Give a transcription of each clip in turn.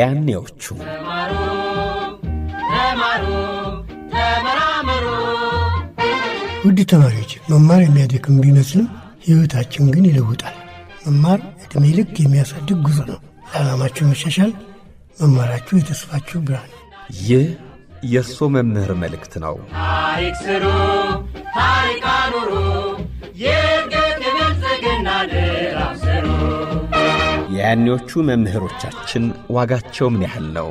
ያኔዎቹ ውድ ተማሪዎች መማር የሚያደክም ቢመስልም ሕይወታችሁን ግን ይለውጣል። መማር ዕድሜ ልክ የሚያሳድግ ጉዞ ነው። ለዓላማችሁ መሻሻል መማራችሁ የተስፋችሁ ብርሃን። ይህ የእርሶ መምህር መልእክት ነው። ታሪክ ስሩ፣ ታሪክ አኑሩ፣ የእድገት የብልጽግና ድራፍ ስሩ። የያኔዎቹ መምህሮቻችን ዋጋቸው ምን ያህል ነው?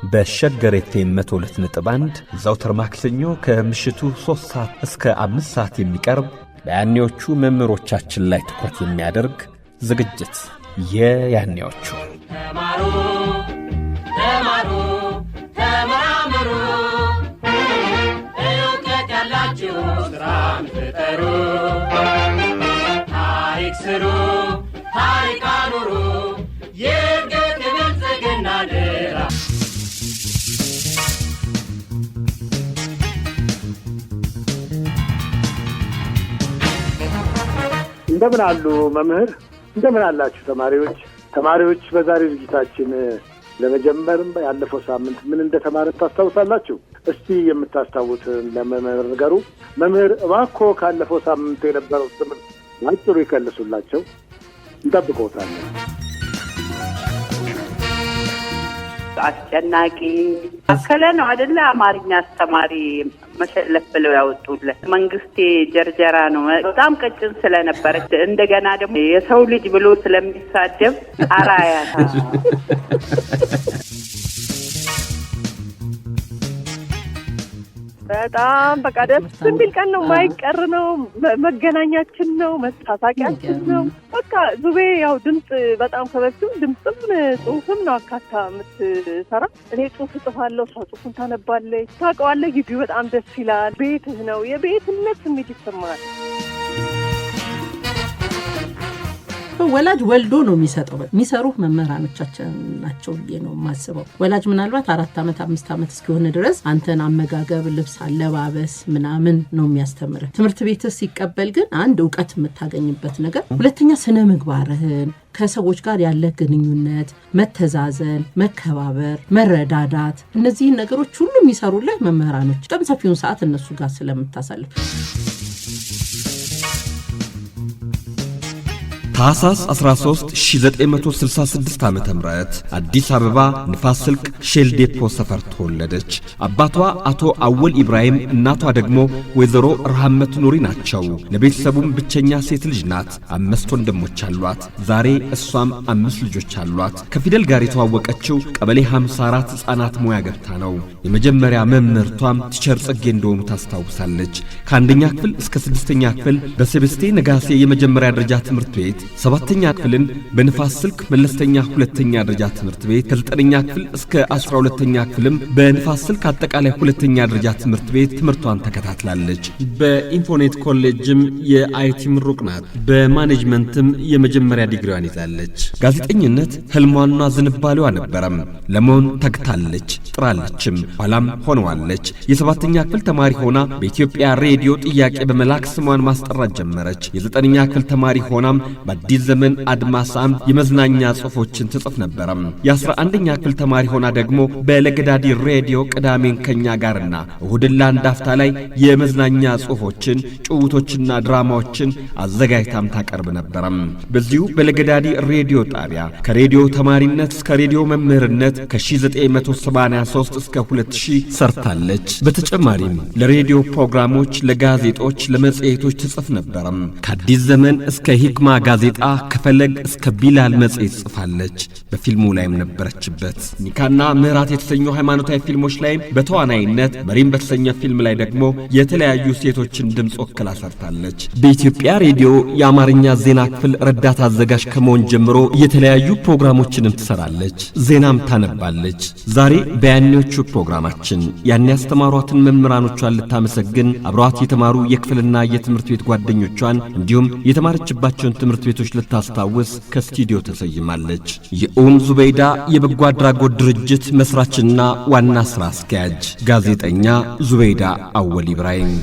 በሸገር ኤፍኤም 102.1 ዘውትር ማክሰኞ ከምሽቱ 3 ሰዓት እስከ 5 ሰዓት የሚቀርብ በያኔዎቹ መምህሮቻችን ላይ ትኩረት የሚያደርግ ዝግጅት የያኔዎቹ። ተማሩ ተማሩ ተመራመሩ፣ እውቀት ያላችሁ ሥራን ፍጠሩ። ታሪክ ስሩ፣ ታሪክ አኑሩ፣ የእድገት የብልጽግና ድራፍ። እንደምን አሉ መምህር? እንደምን አላችሁ ተማሪዎች? በዛሬው ዝግጅታችን ለመጀመር ያለፈው ሳምንት ምን እንደተማርን ታስታውሳላችሁ? እስቲ የምታስታውሱትን ለመምህር ንገሩ። መምህር እባክዎ ካለፈው ሳምንት የነበረው ትምህርት ባጭሩ ይከልሱላቸው። እንጠብቅዎታለን። አስጨናቂ አከለ ነው አይደለ? አማርኛ አስተማሪ መሸለፍ ብለው ያወጡለት መንግስቴ ጀርጀራ ነው። በጣም ቀጭን ስለነበረች እንደገና ደግሞ የሰው ልጅ ብሎ ስለሚሳደብ አራያታ በጣም በቃ ደስ የሚል ቀን ነው። ማይቀር ነው። መገናኛችን ነው። መሳሳቂያችን ነው። በቃ ዙቤ ያው ድምጽ በጣም ከበፊቱ ድምጽም ጽሁፍም ነው አካታ የምትሰራ። እኔ ጽሁፍ ጽፋለሁ፣ እሷ ጽሁፉን ታነባለች። ታውቀዋለህ፣ ግቢው በጣም ደስ ይላል። ቤትህ ነው። የቤትነት ስሜት ይሰማል። ወላጅ ወልዶ ነው የሚሰጠው። የሚሰሩት መምህራኖቻችን ናቸው ብዬ ነው የማስበው። ወላጅ ምናልባት 4 ዓመት 5 ዓመት እስኪሆን ድረስ አንተን አመጋገብ፣ ልብስ፣ አለባበስ ምናምን ነው የሚያስተምርህ። ትምህርት ቤት ሲቀበል ግን አንድ እውቀት የምታገኝበት ነገር፣ ሁለተኛ ስነ ምግባርህን፣ ከሰዎች ጋር ያለ ግንኙነት፣ መተዛዘን፣ መከባበር፣ መረዳዳት፣ እነዚህን ነገሮች ሁሉ የሚሰሩልህ መምህራኖች። በጣም ሰፊውን ሰዓት እነሱ ጋር ስለምታሳልፍ ታኅሳስ 13 1966 ዓመተ ምህረት አዲስ አበባ ንፋስ ስልክ ሼል ዴፖ ሰፈር ተወለደች። አባቷ አቶ አወል ኢብራሂም፣ እናቷ ደግሞ ወይዘሮ ረሐመት ኑሪ ናቸው። ለቤተሰቡም ብቸኛ ሴት ልጅ ናት። 5 ወንድሞች አሏት። ዛሬ እሷም 5 ልጆች አሏት። ከፊደል ጋር የተዋወቀችው ቀበሌ 54 ሕፃናት ሙያ ገብታ ነው። የመጀመሪያ መምህርቷም ቲቸር ጽጌ እንደሆኑ ታስታውሳለች። ከአንደኛ ክፍል እስከ 6ኛ ክፍል በሰበስቴ ነጋሴ የመጀመሪያ ደረጃ ትምህርት ቤት፣ 7ኛ ክፍልን በንፋስ ስልክ መለስተኛ ሁለተኛ ደረጃ ትምህርት ቤት፣ ከ9ኛ ክፍል እስከ 12ኛ ክፍልም በንፋስ ስልክ አጠቃላይ ሁለተኛ ደረጃ ትምህርት ቤት ትምህርቷን ተከታትላለች። በኢንፎኔት ኮሌጅም የአይቲ ምሩቅ ናት። በማኔጅመንትም የመጀመሪያ ዲግሪዋን ይዛለች። ጋዜጠኝነት ህልሟና ዝንባሌዋ ነበረም። ለመሆን ተግታለች፣ ጥራለችም፣ ኋላም ሆነዋለች። የ7ኛ ክፍል ተማሪ ሆና በኢትዮጵያ ሬዲዮ ጥያቄ በመላክ ስሟን ማስጠራት ጀመረች። የ9ኛ ክፍል ተማሪ ሆናም በአዲስ ዘመን አድማስ አምድ የመዝናኛ ጽሑፎችን ትጽፍ ነበረም። የ11ኛ ክፍል ተማሪ ሆና ደግሞ በለገዳዲ ሬዲዮ ቅዳሜን ከኛ ጋርና እሁድን ለአንድ አፍታ ላይ የመዝናኛ ጽሑፎችን፣ ጭውቶችና ድራማዎችን አዘጋጅታም ታቀርብ ነበረም። በዚሁ በለገዳዲ ሬዲዮ ጣቢያ ከሬዲዮ ተማሪነት እስከ ሬዲዮ መምህርነት ከ1983 እስከ 2000 ሰርታለች። በተጨማሪም ለሬዲዮ ፕሮግራሞች፣ ለጋዜጦች፣ ለመጽሔቶች ትጽፍ ነበረም። ከአዲስ ዘመን እስከ ሂክማ ጋዜጣ፣ ከፈለግ እስከ ቢላል መጽሔት ጽፋለች። በፊልሙ ላይም ነበረችበት። ኒካና ምህራት የተሰኙ ሃይማኖታዊ ፊልሞች ላይም በተዋናይነት፣ መሪም በተሰኘ ፊልም ላይ ደግሞ የተለያዩ ሴቶችን ድምፅ ወክላ ሰርታለች። በኢትዮጵያ ሬዲዮ የአማርኛ ዜና ክፍል ረዳት አዘጋጅ ከመሆን ጀምሮ የተለያዩ ፕሮግራሞችንም ትሰራለች፣ ዜናም ታነባለች። ዛሬ በያኔዎቹ ፕሮግራማችን ያኔ ያስተማሯትን መምህራኖቿን ልታመሰግን አብሯት የተማሩ የክፍልና የትምህርት ቤት ጓደኞቿን እንዲሁም የተማረችባቸውን ትምህርት ቤቶች ልታስታውስ ከስቱዲዮ ተሰይማለች። የኡም ዙበይዳ የበጎ አድራጎት ድርጅት መስራችና ዋና ሥራ አስኪያጅ ጋዜጠኛ ዙበይዳ አወል ኢብራሂም።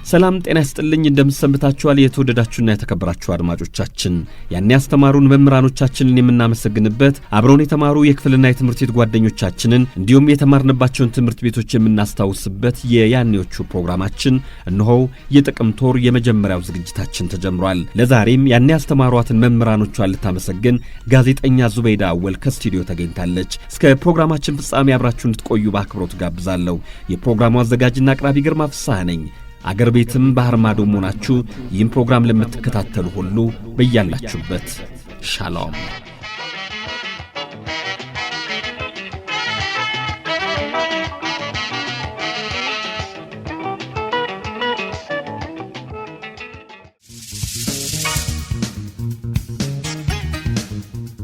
ሰላም ጤና ይስጥልኝ እንደምሰምታችኋል የተወደዳችሁና የተከበራችሁ አድማጮቻችን ያን ያስተማሩን መምህራኖቻችንን የምናመሰግንበት አብረውን የተማሩ የክፍልና የትምህርት ቤት ጓደኞቻችንን እንዲሁም የተማርንባቸውን ትምህርት ቤቶች የምናስታውስበት የያኔዎቹ ፕሮግራማችን እነሆ የጥቅምት ወር የመጀመሪያው ዝግጅታችን ተጀምሯል። ለዛሬም ያን ያስተማሯትን መምህራኖቿን ልታመሰግን ጋዜጠኛ ዙበይዳ አወል ከስቱዲዮ ተገኝታለች። እስከ ፕሮግራማችን ፍጻሜ አብራችሁን እንድትቆዩ በአክብሮት ጋብዛለሁ። የፕሮግራሙ አዘጋጅና አቅራቢ ግርማ ፍሳሐ ነኝ። አገር ቤትም ባህር ማዶ ሆናችሁ ይህን ፕሮግራም ለምትከታተሉ ሁሉ በእያላችሁበት ሻሎም።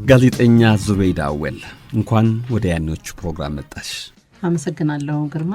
ጋዜጠኛ ዙበይዳ አወል እንኳን ወደ ያኔዎቹ ፕሮግራም መጣሽ። አመሰግናለሁ ግርማ።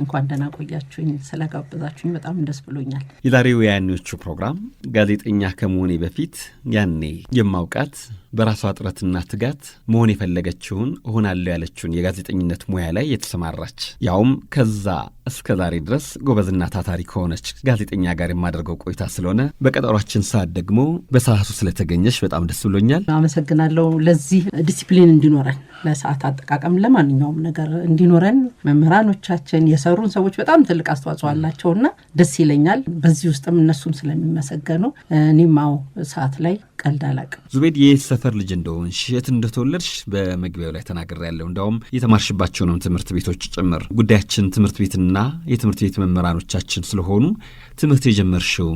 እንኳን ደህና ቆያችሁኝ። ስለጋበዛችሁኝ በጣም ደስ ብሎኛል። የዛሬው ያኔዎቹ ፕሮግራም ጋዜጠኛ ከመሆኔ በፊት ያኔ የማውቃት በራሷ ጥረትና ትጋት መሆን የፈለገችውን እሆናለሁ ያለችውን የጋዜጠኝነት ሙያ ላይ የተሰማራች ያውም ከዛ እስከ ዛሬ ድረስ ጎበዝና ታታሪ ከሆነች ጋዜጠኛ ጋር የማደርገው ቆይታ ስለሆነ በቀጠሯችን ሰዓት ደግሞ በሰዓቱ ስለተገኘሽ በጣም ደስ ብሎኛል። አመሰግናለሁ። ለዚህ ዲሲፕሊን እንዲኖረን ለሰዓት አጠቃቀም ለማንኛውም ነገር እንዲኖረን መምህራኖቻችን የሰሩን ሰዎች በጣም ትልቅ አስተዋጽኦ አላቸውና ደስ ይለኛል። በዚህ ውስጥም እነሱም ስለሚመሰገኑ እኔም ሰዓት ላይ ቀልድ አላቅም። ዙቤድ የሰፈር ልጅ እንደሆንሽ የት እንደተወለድሽ በመግቢያው ላይ ተናግሬያለሁ። እንደውም የተማርሽባቸውንም ትምህርት ቤቶች ጭምር። ጉዳያችን ትምህርት ቤትና የትምህርት ቤት መምህራኖቻችን ስለሆኑ ትምህርት የጀመርሽው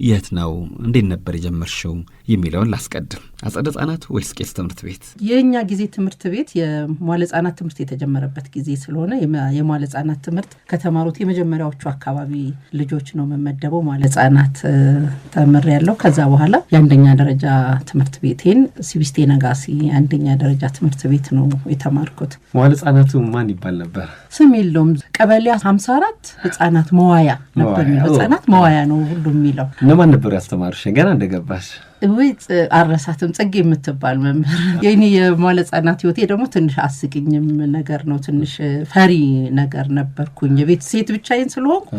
የት ነው? እንዴት ነበር የጀመርሽው የሚለውን ላስቀድም። አጸደ ሕጻናት ወይስ ቄስ ትምህርት ቤት? የኛ ጊዜ ትምህርት ቤት የሟለ ሕጻናት ትምህርት የተጀመረበት ጊዜ ስለሆነ የሟለ ሕጻናት ትምህርት ከተማሩት የመጀመሪያዎቹ አካባቢ ልጆች ነው መመደበው። ሟለ ሕጻናት ተምሬያለሁ። ከዛ በኋላ የአንደኛ ደረጃ ትምህርት ቤቴን ሲቢስቴ ነጋሲ አንደኛ ደረጃ ትምህርት ቤት ነው የተማርኩት። ሟለ ሕጻናቱ ማን ይባል ነበር? ስም የለውም። ቀበሌ 54 ሕጻናት መዋያ ነበር። ሕጻናት መዋያ ነው ሁሉ የሚለው። እነማን ነበር ያስተማሩሽ ገና እንደገባሽ? ወይስ አረሳትም ጽጌ የምትባል መምህር። የኔ የሟለ ሕጻናት ህይወቴ ደግሞ ትንሽ አስቂኝም ነገር ነው። ትንሽ ፈሪ ነገር ነበርኩኝ። የቤት ሴት ብቻዬን ስለሆንኩ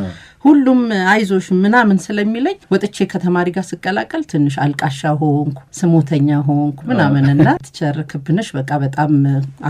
ሁሉም አይዞሽ ምናምን ስለሚለኝ ወጥቼ ከተማሪ ጋር ስቀላቀል ትንሽ አልቃሻ ሆንኩ፣ ስሞተኛ ሆንኩ ምናምንና ቲቸር ክብነሽ በቃ በጣም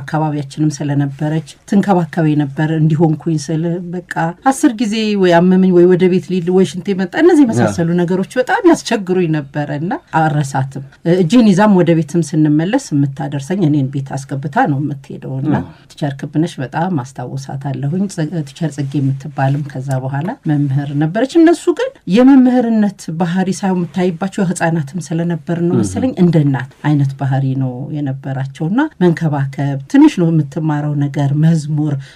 አካባቢያችንም ስለነበረች ትንከባከበኝ ነበር። እንዲሆንኩኝ ስለ በቃ 10 ጊዜ ወይ አመመኝ ወይ ወደ ቤት ሊል ወይ ሽንቴ መጣ እነዚህ መሳሰሉ ነገሮች በጣም ያስቸግሩኝ ነበርና አረሳትም። እጄን ይዛም ወደ ቤትም ስንመለስ የምታደርሰኝ እኔን ቤት አስገብታ ነው የምትሄደውና ቲቸር ክብነሽ በጣም አስታውሳታለሁኝ። ቲቸር ጽጌ የምትባልም ከዛ በኋላ መምህር ነበረች። እነሱ ግን የመምህርነት ባህሪ ሳይሆን የምታይባቸው ሕፃናትም ስለነበር ነው መሰለኝ እንደ እናት አይነት ባህሪ ነው የነበራቸውና መንከባከብ ትንሽ ነው የምትማረው ነገር።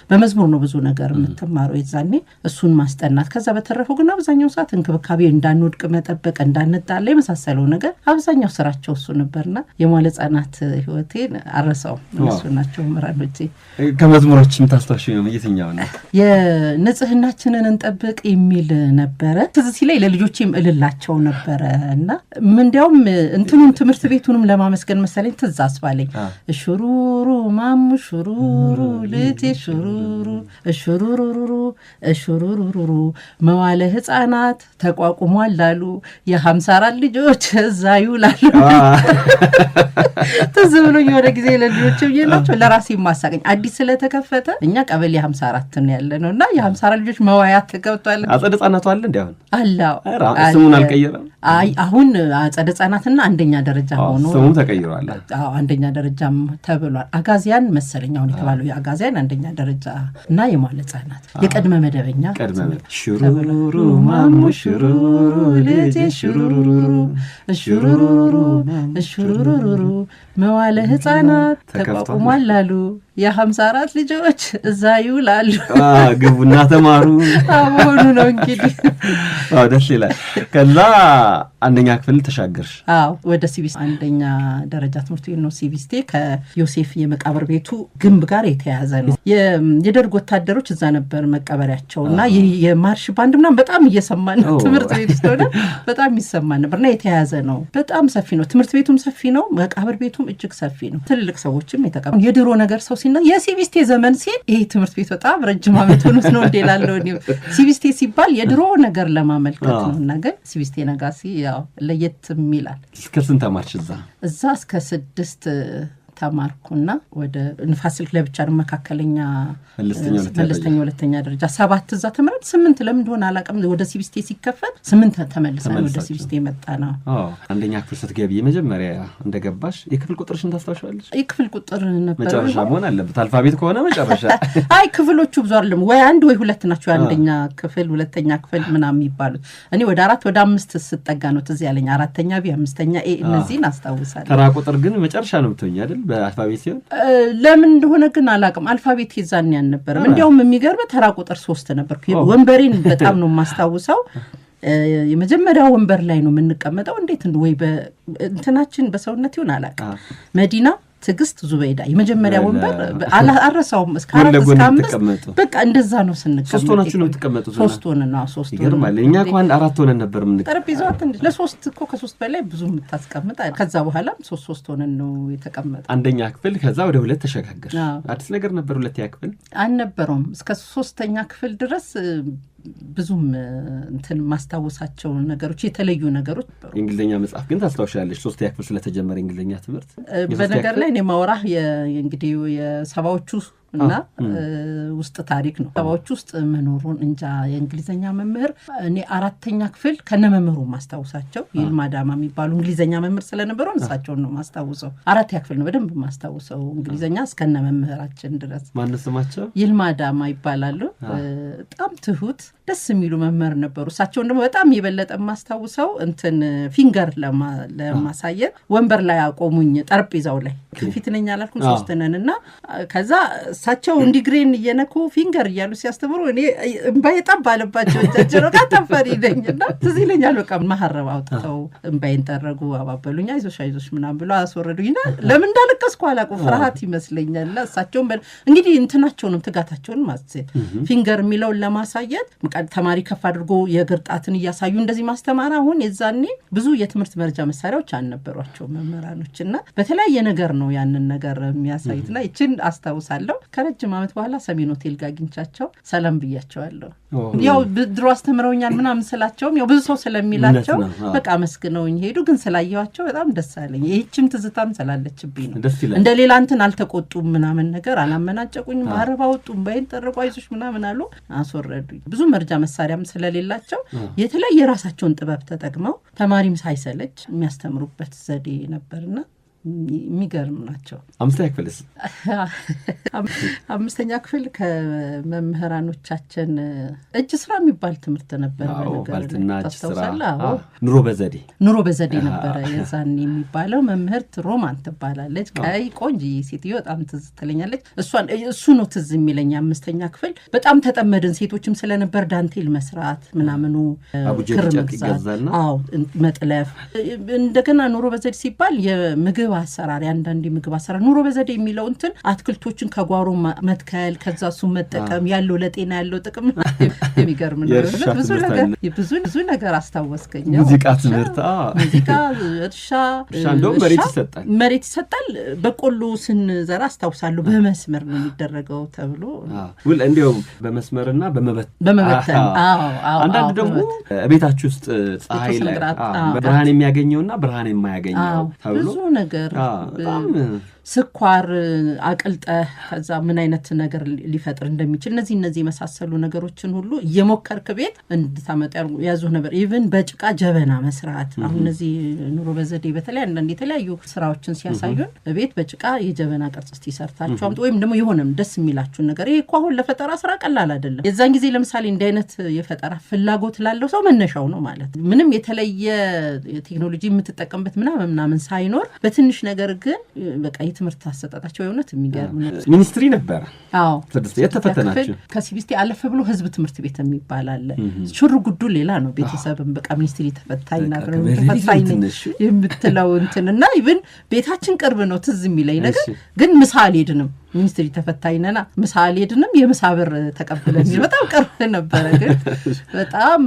በመዝሙር ነው ብዙ ነገር የምትማረው የዛኔ እሱን ማስጠናት። ከዛ በተረፈው ግን አብዛኛው ሰዓት እንክብካቤ እንዳንወድቅ መጠበቅ እንዳንጣላ የመሳሰለው ነገር አብዛኛው ስራቸው እሱ ነበርና የሟለ ሕጻናት ህይወቴን አረሳው። እነሱ ናቸው መምህራኖቼ። ከመዝሙሮችም ታስታውሺው የትኛው ነው? የንጽህናችንን እንጠብቅ የሚል ነበረ። ትዝ ሲለኝ ለልጆቼም እልላቸው ነበረ እና እንዲያውም እንትኑን ትምህርት ቤቱንም ለማመስገን መሰለኝ ትዝ አስባለኝ። እሹሩሩ ማሙ ሹሩሩ ልጄ ሹሩሩ እሹሩሩሩ እሹሩሩሩ መዋለ ሕጻናት ተቋቁሟል ላሉ የ54 ልጆች እዛ ይውላሉ። ትዝ ብሎኝ ወደ ጊዜ ለልጆች ብዬላቸው ለራሴ ማሳቀኝ። አዲስ ስለተከፈተ እኛ ቀበሌ 54 ነው ያለነው እና የ54 ልጆች መዋያ ተገብቷል። አጸደ ሕጻናት አለ እንዴ? አሁን ስሙን አልቀየረም። አሁን አጸደ ሕጻናትና አንደኛ ደረጃ ሆኖ ስሙ ተቀይሯል። አንደኛ ደረጃም ተብሏል። አጋዚያን መሰለኝ አሁን የተባለው የአጋዚያን አንደኛ ደረጃ እና የሟለ ሕጻናት የቀድመ መደበኛ ሽሩሩሩ ማሙ ሽሩሩ ልጄ ሽሩሩሩ ሽሩሩሩ ሽሩሩሩ መዋለ ሕጻናት ተቋቁሟል ላሉ የ54 ልጆች እዛ ይውላሉ። ግቡና ተማሩ አሁኑ ነው እንግዲህ። ደስ ይላል። ከዛ አንደኛ ክፍል ተሻገርሽ? ወደ ሲቢስቴ አንደኛ ደረጃ ትምህርት ቤት ነው። ሲቢስቴ ከዮሴፍ የመቃብር ቤቱ ግንብ ጋር የተያያዘ ነው። የደርግ ወታደሮች እዛ ነበር መቀበሪያቸውና የማርሽ ባንድ ምናምን በጣም እየሰማን ነው። ትምህርት ቤት ውስጥ ሆነ በጣም ይሰማን ነበርና የተያያዘ ነው። በጣም ሰፊ ነው። ትምህርት ቤቱም ሰፊ ነው። መቃብር ቤቱም እጅግ ሰፊ ነው። ትልልቅ ሰዎችም የተቀበሉ የድሮ ነገር ሰው ሲና የሲቪስቴ ዘመን ሲል ይሄ ትምህርት ቤት በጣም ረጅም ዓመት ሆኖት ነው እንደላለው ነው ሲቪስቴ ሲባል የድሮ ነገር ለማመልከት ነውና ግን ሲቪስቴ ነጋሲ ያው ለየት የሚላል። እስከ ስንት ተማርሽ እዛ? እስከ 6 ተማርኩና ወደ ንፋስ ስልክ ለብቻ መካከለኛ መለስተኛ ሁለተኛ ደረጃ 7 እዛ ተመረጥ 8 ለምን እንደሆነ አላውቅም። ወደ ሲቪስቴ ሲከፈት 8 ተመልሰን ወደ ሲቪስቴ መጣ ነው። አንደኛ ክፍል ስትገቢ የመጀመሪያ እንደገባሽ የክፍል ቁጥርሽን ታስታውሻለሽ? የክፍል ቁጥር ነበር መጨረሻ መሆን አለበት። አልፋቤት ከሆነ መጨረሻ። አይ ክፍሎቹ ብዙ አይደለም ወይ 1 ወይ 2 ናቸው። አንደኛ ክፍል ሁለተኛ ክፍል ምናምን የሚባሉት እኔ ወደ 4 ወደ 5 ስጠጋ ነው ትዝ ያለኝ። 4ኛ ቢ 5ኛ ኤ እነዚህን አስታውሳለሁ። ተራ ቁጥር ግን መጨረሻ ነው የምትሆኝ አይደል? በአልፋቤት ሲሆን ለምን እንደሆነ ግን አላውቅም። አልፋቤት ይዛን ያልነበረም እንዲያውም የሚገርመው ተራ ቁጥር 3 ነበርኩ። ወንበሬን በጣም ነው የማስታውሰው። የመጀመሪያው ወንበር ላይ ነው የምንቀመጠው። እንዴት ወይ በእንትናችን በሰውነት ይሁን አላውቅም። መዲና ትግስት ዙበይዳ የመጀመሪያ ወንበር አረሳውም። እስከ 4 እስከ 5 በቃ እንደዛ ነው ስንቀመጥ። 3 ሆናችሁ ነው የምትቀመጡት? 3 ሆነን ነው 3 ሆነን። ይገርማል። እኛ እንኳን 4 ሆነን ነበር የምንቀመጠው። ጠረጴዛው ለ3 እኮ ከ3 በላይ ብዙ የምታስቀምጥ። ከዛ በኋላም 3 ሆነን ነው የተቀመጠው። አንደኛ ክፍል ከዛ ወደ 2 ተሸጋገር። አዲስ ነገር ነበር። 2ኛ ክፍል አልነበረውም። እስከ 3ኛ ክፍል ድረስ ብዙም እንትን ማስታወሳቸው ነገሮች የተለዩ ነገሮች ነበሩ። እንግሊዘኛ መጽሐፍ ግን ታስታውሻለሽ? 3ኛ ክፍል ስለተጀመረ እንግሊዘኛ ትምህርት በነገር ላይ እኔ ማወራህ እንግዲህ የሰባዎቹ እና ውስጥ ታሪክ ነው። ሰባዎቹ ውስጥ መኖሩን እንጃ። የእንግሊዘኛ መምህር እኔ 4ኛ ክፍል ከነመምህሩ ማስታወሳቸው ይልማ ዳማ የሚባሉ እንግሊዘኛ መምህር ስለነበሩ እሳቸውን ነው ማስታወሰው። 4ኛ ክፍል ነው በደንብ ማስታወሰው እንግሊዘኛ እስከነ መምህራችን ድረስ። ማን ነው ስማቸው? ይልማ ዳማ ይባላሉ። በጣም ትሁት ደስ የሚሉ መምህር ነበሩ። እሳቸውን ደግሞ በጣም የበለጠ ማስታወሰው እንትን ፊንገር ለማሳየት ወንበር ላይ አቆሙኝ ጠረጴዛው ላይ ከፊት ነኝ አላልኩም 3 ነንና ከዛ እሳቸው እንዲግሬን እየነኩ ፊንገር እያሉ ሲያስተምሩ እኔ እምባይጣም ባለባቸው እጃቸው ካተፈሪ ነኝና ትዝ ይለኛል። በቃ ማህረብ አውጥተው እምባይን ጠረጉ፣ አባበሉኝ፣ አይዞሽ ምናምን ብሎ አስወረዱኝና ለምን እንዳለቀስኩ አላውቅም። ፍርሃት ይመስለኛል። እሳቸው እንግዲህ እንትናቸውንም ትጋታቸውን ማስሰት ፊንገር የሚለውን ለማሳየት ተማሪ ከፍ አድርጎ የእግር ጣትን እያሳዩ እንደዚህ ማስተማር። አሁን የዛኔ ብዙ የትምህርት መረጃ መሳሪያዎች አልነበሯቸው መምህራኖችና በተለያየ ነገር ነው ያንን ነገር የሚያሳዩትና ይችን አስታውሳለሁ። ከረጅም ዓመት በኋላ ሰሜን ሆቴል ጋር አግኝቻቸው ሰላም ብያቸዋለሁ። ያው ድሮ አስተምረውኛል ምናምን ስላቸውም ያው ብዙ ሰው ስለሚላቸው በቃ መስግነውኝ ሄዱ። ግን ስላየዋቸው በጣም ደስ አለኝ። ይህችም ትዝታም ስላለችብኝ ነው። እንደ ሌላ እንትን አልተቆጡም ምናምን ነገር አላመናጨቁኝ። ማረባ ወጡም ባይን ጠረቁ፣ አይዞሽ ምናምን አሉ፣ አስወረዱኝ። ብዙ መረጃ መሳሪያም ስለሌላቸው የተለያየ የራሳቸውን ጥበብ ተጠቅመው ተማሪም ሳይሰለች የሚያስተምሩበት ዘዴ ነበርና የሚገርም ናቸው። 5ኛ ክፍልስ? 5ኛ ክፍል ከመምህራኖቻችን እጅ ስራ የሚባል ትምህርት ነበር። ባልትና እጅ ስራ ኑሮ በዘዴ ነበረ የዛን የሚባለው። መምህርት ሮማን ትባላለች። ቀይ ቆንጆ ሴትዮ በጣም ትዝ ትለኛለች። እሱ ነው ትዝ የሚለኝ። 5ኛ ክፍል በጣም ተጠመድን። ሴቶችም ስለነበር ዳንቴል መስራት ምናምኑ ክር መግዛት፣ መጥለፍ። እንደገና ኑሮ በዘዴ ሲባል የምግብ አሰራር ያንዳንድ ምግብ አሰራር ኑሮ በዘዴ የሚለው እንትን አትክልቶችን ከጓሮ መትከል ከዛ እሱ መጠቀም ያለው ለጤና ያለው ጥቅም የሚገርም ነው። ብዙ ነገር አስታወስከኝ። ሙዚቃ ትምህርት፣ ሙዚቃ፣ እርሻ እንደውም መሬት ይሰጣል። በቆሎ ስንዘራ አስታውሳለሁ በመስመር ነው የሚደረገው ተብሎ እንዲያውም በመስመርና በመበተን አንዳንድ ደግሞ ቤታችሁ ውስጥ ፀሐይ ላይ ብርሃን የሚያገኘውና ብርሃን የማያገኘው ተብሎ ብዙ ነገር ስኳር አቅልጠህ ከዛ ምን አይነት ነገር ሊፈጥር እንደሚችል እነዚህ የመሳሰሉ ነገሮችን ሁሉ እየሞከርክ ቤት እንድታመጣ ያዙ ነበር። ኢቭን በጭቃ ጀበና መስራት። አሁን እነዚህ ኑሮ በዘዴ በተለይ አንዳንድ የተለያዩ ስራዎችን ሲያሳዩን ቤት በጭቃ የጀበና ቅርጽ እስቲ ሰርታችሁ አምጡ፣ ወይም ደግሞ የሆነም ደስ የሚላችሁን ነገር። ይሄ እኮ አሁን ለፈጠራ ስራ ቀላል አይደለም። የዛን ጊዜ ለምሳሌ እንዲህ አይነት የፈጠራ ፍላጎት ላለው ሰው መነሻው ነው ማለት ምንም የተለየ ቴክኖሎጂ የምትጠቀምበት ምናምን ሳይኖር በትንሽ ነገር ግን በቃ ትምህርት አሰጣጣቸው የሆነት የሚገርም ነው። ሚኒስትሪ ነበር። የተፈተናችሁ ከሲቪስቲ አለፈ ብሎ ህዝብ ትምህርት ቤት የሚባል አለ። ሹር ጉዱ ሌላ ነው። ቤተሰብም በቃ ሚኒስትሪ ተፈታኝ የምትለው እንትንና ኢቭን ቤታችን ቅርብ ነው። ትዝ የሚለኝ ነገር ግን ምሳ አልሄድንም። ሚኒስትሪ ተፈታኝነና ምሳሌ ሄድንም የምሳብር ተቀበለን በጣም ቀርብ ነበር ግን በጣም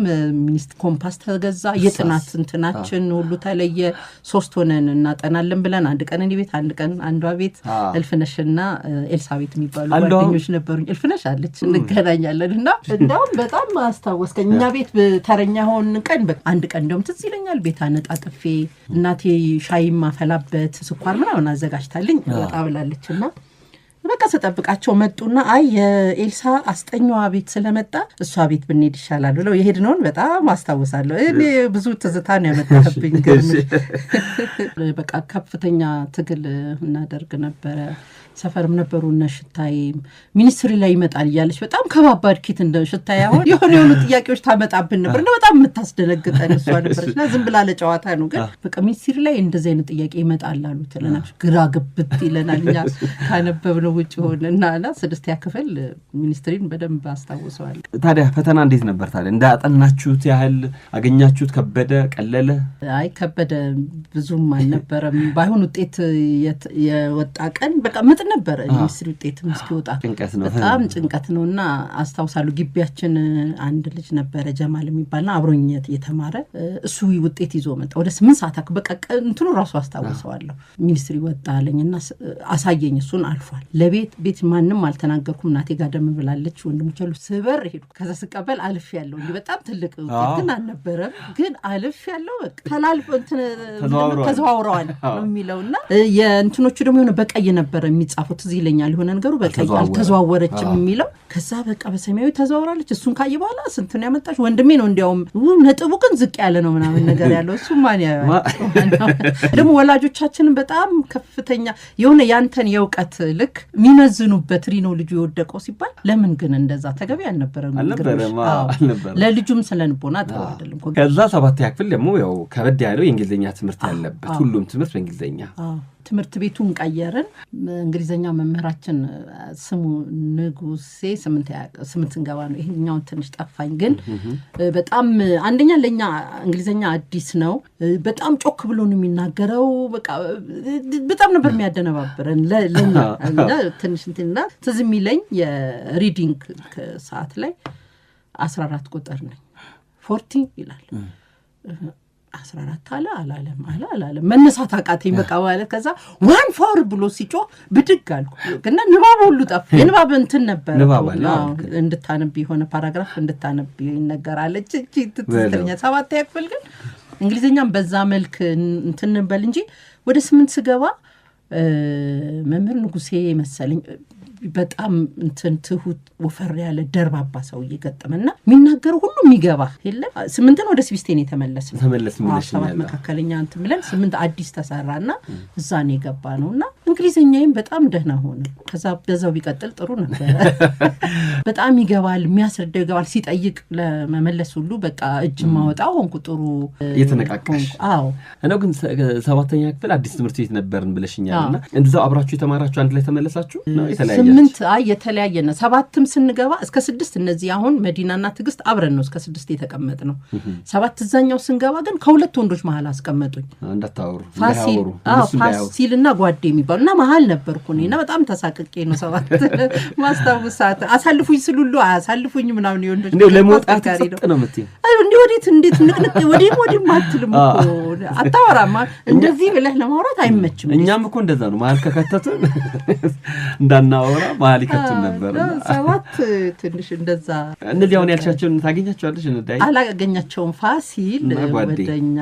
ሚኒስትሪ ኮምፓስ ተገዛ የጥናት እንትናችን ሁሉ ተለየ 3 ሆነን እናጠናለን ብለን አንድ ቀን እኔ ቤት አንድ ቀን አንዷ ቤት እልፍነሽና ኤልሳቤት የሚባሉ ጓደኞች ነበሩኝ እልፍነሽ አለች እንገናኛለንና እንደውም በጣም አስታወስከኝ እኛ ቤት ተረኛ ሆን ቀን አንድ ቀን እንደውም ትዝ ይለኛል ቤት አነጣጥፌ እናቴ ሻይ ማፈላበት ስኳር ምናምን አዘጋጅታልኝ ወጣ ብላለችና በቃ ተጠብቃቸው መጡና አይ የኤልሳ አስጠኛዋ ቤት ስለመጣ እሷ ቤት ብንሄድ ይሻላል ብለው የሄድነውን በጣም አስታውሳለሁ እኔ ብዙ ትዝታ ነው ያመጣብኝ በቃ ከፍተኛ ትግል እናደርግ ነበር ሰፈርም ነበሩ ነሽታይ ሚኒስትሪ ላይ ይመጣል ይያለች በጣም ከባባድ ኪት እንደ ሽታይ አሁን የሆነ ጥያቄዎች ታመጣብን ነበር ነው በጣም የምታስደነግጠን እሷ ነበርና ዝም ብላ ለጨዋታ ነው ግን በቃ ሚኒስትሪ ላይ እንደዚህ አይነት ጥያቄ ይመጣል አሉ ተለናሽ ግራ ግብት ይለናል እኛ ካነበብነው ውጭ ሆነና 6ኛ ክፍል ሚኒስትሪን በደንብ አስታውሰዋል ታዲያ ፈተና እንዴት ነበር ታዲያ እንዳጠናችሁት ያህል አገኛችሁት ከበደ ቀለለ አይ ከበደ ብዙም አልነበረም ባይሆን ውጤት የወጣ ቀን በቃ ምጥ ነበር ሚኒስትሪ ውጤትም እስኪወጣ ጭንቀት ነው በጣም ጭንቀት ነውና አስታውሳለሁ ግቢያችን አንድ ልጅ ነበር ጀማል የሚባልና አብሮኛት የተማረ እሱ ውጤት ይዞ መጣ ወደ 8 ሰዓት በቃ እንትኑ ራሱ አስታውሰዋለሁ ሚኒስትሪ ወጣ አለኝና አሳየኝ እሱን አልፏል ለቤት ማንንም አልተናገርኩም እናቴ ጋር ደም ብላለች ወንድሞቼ ሁሉ ስበር ሄዱ ከዛ ስቀበል አልፍ ያለው እንዴ በጣም ትልቅ ውጤት ግን አልነበረም ግን አልፍ ያለው በቃ ተላልፎ ተዘዋውረዋል ነው የሚለውና የእንትኖቹ ደግሞ የሆነ በቀይ ነበር የሚጻፈው ትዝ ይለኛል የሆነ ነገሩ በቀይ አልተዘዋወረችም የሚለው ከዛ በቃ በሰማያዊ ተዘዋውራለች እሱን ካየ በኋላ ስንቱን ያመጣች ወንድሜ ነው እንዲያውም ነጥቡ ግን ዝቅ ያለ ነው ምናምን ነገር ያለው እሱ ማን ያው ደግሞ ወላጆቻችንን በጣም ከፍተኛ የሆነ ያንተን የውቀት ልክ ሚመዝኑበት ሪኖ ልጁ የወደቀው ሲባል ለምን ግን እንደዛ ተገቢ አልነበረም ለልጁም ስለንቦና ተው አይደለም ከዛ 7ኛ ክፍል ደግሞ ያው ከበድ ያለው የእንግሊዘኛ ትምህርት ያለበት ሁሉም ትምህርት በእንግሊዘኛ ትምህርት ቤቱን ቀየርን እንግሊዘኛ መምህራችን ስሙ ንጉሴ 8 እንገባ ነው ይሄኛው ትንሽ ጠፋኝ ግን በጣም አንደኛ ለኛ እንግሊዘኛ አዲስ ነው በጣም ጮክ ብሎ ነው የሚናገረው በጣም ነበር የሚያደነባብረን ለኛ እና ትንሽ እንትና ትዝ የሚለኝ የሪዲንግ ሰዓት ላይ 14 ቁጥር ነኝ 40 ይላል 14 አላለም መነሳት አቃተኝ በቃ ማለት ከዛ 1 ብሎ ሲጮህ ብድግ አልኩ እና ንባብ ሁሉ ጠፋ የንባብ እንትን ነበር እንድታነብ የሆነ ፓራግራፍ እንድታነብ ይነገራል እቺ ትትስተኛ 7ኛ ክፍል ግን እንግሊዘኛም በዛ መልክ እንትን ነበር እንጂ ወደ 8 ስገባ መምህር ንጉሴ መሰለኝ በጣም እንትን ትሁት ወፈር ያለ ደርባባ ሰው እየገጠመና የሚናገር ሁሉ የሚገባ የለም 8 ወደ 6 የተመለስነው ሰባት መካከለኛ እንትን ብለን 8 አዲስ ተሰራና እዛ ነው የገባ ነውና እንግሊዘኛዬም በጣም ደህና ሆነ ከዛ በዛው ቢቀጥል ጥሩ ነበር በጣም ይገባል የሚያስረዳው ይገባል ሲጠይቅ ለመመለስ ሁሉ በቃ እጅ ማውጣው ሆንኩ ጥሩ የተነቃቀሽ እኔ ግን 7ኛ ክፍል አዲስ ትምህርት ቤት ነበርን ብለሽኛልና እንደዛው አብራችሁ የተማራችሁ አንድ ላይ ተመለሳችሁ ነው የተለያየ 8 የተለያየና 7ም ስንገባ እስከ 6 እነዚህ አሁን መዲናና ትግስት አብረን ነው እስከ 6 የተቀመጥነው 7 እዛኛው ስንገባ ግን ከሁለት ወንዶች መሃል አስቀመጡኝ እንዳታወሩ ፋሲልና ጓዴ የሚባሉና መሃል ነበርኩኝና በጣም ተሳቀቄ ነው 7 ማስታወሳት አሳልፉኝ ስሉሉ አሳልፉኝ ምናምን ይወንዶች እንደው ለሞጣት ነው የምትይ እንዴት ንቅንቅ ወዲህ ማትልም እኮ አታወራማ እንደዚህ ብለህ ለማውራት አይመችም እኛም እኮ እንደዛ ነው መሃል ከከተቱን እንዳናወራ መሃል ይከቱን ነበር 7 ትንሽ እንደዛ እነዚህ አሁን ያልሻቸውን ታገኛቸዋለሽ እንዳይ አላገኛቸውም ፋሲል ወደኛ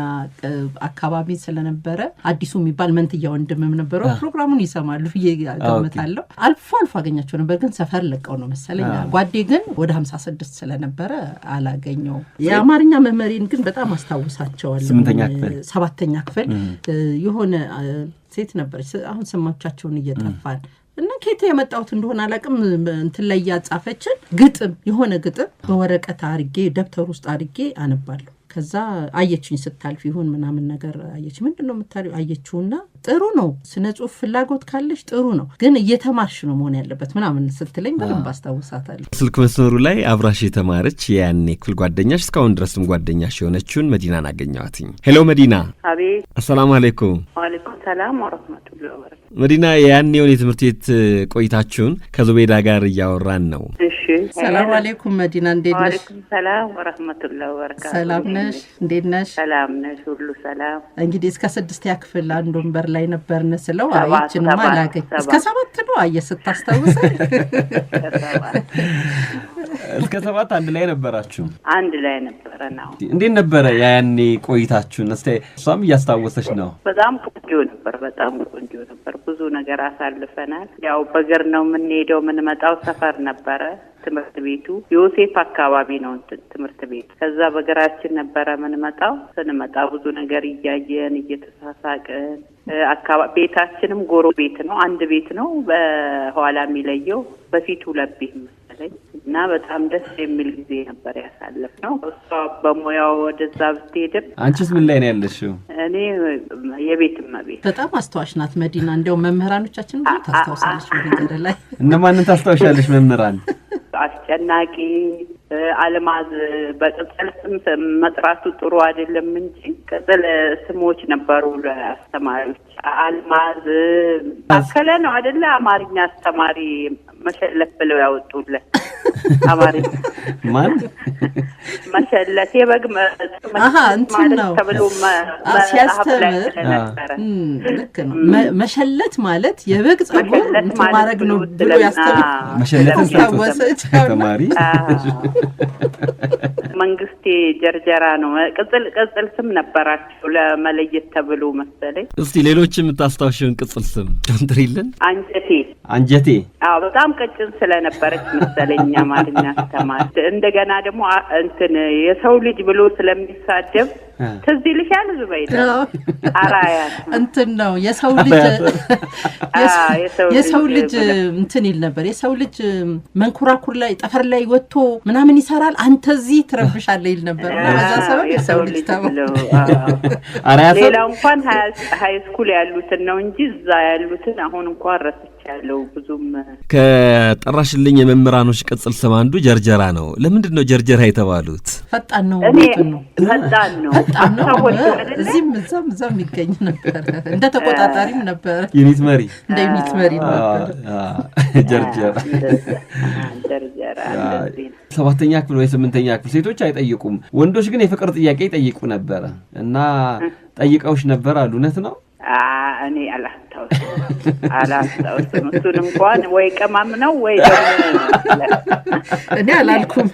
አካባቢ ስለነበረ አዲሱ የሚባል መንትያ ወንድምም ነበረው ፕሮግራሙን ይሰማሉ ይገመታለሁ አልፎ አገኛቸው ነበር ግን ሰፈር ለቀው ነው መሰለኝ ጓዴ ግን ወደ 56 ስለነበረ አላገኘው የአማርኛ መምህሬን ግን በጣም አስታውሳቸዋለሁ 7ኛ ክፍል የሆነ ሴት ነበረች አሁን ስማቻቸውን እየጠፋን እና ከየት የመጣሁት እንደሆነ አላቅም እንትን ላይ ያጻፈችን ግጥም የሆነ ግጥም በወረቀት አርጌ ደብተር ውስጥ አርጌ አነባለሁ ከዛ አየችኝ ስታልፍ ይሁን ምናምን ነገር አየች ምንድነው የምታሪው አየችውና ጥሩ ነው ስነ ጽሁፍ ፍላጎት ካለሽ ጥሩ ነው ግን እየተማርሽ ነው መሆን ያለበት ምናምን ስትለኝ በደንብ አስታውሳታለሁ። ስልክ መስመሩ ላይ አብራሽ የተማረች ያኔ ክፍል ጓደኛሽ እስካሁን ድረስም ጓደኛሽ የሆነችውን መዲናን አገኘዋትኝ። ሄሎ መዲና። አቤት። አሰላሙ አለይኩም። ወአለይኩም ሰላም ወራህመቱላሂ ወበረካቱ። መዲና ያኔውን የትምህርት ቤት ቆይታችሁን ከዙቤዳ ጋር እያወራን ነው። እሺ ሰላም አለይኩም መዲና እንዴት ነሽ? ወአለይኩም ሰላም ወራህመቱላሂ ወበረካቱ። ሰላም ነሽ እንዴት ነሽ? ሰላም ነሽ ሁሉ ሰላም። እንግዲህ እስከ 6ኛ ክፍል አንድ ወንበር ላይ ነበርን ስለው አይችንም አላገኝ እስከ 7 ነው አየስታስታውሰኝ እስከ 7 አንድ ላይ ነበራችሁ? አንድ ላይ ነበረ ነው። እንዴት ነበረ ያኔ ቆይታችሁን? እስቲ እሷም እያስታወሰች ነው። በጣም ቆንጆ ነበር። ብዙ ነገር አሳልፈናል። ያው በእግር ነው የምንሄደው የምንመጣው። ሰፈር ነበረ ትምህርት ቤቱ ዮሴፍ አካባቢ ነው ትምህርት ቤት። ከዛ በእግራችን ነበረ የምንመጣው። ስንመጣ ብዙ ነገር እያየን እየተሳሳቅን አካባቢ ቤታችንም ጎሮ ቤት ነው አንድ ቤት ነው በኋላ የሚለየው በፊቱ ለቤት መሰለኝ እና በጣም ደስ የሚል ጊዜ ነበር ያሳለፍነው። እሷ በሙያው ወደዛ ብትሄድም አንቺስ ምን ላይ ነው ያለሽው? እኔ የቤት እመቤት። በጣም አስተዋሽ ናት መዲና። እንደው መምህራኖቻችን ብዙ ታስታውሳለች በነገር ላይ። እነማንን ታስታውሻለሽ መምህራን? አስጨናቂ አልማዝ በቅጽል ስም መጥራቱ ጥሩ አይደለም እንጂ ቅጽል ስሞች ነበሩ ለአስተማሪዎች። አልማዝ አከለ ነው አይደለ? አማርኛ አስተማሪ መሸለፍ ብለው ያወጡለት አማርኛ ማን መሸለት የበግ እንትን ነው ተብሎ ሲያስተምር ልክ ነው። መሸለት ማለት የበግ ጸጉር ማድረግ ነው ብሎ ያስተምር። መሸለትን ታወሰች ተማሪ መንግስቴ ጀርጀራ ነው ቅጽል ስም ነበራቸው ለመለየት ተብሎ መሰለኝ። እስቲ ሌሎችም የምታስታውሽውን ቅጽል ስም ጀምጥሪልን። አንጀቴ በጣም ቀጭን ስለነበረች መሰለኝ አማርኛ አስተማሪ። እንደገና ደግሞ እንትን የሰው ልጅ ብሎ ስለሚሳደብ ትዝ ይልሻል ዙበይዳ? አራያ እንትን ነው የሰው ልጅ እንትን ይል ነበር። የሰው ልጅ መንኩራኩር ላይ ጠፈር ላይ ወጥቶ ምናምን ይሰራል፣ አንተ እዚህ ትረብሻለህ ይል ነበር። በዛ ሰበብ የሰው ልጅ ተብሎ ሌላው እንኳን ሃይ ስኩል ያሉትን ነው እንጂ እዛ ያሉትን አሁን እንኳን ረስቻለሁ። ብዙም ከጠራሽልኝ የመምህራኖች ቅጽል ስም አንዱ ጀርጀራ ነው። ለምንድን ነው ጀርጀራ የተባሉት? ፈጣን ነው ነው ፈጣን ነው እዚህም እዛም ይገኝ ነበር። እንደ ተቆጣጣሪም ነበር። ዩኒት መሪ ነበር ጀርጀራ። 7ኛ ክፍል ወይ 8ኛ ክፍል ሴቶች አይጠይቁም፣ ወንዶች ግን የፍቅር ጥያቄ ይጠይቁ ነበር እና ጠይቀውሽ ነበር አሉ። እውነት ነው? እኔ አላስታውስም። እሱን እንኳን ወይ ቀማም ነው ወይ ደግሞ እኔ አላልኩም።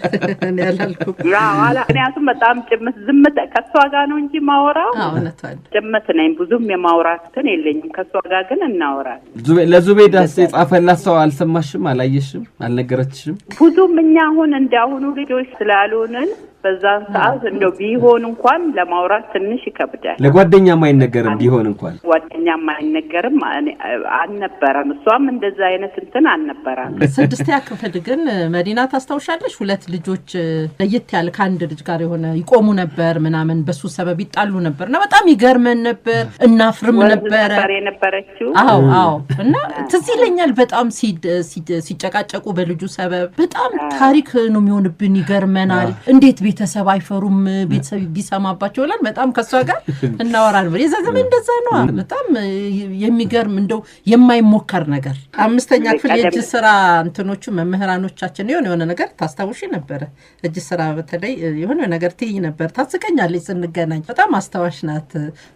ምክንያቱም በጣም ዝምት ከሷ ጋር ነው እንጂ ማወራው ጭምት ነኝ። ብዙም የማውራትን የለኝም። ከሷ ጋር ግን እናወራለን። ለዙቤዳስ የጻፈላት ሰው አልሰማሽም? አላየሽም? አልነገረችሽም? ብዙም እኛ አሁን እንዳሁኑ ልጆች ስላልሆንን በዛን ሰዓት እንደው ቢሆን እንኳን ለማውራት ትንሽ ይከብዳል። ለጓደኛም አይነገርም። ቢሆን እንኳን ጓደኛም አይነገርም አልነበረም። እሷም እንደዛ አይነት እንትን አልነበረም። 6ኛ ክፍል ግን መዲና ታስታውሻለሽ? 2 ልጆች ለየት ያለ ከአንድ ልጅ ጋር የሆነ ይቆሙ ነበር ምናምን በሱ ሰበብ ይጣሉ ነበር እና በጣም ይገርመን ነበር። እናፍርም ነበር የነበረችው። አዎ እና ትዝ ይለኛል በጣም ሲጨቃጨቁ በልጁ ሰበብ በጣም ታሪክ ነው የሚሆንብን። ይገርመናል። እንዴት ቤተሰብ አይፈሩም? ቤተሰብ ቢሰማባቸው ብለን በጣም ከሷ ጋር እናወራ ነበር። የዛ ዘመን እንደዛ ነው። በጣም የሚገርም እንደው የማይሞከር ነገር። 5ኛ ክፍል የእጅ ስራ እንትኖቹ መምህራኖቻችን የሆነ ነገር ታስታውሺ ነበር? እጅ ስራ በተለይ የሆነ ነገር ትይ ነበር። ታስቀኛለች ስንገናኝ። በጣም አስታዋሽ ናት።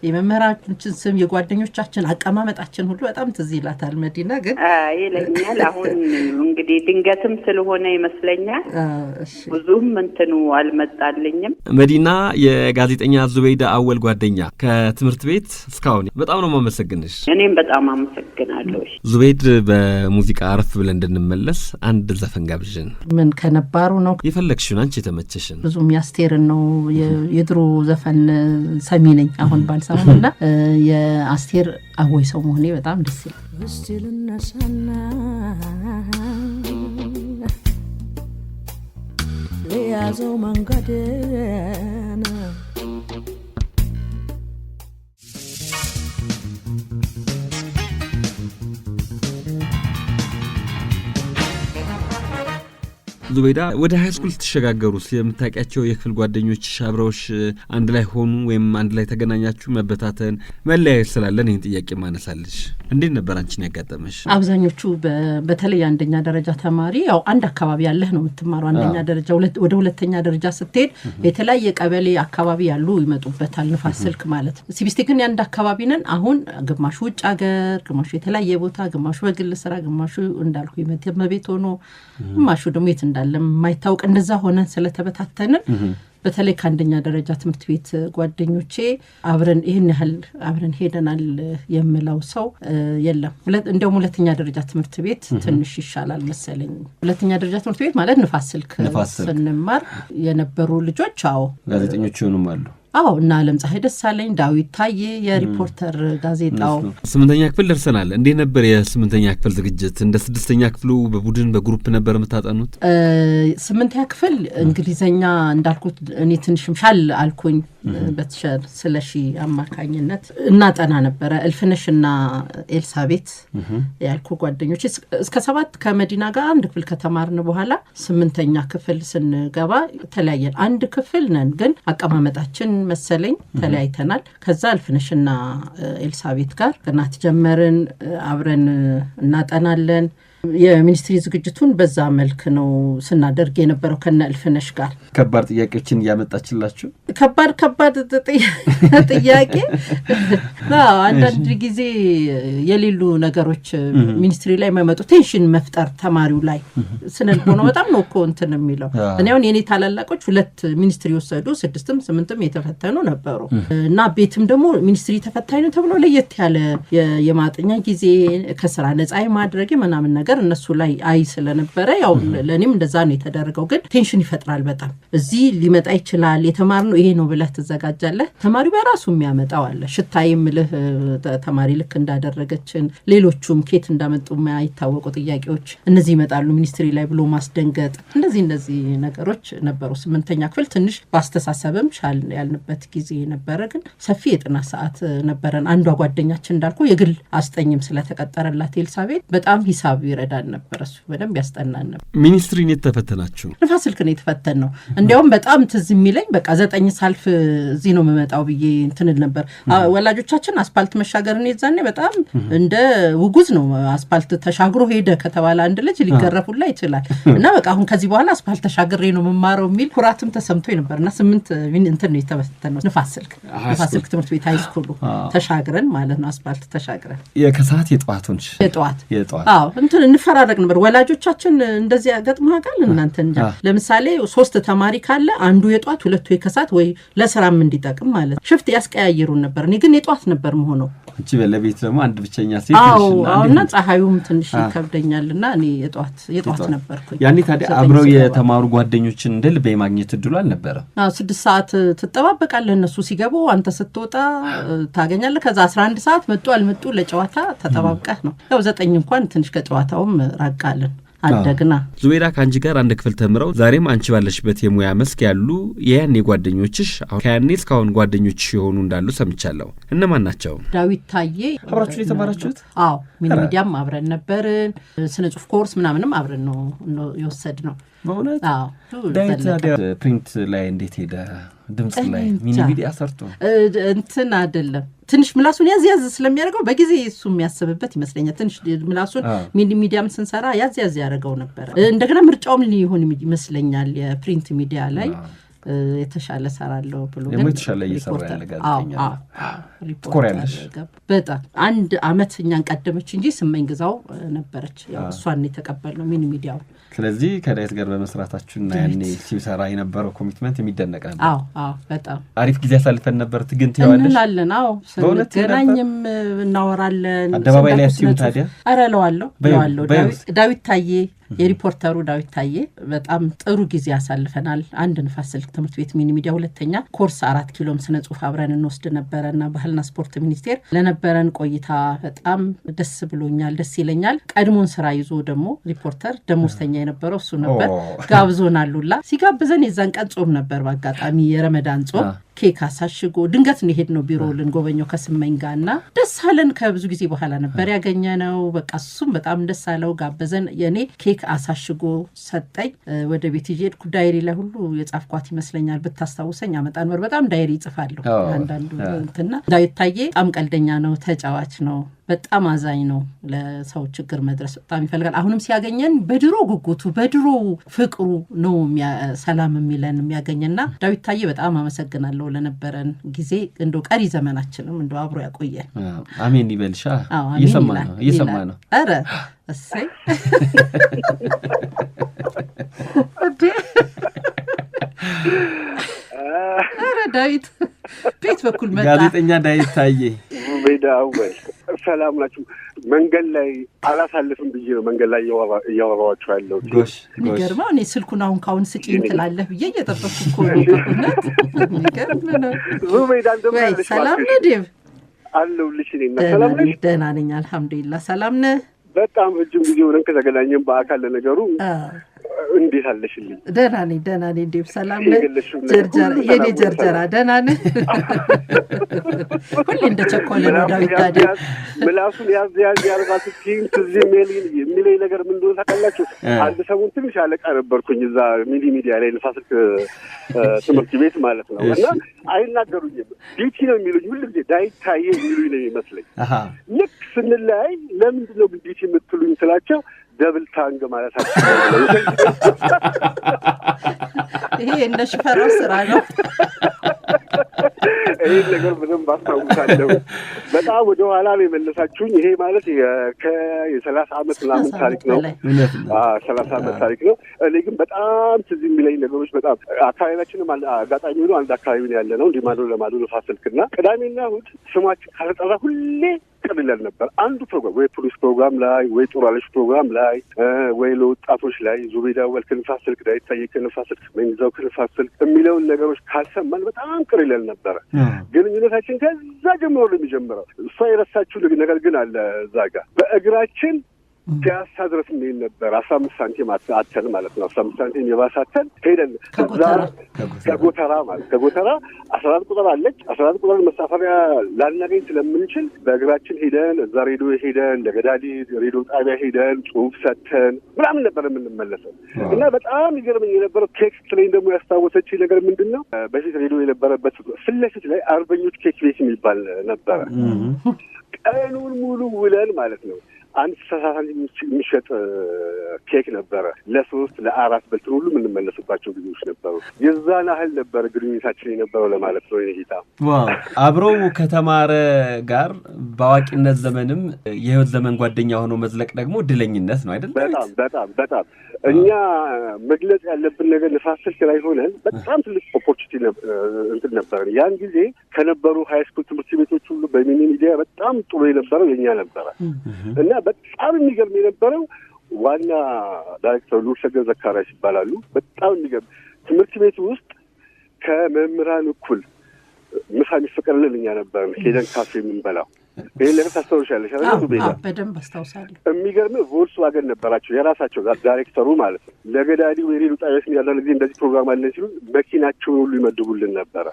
የመምህራኖቻችን ስም፣ የጓደኞቻችን አቀማመጣችን ሁሉ በጣም ትዝ ይላታል መዲና። ግን ይለኛል አሁን እንግዲህ ድንገትም ስለሆነ ይመስለኛል ብዙም እንትኑ አልመጣልኝም። መዲና የጋዜጠኛ ዙቤዳ አወል ጓደኛ ከትምህርት ቤት እስካሁን በጣም ነው የማመሰግንሽ። እኔም በጣም አመሰግናለሁ። ዙቤድ በሙዚቃ አረፍ ብለን እንድንመለስ አንድ ዘፈን ጋብዥን። ምን ከነባሩ ነው የፈለግሽውን አንቺ የተመቸሽን? ብዙም ያስቴርን ነው የድሮ ዘፈን ሰሚ ነኝ አሁን ባልሰማምና የአስቴር አወይ ሰው መሆኔ በጣም ደስ ይላል። Leazo mangadena ዙቤዳ ወደ ሃይ ስኩል ተሸጋገሩስ የምታውቂያቸው የክፍል ጓደኞች አብረውሽ አንድ ላይ ሆኑ ወይም አንድ ላይ ተገናኛችሁ? መበታተን መለያየት ስላለን ይሄን ጥያቄ ማነሳልሽ እንዴት ነበር አንቺን ያጋጠመሽ? አብዛኞቹ በተለይ አንደኛ ደረጃ ተማሪ ያው አንድ አካባቢ ያለህ ነው የምትማረው። አንደኛ ደረጃ ወደ ሁለተኛ ደረጃ ስትሄድ የተለያየ ቀበሌ አካባቢ ያሉ ይመጡበታል። ንፋስ ስልክ ማለት ሲቢስቲ ግን ያንድ አካባቢ ነን። አሁን ግማሹ ውጭ ሀገር፣ ግማሹ የተለያየ ቦታ፣ ግማሹ በግል ስራ፣ ግማሹ እንዳልኩ መቤት ሆኖ፣ ግማሹ ደግሞ የት እንዳለ የማይታወቅ እንደዛ ሆነን ስለተበታተንን በተለይ ከአንደኛ ደረጃ ትምህርት ቤት ጓደኞቼ አብረን ይህን ያህል አብረን ሄደናል የምለው ሰው የለም። እንደውም ሁለተኛ ደረጃ ትምህርት ቤት ትንሽ ይሻላል መሰለኝ። ሁለተኛ ደረጃ ትምህርት ቤት ማለት ንፋስ ስልክ ስንማር የነበሩ ልጆች ጋዜጠኞች ሆኑም አሉ። እና ለምጻይ ደሳለኝ፣ ዳዊት ታዬ የሪፖርተር ጋዜጣው 8ኛ ክፍል ደርሰናል። እንዴ ነበር የ8ኛ ክፍል ዝግጅት? እንደ 6ኛ ክፍሉ በቡድን በግሩፕ ነበር የምታጠኑት? 8ኛ ክፍል እንግሊዘኛ እንዳልኩት እኔ ትንሽም ሻል አልኩኝ በተሻለ ስለሺ አማካኝነት እናጠና ነበረ። እልፍነሽና ኤልሳቤት ያልኩ ጓደኞች እስከ 7 ከመዲና ጋር አንድ ክፍል ከተማርን በኋላ 8ኛ ክፍል ስንገባ ተለያየን። አንድ ክፍል ነን ግን አቀማመጣችን መሰለኝ ተለያይተናል። ከዛ እልፍነሽና ኤልሳቤት ጋር ጥናት ጀመርን። አብረን እናጠናለን። የሚኒስትሪ ዝግጅቱን በዛ መልክ ነው ስናደርግ የነበረው ከነ እልፍነሽ ጋር። ከባድ ጥያቄዎችን ያመጣችላችሁ? ከባድ ጥያቄ አንዳንድ ጊዜ የሌሉ ነገሮች ሚኒስትሪ ላይ የማይመጡ ቴንሽን መፍጠር ተማሪው ላይ ስነልቦና በጣም ነው እኮ እንትን የሚለው። እኔ አሁን የኔ ታላላቆች 2 ሚኒስትሪ ወሰዱ፣ 6ም 8ም የተፈተኑ ነበሩ እና ቤትም ደግሞ ሚኒስትሪ ተፈታኝ ነው ተብሎ ለየት ያለ የማጥኛ ጊዜ ከስራ ነፃ ማድረግ ምናምን ነገር እነሱ ላይ አይ ስለነበረ ያው ለኔም እንደዛ ነው የተደረገው። ግን ቴንሽን ይፈጥራል በጣም። እዚህ ሊመጣ ይችላል የተማርነው ይሄ ነው ብለህ ትዘጋጃለህ። ተማሪው በራሱ የሚያመጣው አለ። ሽታይም ልህ ተማሪ ልክ እንዳደረገችን ሌሎቹም ኬት እንዳመጡ የማይታወቁ ጥያቄዎች እነዚህ ይመጣሉ ሚኒስትሪ ላይ ብሎ ማስደንገጥ፣ እንደዚህ ነገሮች ነበሩ። 8ኛ ክፍል ትንሽ ባስተሳሰብም ሻል ያልንበት ጊዜ ነበረ። ግን ሰፊ የጥናት ሰዓት ነበረን። አንዷ ጓደኛችን እንዳልኩ የግል አስጠኝም ስለተቀጠረላት ኤልሳቤት በጣም ሂሳብ ይረዳል ነበር። እሱ በደንብ ያስጠናል ነበር። ሚኒስትሪ ነው ተፈተናችሁ? ንፋስ ስልክ ነው የተፈተን ነው። እንዲያውም በጣም ትዝ የሚለኝ በቃ 9 ሳልፍ እዚህ ነው የምመጣው ብዬ እንትንል ነበር። ወላጆቻችን አስፓልት መሻገርን የዛኔ በጣም እንደ ውጉዝ ነው። አስፓልት ተሻግሮ ሄደ ከተባለ አንድ ልጅ ሊገረፉላ ይችላል እና በቃ አሁን ከዚህ በኋላ አስፓልት ተሻግሬ ነው የምማረው የሚል ኩራትም ተሰምቶኝ ነበርና 8 እንትን ነው የተፈተን ነው። ንፋስ ስልክ ትምህርት ቤት ሃይስኩሉ ተሻግረን ማለት ነው። አስፓልት ተሻግረን የከሰዓት የጠዋቱን የጠዋት እንትን እንፈራረቅ ነበር። ወላጆቻችን እንደዚህ ያገጥሙ አቃል እናንተ እንጃ። ለምሳሌ 3 ተማሪ ካለ አንዱ የጧት 2 የከሳት ወይ ለስራም እንዲጠቅም ማለት ሽፍት ያስቀያየሩን ነበር። እኔ ግን የጧት ነበር መሆነው። አንቺ በለቤት ደግሞ አንድ ብቸኛ ሴት ነሽ እና ፀሐዩም ትንሽ ይከብደኛልና እኔ የጧት ነበርኩኝ። ያኔ ታዲያ አብረው የተማሩ ጓደኞችን እንደ ልብ የማግኘት እድሉ አልነበረ? 6 ሰዓት ትጠባበቃለህ። እነሱ ሲገቡ አንተ ስትወጣ ታገኛለህ። ከዛ 11 ሰዓት መጡ አልመጡ ለጨዋታ ተጠባብቀህ ነው። ያው 9 እንኳን ትንሽ ከጨዋታውም ራቃለን አደግና። ዙቤዳ ከአንቺ ጋር አንድ ክፍል ተምረው ዛሬም አንቺ ባለሽበት የሙያ መስክ ያሉ የያኔ ጓደኞችሽ ከያኔ እስካሁን ጓደኞች የሆኑ እንዳሉ ሰምቻለሁ። እነማን ናቸው? ዳዊት ታዬ አብራችሁ የተማራችሁት? ሚዲያም አብረን ነበርን። ስነ ጽሁፍ ኮርስ ምናምንም አብረን ነው የወሰድነው። በእውነት? ዳዊት ታዲያ ፕሪንት ላይ እንዴት ሄደ? ድምጽ ላይ ሚኒ ሚዲያ ሰርቶ እንትን አይደለም ትንሽ ምላሱን ያዝ ስለሚያደርገው በጊዜ እሱ የሚያስብበት ይመስለኛል። ትንሽ ምላሱን ሚዲያም ስንሰራ ያዝ ያደርገው ነበር። እንደገና ምርጫውም ሊሆን ይመስለኛል የፕሪንት ሚዲያ ላይ የተሻለ ሰራለው ብሎ ግን የተሻለ እየሰራ ያለ ጋዜጠኛ ሪፖርተር በጣም 1 አመት እኛን ቀደመች እንጂ ስመኝ ግዛው ነበረች። ያው እሷን የተቀበልነው ሚኒ ሚዲያው። ስለዚህ ከዳዊት ጋር በመስራታችሁና ያኔ ሲሰራ የነበረው ኮሚትመንት የሚደነቅ ነበር። በጣም አሪፍ ጊዜ አሳልፈን ነበር። ትግንት ያዋለሽ እንላለን። ስንገናኝም እናወራለን። አደባባይ ላይ ሲዩ ታዲያ አረለዋለሁ ዳዊት ታዬ የሪፖርተሩ ዳዊት ታዬ በጣም ጥሩ ጊዜ ያሳልፈናል። አንድ ንፋስ ስልክ ትምህርት ቤት ሚኒ ሚዲያ 2ኛ ኮርስ 4 ኪሎም ስነ ጽሁፍ አብረን እንወስድ ነበረና ባህልና ስፖርት ሚኒስቴር ለነበረን ቆይታ በጣም ደስ ብሎኛል፣ ደስ ይለኛል። ቀድሞን ስራ ይዞ ደግሞ ሪፖርተር ደሞዝተኛ የነበረው እሱ ነበር። ጋብዞናሉላ ሲጋብዘን የዛን ቀን ጾም ነበር በአጋጣሚ የረመዳን ጾም። ኬክ አሳሽጎ ድንገት ነው ሄድነው ቢሮ ልንጎበኘው ከስመኝ ጋርና ደስ አለን። ከብዙ ጊዜ በኋላ ነበር ያገኘነው። በቃ እሱም በጣም ደስ አለው፣ ጋበዘን። የኔ ኬክ አሳሽጎ ሰጠኝ። ወደ ቤት ሄድኩ። ዳይሪ ላይ ሁሉ የጻፍኳት ይመስለኛል፣ ብታስታውሰኝ አመጣ ነበር። በጣም ዳይሪ ይጽፋለሁ አንዳንዱ እንትና። ዳዊት ታዬ በጣም ቀልደኛ ነው፣ ተጫዋች ነው፣ በጣም አዛኝ ነው። ለሰው ችግር መድረስ በጣም ይፈልጋል። አሁንም ሲያገኘን በድሮ ጉጉቱ በድሮ ፍቅሩ ነው ሰላም የሚለን የሚያገኘና ዳዊት ታዬ በጣም አመሰግናለሁ ለነበረን ጊዜ። እንደው ቀሪ ዘመናችንም እንደው አብሮ ያቆየን። አሜን ይበልሻ። እየሰማ ነው። ኧረ እሰይ ኧረ ዳዊት ቤት በኩል መጣ። ጋዜጠኛ ዳዊት ታዬ ቤዳውል ሰላም ናችሁ? መንገድ ላይ አላሳልፍም ብዬ ነው መንገድ ላይ እያወራኋቸው ያለው። የሚገርመው እኔ ስልኩን አሁን ስጪኝ ትላለህ ብዬ እየጠበቅኩ እኮ ነው። በእውነት የሚገርም ነው። ሰላም ነህ ዴቭ? አለሁልሽ። እኔና ሰላም ነሽ? ደህና ነኝ አልሐምዱሊላህ። ሰላም ነህ? በጣም ረጅም ጊዜ ሆነን ከተገናኘን በአካል ለነገሩ። እንዴት አለሽልኝ? ደህና ነኝ ዴቭ። ሰላም ነህ? የኔ ጀርጀራ ደህና ነህ? ሁሌ እንደቸኮለ ነው ዳዊት ታዲያ። ምላሱን ያዝ ያርጋት ሲን ትዝ የሚለኝ ነገር ምን እንደሆነ ታውቃላችሁ? አንድ ሰሞን ትንሽ አለቃ ነበርኩኝ እዛ ሚዲያ ላይ ንፋስ ስልክ ትምህርት ቤት ማለት ነው። እና አይናገሩኝም፣ ዲቲ ነው የሚሉኝ ሁልጊዜ። ዳዊት ታዬ የሚሉኝ ነው ይመስለኝ። ልክ ስንለያይ ለምንድን ነው ዲቲ የምትሉኝ ስላቸው ደብል ታንግ ማለታቸው ይሄ እነ ሽፈራው ስራ ነው። ይህ ነገር በደንብ አስታውሳለሁ። በጣም ወደ ኋላ ነው የመለሳችሁኝ። ይሄ ማለት የ30 ዓመት ምናምን ታሪክ ነው። 30 ዓመት ታሪክ ነው። እኔ ግን በጣም ትዝ የሚለኝ ነገሮች በጣም አካባቢያችንም አጋጣሚ ሆኖ አንድ አካባቢ ነው ያለ ነው። እንዲህ ማዶ ለማዶ ንፋስ ስልክና ቅዳሜና እሑድ ስማችን ካልጠራ ሁሌ ቀድለን ነበር። አንዱ ፕሮግራም ወይ ፖሊስ ፕሮግራም ላይ ወይ ጦራለሽ ፕሮግራም ላይ ወይ ለወጣቶች ላይ ዙቤዳ ወል ከንፋስ ስልክ ዳዊት ታዬ ከንፋስ ስልክ መንግዛው ከንፋስ ስልክ የሚለውን ነገሮች ካልሰማን በጣም ቅር ይለን ነበረ። ግንኙነታችን ከዛ ጀምሮ ነው የሚጀምረው። እሷ የረሳችው ነገር ግን አለ እዛ ጋር በእግራችን ፒያሳ ድረስ እንሄድ ነበር። 15 ሳንቲም አተን ማለት ነው። 15 ሳንቲም የባሳተን ሄደን ከጎተራ ማለት ከጎተራ 14 ቁጥር አለች። 14 ቁጥር መሳፈሪያ ላናገኝ ስለምንችል በእግራችን ሄደን እዛ ሬዲዮ ሄደን ለገዳዲ ሬዲዮ ጣቢያ ሄደን ጽሁፍ ሰተን ምናምን ነበር የምንመለሰው። እና በጣም ይገርመኝ የነበረው ቴክስት ላይ ደግሞ ያስታወሰች ነገር ምንድን ነው? በፊት ሬዲዮ የነበረበት ፊት ለፊት ላይ አርበኞች ኬክ ቤት የሚባል ነበረ። ቀኑን ሙሉ ውለን ማለት ነው አንድ ተሳሳሪ የሚሸጥ ኬክ ነበረ። ለ3 ለ4 በልተን ሁሉ የምንመለስባቸው ጊዜዎች ነበሩ። የዛን ያህል ነበር ግንኙነታችን የነበረው ለማለት ነው። ይሄታ አብረው ከተማረ ጋር በአዋቂነት ዘመንም የህይወት ዘመን ጓደኛ ሆኖ መዝለቅ ደግሞ እድለኝነት ነው አይደል? በጣም በጣም በጣም እኛ መግለጽ ያለብን ነገር ንፋስ ስልክ ላይ ሆነን በጣም ትልቅ ኦፖርቹኒቲ እንትን ነበር። ያን ጊዜ ከነበሩ ሃይስኩል ትምህርት ቤቶች ሁሉ በሚኒ ሚዲያ በጣም ጥሩ የነበረው የኛ ነበረ እና በጣም የሚገርም የነበረው ዋና ዳይሬክተር ሉርሰገድ ዘካሪያስ ይባላሉ። በጣም የሚገርም ትምህርት ቤቱ ውስጥ ከመምህራን እኩል ምሳ የሚፈቀድልን እኛ ነበር ሄደን ካፌ የምንበላው። ይሄን ነገር ታስታውሻለሽ አይደል? ቤዛ በደንብ አስታውሳለሁ። የሚገርም ቮልክስዋገን ነበራቸው የራሳቸው ዳይሬክተሩ ማለት ነው። ለገዳዲ ወይ ሬዲዮ ጣቢያ ያለን ጊዜ እንደዚህ ፕሮግራም አለን ሲሉ መኪናቸውን ሁሉ ይመድቡልን ነበረ።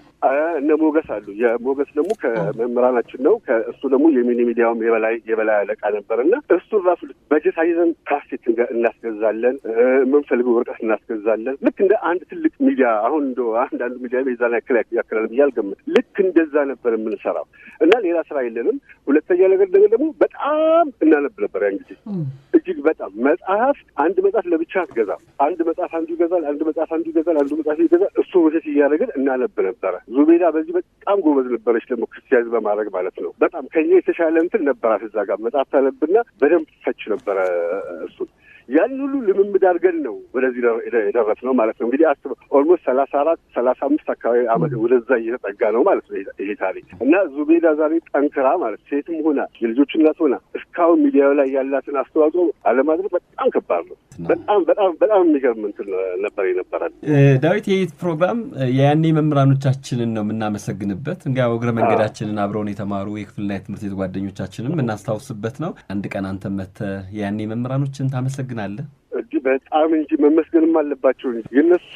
እነ ሞገስ አሉ። የሞገስ ደግሞ ከመምህራናችን ነው። ከእሱ ደግሞ የሚኒ ሚዲያውም የበላይ አለቃ ነበርና እሱን ራሱ በጀት አይዘን ካሴት እናስገዛለን፣ የምንፈልገው ወረቀት እናስገዛለን። ልክ እንደ አንድ ትልቅ ሚዲያ አሁን እንደ አንዳንዱ ሚዲያ ቤዛ ላይ ያክላል ብዬ አልገምትም። ልክ እንደዛ ነበር የምንሰራው እና ሌላ ስራ የለንም። ሁለተኛ ነገር ደግሞ በጣም እናነብ ነበር ያን ጊዜ እጅግ በጣም መጽሐፍ። አንድ መጽሐፍ ለብቻ አትገዛም። አንድ መጽሐፍ አንዱ ይገዛል፣ አንድ መጽሐፍ አንዱ ይገዛል፣ አንዱ መጽሐፍ ይገዛል። እሱ ወሰት እያደረግን እናነብ ነበረ። ዙቤዳ በዚህ በጣም ጎበዝ ነበረች ደግሞ ክርስቲያን በማድረግ ማለት ነው። በጣም ከኛ የተሻለ እንትን ነበራት እዛ ጋር መጽሐፍ ታነብና በደንብ ፈች ነበረ እሱን። ያን ሁሉ ልምምድ አድርገን ነው ወደዚህ የደረስነው ማለት ነው። እንግዲህ አስበው ኦልሞስት 34-35 አካባቢ ዓመት ወደዛ እየተጠጋ ነው ማለት ነው ይሄ ታሪክ እና ዙቤዳ ዛሬ ጠንክራ ማለት ሴትም ሆና የልጆች እናት ሆና እስካሁን ሚዲያው ላይ ያላትን አስተዋጽኦ አለማድረግ በጣም ከባድ ነው። በጣም በጣም በጣም የሚገርም እንትን ነበር የነበረን። ዳዊት ይህ ፕሮግራም የያኔ መምህራኖቻችንን ነው የምናመሰግንበት። እንግዲህ እግረ መንገዳችንን አብረውን የተማሩ የክፍልና የትምህርት ቤት ጓደኞቻችንን የምናስታውስበት ነው። አንድ ቀን አንተ መተህ የያኔ መምህራኖችን ታመሰግናለህ። በጣም እንጂ መመስገንም አለባቸው እንጂ የነሱ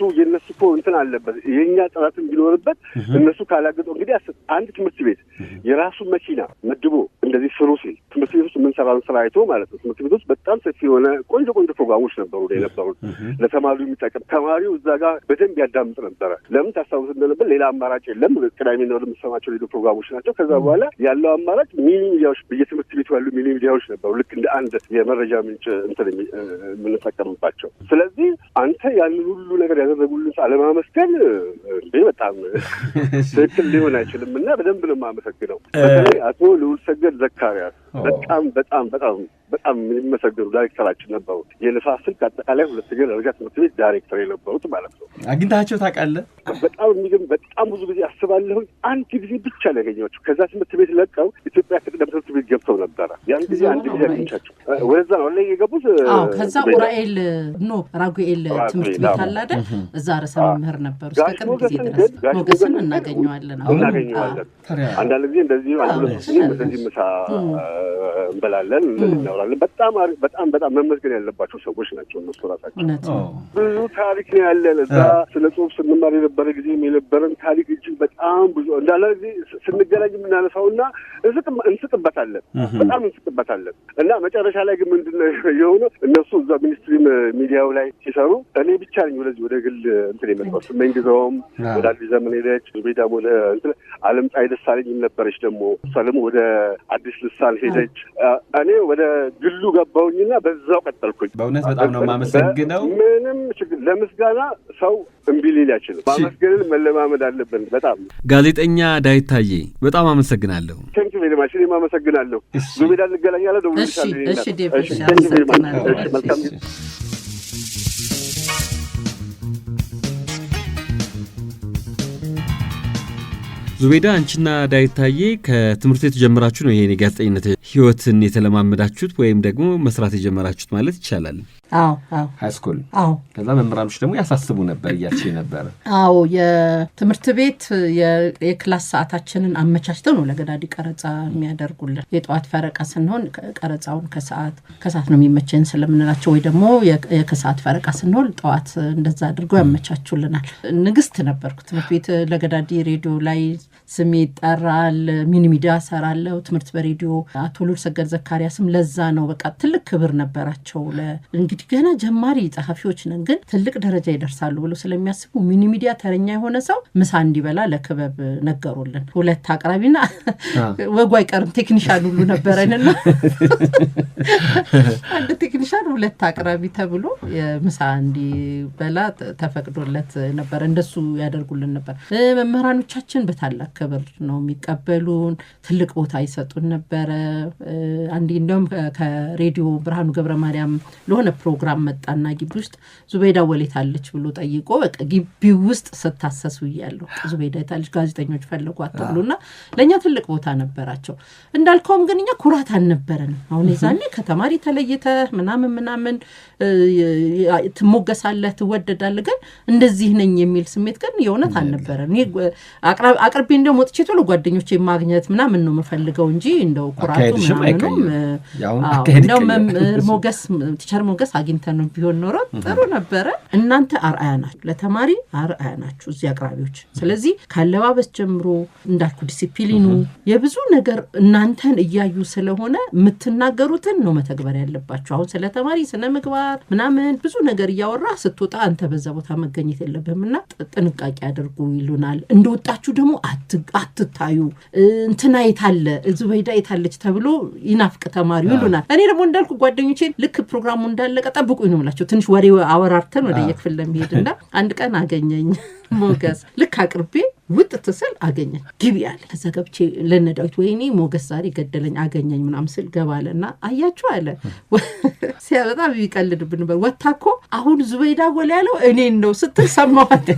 እኮ እንትን አለበት የኛ ጥራትን ቢኖርበት እነሱ ካላገጡ እንግዲህ አንድ ትምህርት ቤት የራሱ መኪና መድቦ እንደዚህ ስሩ ሲል ትምህርት ቤት ውስጥ ምን ሰራን ስራ አይቶ ማለት ነው። ትምህርት ቤት ውስጥ በጣም ሰፊ የሆነ ቆንጆ ፕሮግራሞች ነበሩ ለተማሪው የሚጠቅም ተማሪው እዛ ጋር በደንብ ያዳምጥ ነበረ። ለምን ታስታውስ እንደነበር ሌላ አማራጭ የለም። ቅዳሜና እሑድ የምትሰማቸው ሌሎች ፕሮግራሞች ናቸው። ከዛ በኋላ ያለው አማራጭ ሚኒ ሚዲያዎች በየትምህርት ቤቱ ያሉ ሚኒ ሚዲያዎች ነበሩ ልክ እንደ አንድ የመረጃ ምንጭ እንትን የምንጠቀምባቸው። ስለዚህ አንተ ያንን ሁሉ ነገር ያደረጉልን አለማመስገን እንዴ በጣም ትክክል ሊሆን አይችልም እና በደንብ ነው የማመሰግነው። በተለይ አቶ ልዑልሰገድ ዘካሪያስ በጣም የሚመሰገኑ ዳይሬክተራችን ነበሩ። የንፋስ ስልክ አጠቃላይ ሁለተኛ ደረጃ ትምህርት ቤት ዳይሬክተር የነበሩት ማለት ነው። አግኝታቸው ታውቃለህ? በጣም ብዙ ጊዜ አስባለሁ። አንድ ጊዜ ብቻ ነው ያገኘኋቸው። ከዛ ትምህርት ቤት ለቀው ኢትዮጵያ ቅድም ትምህርት ቤት ገብተው ነበረ። ያን ጊዜ አንድ ጊዜ አግኝቻቸው ወደዛ ነው ላይ የገቡት። ከዛ ኡራኤል ራጉኤል ትምህርት ቤት አለ አይደል? እዛ ርዕሰ መምህር ነበሩ። እስከ ጊዜ ድረስ ሞገስን እናገኘዋለን። አንዳንድ ጊዜ እንደዚህ እንደዚህ ምሳ እንበላለን እናወራለን። በጣም መመስገን ያለባቸው ሰዎች ናቸው እነሱ ራሳቸው። ብዙ ታሪክ ነው ያለን እዛ። ስለ ጽሁፍ ስንማር የነበረ ጊዜ የነበረን ታሪክ እጅግ በጣም ብዙ እንዳለ ጊዜ ስንገናኝ የምናነሳውና እንስቅበታለን፣ በጣም እንስቅበታለን። እና መጨረሻ ላይ ግን ምንድነው የሆነው እነሱ እዛ ሚኒስትሪ ሚዲያው ላይ ሲሰሩ እኔ ብቻ ነኝ ወደ ግል እንትን የመጣሁት። ስመኝ ግዛውም ወደ አዲስ ዘመን ሄደች፣ ዙቤዳም ወደ እንትን አለምፀሐይ ደሳለኝ ነበረች ደግሞ እሷ ደግሞ ወደ አዲስ ልሳን ሄደች። እኔ ወደ ግሉ ገባሁኝና በዛው ቀጠልኩኝ። በእውነት በጣም ነው የማመሰግነው። ምንም ችግር ለምስጋና ሰው እምቢ ሊል አይችልም። ማመስገንን መለማመድ አለብን። በጣም ጋዜጠኛ ዳዊት ታዬ በጣም አመሰግናለሁ። ቴንክ ዩ ቬሪ ማች። እኔም አመሰግናለሁ። ዙቤዳ እንገናኛለን። ደውልልሻለሁ። እሺ ዴቪድ አመሰግናለሁ። መልካም ዙቤዳ አንቺና ዳዊት ታዬ ከትምህርት ቤት ጀምራችሁ ነው ይሄን የጋዜጠኝነት ህይወትን የተለማመዳችሁት ወይም ደግሞ መስራት የጀመራችሁት ማለት ይቻላል? አዎ ሃይስኩል። አዎ። ከዛ መምህራኖች ደግሞ ያሳስቡ ነበር እያልሽ ነበር? አዎ፣ የትምህርት ቤት የክላስ ሰዓታችንን አመቻችተው ነው ለገዳዲ ቀረጻ የሚያደርጉልን። የጠዋት ፈረቃ ስንሆን ቀረጻውን ከሰዓት ነው የሚመቸን ስለምንላቸው ወይ ደግሞ የከሰዓት ፈረቃ ስንሆን ጠዋት እንደዛ አድርገው ያመቻቹልናል። ንግስት ነበርኩ ትምህርት ቤት ለገዳዲ ሬዲዮ ላይ ስሜ ይጠራል። ሚኒ ሚዲያ ሰራለሁ ትምህርት በሬዲዮ። አቶ ልዑልሰገድ ዘካሪያስም ለዛ ነው በቃ ትልቅ ክብር ነበራቸው። እንግዲህ ገና ጀማሪ ጸሐፊዎች ነን ግን ትልቅ ደረጃ ይደርሳሉ ብሎ ስለሚያስቡ ሚኒ ሚዲያ ተረኛ የሆነ ሰው ምሳ እንዲበላ ለክበብ ነገሩልን። ሁለት አቅራቢና ወጉ አይቀርም ቴክኒሻን ሁሉ ነበረንና አንድ ቴክኒሻን ሁለት አቅራቢ ተብሎ የምሳ እንዲበላ ተፈቅዶለት ነበር። እንደሱ ያደርጉልን ነበር። መምህራኖቻችን በታላቅ ክብር ነው የሚቀበሉን። ትልቅ ቦታ ይሰጡን ነበረ። አንዴ እንደውም ከሬዲዮ ብርሃኑ ገብረ ማርያም ለሆነ ፕሮግራም መጣና ግቢ ውስጥ ዙቤዳ ወሌታለች ብሎ ጠይቆ በቃ ግቢ ውስጥ ስታሰሱ ይያለው ዙቤዳ ታለች ጋዜጠኞች ፈለጓት ተብሎና ለኛ ትልቅ ቦታ ነበራቸው። እንዳልከውም ግን እኛ ኩራት አልነበረን። አሁን የዛኔ ከተማሪ ተለይተ ምናምን ትሞገሳለህ ትወደዳለህ፣ ግን እንደዚህ ነኝ የሚል ስሜት ግን የእውነት አልነበረን። አቅርቤ እንደው ወጥቼ ቶሎ ጓደኞቼ ማግኘት ምናምን ነው የምፈልገው እንጂ እንደው ኩራቱ ምናምንም እንደው ሞገስ ቲቸር ሞገስ አግኝተን ነው ቢሆን ኖሮ ጥሩ ነበረ። እናንተ አርአያ ናችሁ፣ ለተማሪ አርአያ ናችሁ እዚህ አቅራቢዎች። ስለዚህ ካለባበስ ጀምሮ እንዳልኩ ዲሲፕሊኑ የብዙ ነገር እናንተን እያዩ ስለሆነ የምትናገሩትን ነው መተግበር ያለባችሁ። አሁን ስለ ተማሪ ስነ ምግባር ምናምን ብዙ ነገር እያወራ ስትወጣ አንተ በዛ ቦታ መገኘት የለብህምና ጥንቃቄ አድርጉ ይሉናል። እንደወጣችሁ ደግሞ አትታዩ፣ እንትና የታለ ዙቤዳ የታለች ተብሎ ይናፍቅ ተማሪው ይሉናል። እኔ ደግሞ እንዳልኩ ጓደኞቼ ልክ ፕሮግራሙ እንዳለቀ ጠብቁኝ ነው የምላቸው። ትንሽ ወሬ አወራርተን ወደ የክፍል ለመሄድና አንድ ቀን አገኘኝ ሞገስ። ልክ አቅርቤ ውጥ ትስል አገኘኝ ግቢ አለ። ከዛ ገብቼ ለነዳዊት ወይኔ ሞገስ ዛሬ ገደለኝ አገኘኝ ምናምን ስል ገባለና አያችሁ አለ በጣም ይቀልድብን ነበር። ወታኮ አሁን ዙቤዳ ወለ ያለው እኔን ነው ስትል ሰማሁት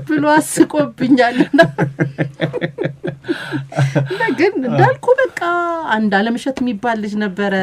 ብሎ አስቆብኛልና ግን እንዳልኩ በቃ አንድ አለምሸት የሚባል ልጅ ነበረ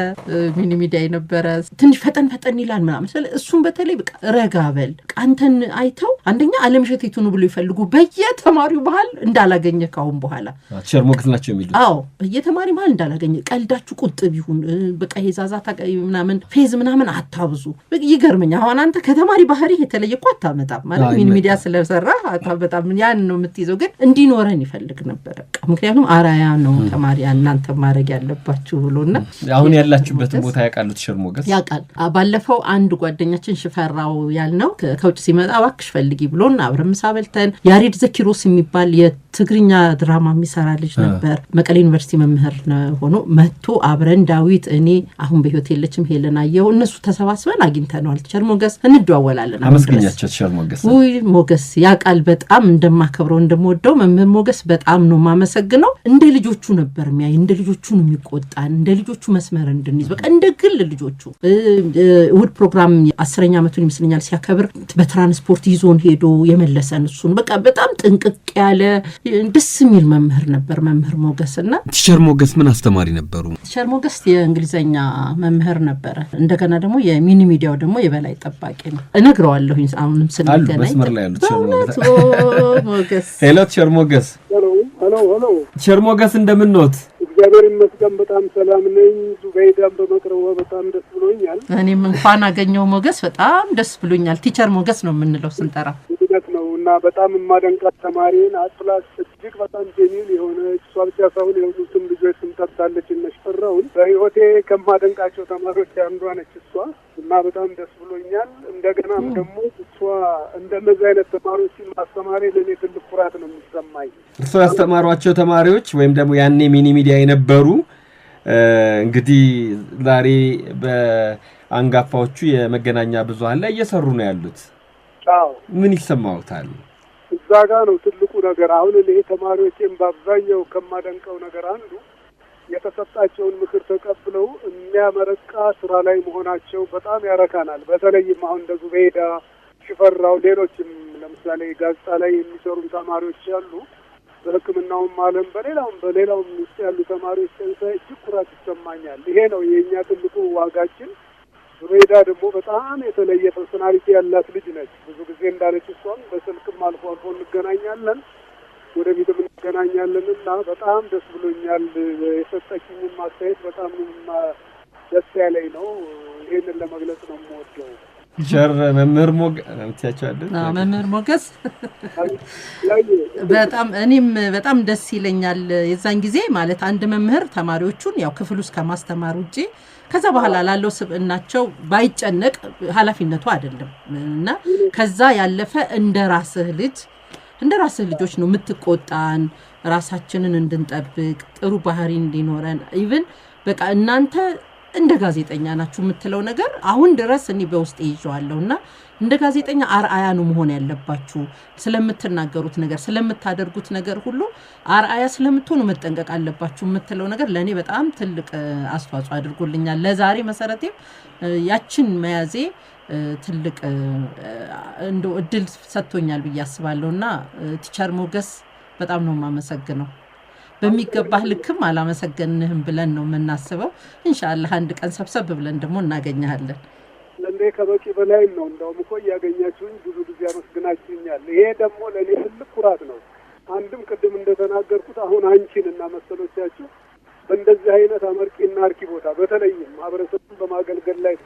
ሚኒ ሚዲያ ነበረ ትንሽ ፈጠን ይላል ምናምን ስለ እሱም በተለይ በቃ ረጋበል አንተን አይተው አንደኛ አለምሸት ይቱኑ ብሎ ይፈልጉ በየተማሪው ባህል እንዳላገኘ ካሁን በኋላ ቲቸር ሞገስ ናቸው የሚሉት አዎ በየተማሪ ባህል እንዳላገኘ ቀልዳችሁ ቁጥብ ይሁን በቃ የዛዛታ ምናምን ፌዝ ምናምን አታብዙ ይገርመኛል አሁን አንተ ከተማሪ ባህሪ የተለየ እኮ አታመጣም ማለት ሚኒ ሚዲያ ስለሰራ አታበጣም ያን ነው የምትይዘው ግን እንዲኖረን ይፈልግ ነበር ምክንያቱም አራያ ነው ተማሪ እናንተ ማድረግ ያለባችሁ ብሎና አሁን ያላችሁበትን ቦታ ያውቃሉ ቲቸር ሞገስ ያውቃል ባለፈው አንድ ጓደኛችን ሽፈራው ያልነው ከውጭ ሲመጣ እባክሽ ፈልጊ ብሎና አብረን ምሳ በልተን ያሬድ ዘኪሮስ የሚባል የትግርኛ ድራማ የሚሰራ ልጅ ነበር መቀሌ ዩኒቨርሲቲ መምህር ሆኖ መጥቶ አብረን ዳዊት እኔ አሁን በህይወት የለችም ሄለና ያው እነሱ ተሰባስበን አግኝተናል ቲቸር ሞገስ እንደዋወላለን አመስግኛቸው ቲቸር ሞገስ ወይ ሞገስ ያውቃል በጣም እንደማከብረው እንደምወደው መምህር ሞገስ በጣም ነው ማመሰግነው እንደ ልጆቹ ነበር የሚያይ እንደ ልጆቹ ነው የሚቆጣን እንደ ልጆቹ መስመር እንድንይዝ በቃ እንደ ግል ልጆቹ ውድ ፕሮግራም 10ኛ ዓመቱን ይመስለኛል ሲያከብር በትራንስፖርት ይዞን ሄዶ የመለሰን እሱን በቃ በጣም ጥንቅቅ ያለ ደስ የሚል መምህር ነበር መምህር ሞገስና ቲቸር ሞገስ ምን አስተማሪ ነበሩ ቲቸር ሞገስ የእንግሊዘኛ መምህር ነበር እንደገና ደግሞ የሚኒ ሚዲያው ደግሞ የበላይ ጠባቂ ነው እነግረዋለሁ አሁንም ስለገናኝ መስመር ላይ ያሉት ሞገስ ሄሎ ቲቸር ሞገስ ሄሎ ቲቸር ሞገስ እንደምን ኖት እግዚአብሔር ይመስገን በጣም ሰላም ነኝ ዙበይዳም በመቅረቡ በጣም ደስ ብሎኛል እኔም እንኳን አገኘው ሞገስ በጣም ደስ ብሎኛል ቲቸር ሞገስ ነው የምንለው ስንጠራ ነውና በጣም ማደንቃት ተማሪን አጥላስ እጅግ በጣም ጄኒን የሆነ እሷ ብቻ ሳይሆን የሁሉም ልጆች ስምጣታለች እነሽፈራውን በህይወቴ ከማደንቃቸው ተማሪዎች አንዷ ነች እሷ እና በጣም ደስ ብሎኛል እንደገናም ደግሞ እሷ እንደነዚህ አይነት ተማሪዎችን ማስተማሪ ለኔ ትልቅ ኩራት ነው የሚሰማኝ እርሶ ያስተማሯቸው ተማሪዎች ወይም ደግሞ ያኔ ሚኒ ሚዲያ የነበሩ እንግዲህ ዛሬ በአንጋፋዎቹ የመገናኛ ብዙሃን ላይ እየሰሩ ነው ያሉት ምን ይሰማውታል እዛ ጋር ነው ትልቁ ነገር አሁን እኔ ተማሪዎችን በአብዛኛው ከማደንቀው ነገር አንዱ የተሰጣቸውን ምክር ተቀብለው የሚያመረቃ ስራ ላይ መሆናቸው በጣም ያረካናል በተለይም አሁን እንደ ዙቤዳ ሽፈራው ሌሎችም ለምሳሌ ጋዜጣ ላይ የሚሰሩ ተማሪዎች ያሉ በሕክምናውም ዓለም በሌላውም ውስጥ ያሉ ተማሪዎች እጅግ ኩራት ይሰማኛል ይሄ ነው የኛ ትልቁ ዋጋችን ዙቤዳ ደግሞ በጣም የተለየ ፐርሶናሊቲ ያላት ልጅ ነች ብዙ ጊዜ እንዳለች እሷም በስልክም አልፎ እንገናኛለን ወደፊትም እንገናኛለንና በጣም ደስ ብሎኛል የሰጠችኝም አስተያየት በጣም ደስ ያለኝ ነው ይሄንን ለመግለጽ ነው የምወደው ቲቸር መምህር ሞገስ በጣም እኔም በጣም ደስ ይለኛል የዛን ጊዜ ማለት አንድ መምህር ተማሪዎቹን ያው ክፍል ውስጥ ከማስተማር ውጪ ከዛ በኋላ ላለው ስብዕናቸው ባይጨነቅ ኃላፊነቱ አይደለም እና ከዛ ያለፈ እንደራስህ ልጆች ነው የምትቆጣን ራሳችንን እንድንጠብቅ ጥሩ ባህሪ እንዲኖረን ኢቭን በቃ እናንተ እንደ ጋዜጠኛ ናችሁ የምትለው ነገር አሁን ድረስ እኔ በውስጥ ይዤዋለሁና እንደ ጋዜጠኛ አርአያ ነው መሆን ያለባችሁ ስለምትናገሩት ነገር ስለምታደርጉት ነገር ሁሉ አርአያ ስለምትሆኑ መጠንቀቅ አለባችሁ የምትለው ነገር ለኔ በጣም ትልቅ አስተዋጽኦ አድርጎልኛል ለዛሬ መሰረቴም ያችን መያዜ ትልቅ እንደው እድል ሰጥቶኛል ብዬ አስባለሁና ቲቸር ሞገስ በጣም ነው ማመሰግነው በሚገባህ ልክም አላመሰገንህም ብለን ነው የምናስበው ኢንሻአላህ አንድ ቀን ሰብሰብ ብለን ደግሞ እናገኛለን ለኔ ከበቂ በላይ ነው እንደውም እኮ ያገኛችሁኝ ብዙ ጊዜ አመስግናችሁኛል ይሄ ደግሞ ለኔ ትልቅ ኩራት ነው አንድም ቅድም እንደተናገርኩት አሁን አንቺን እና መሰሎቻችሁ በእንደዚህ አይነት አመርቂና አርኪ ቦታ በተለይም ማህበረሰቡን በማገልገል ላይ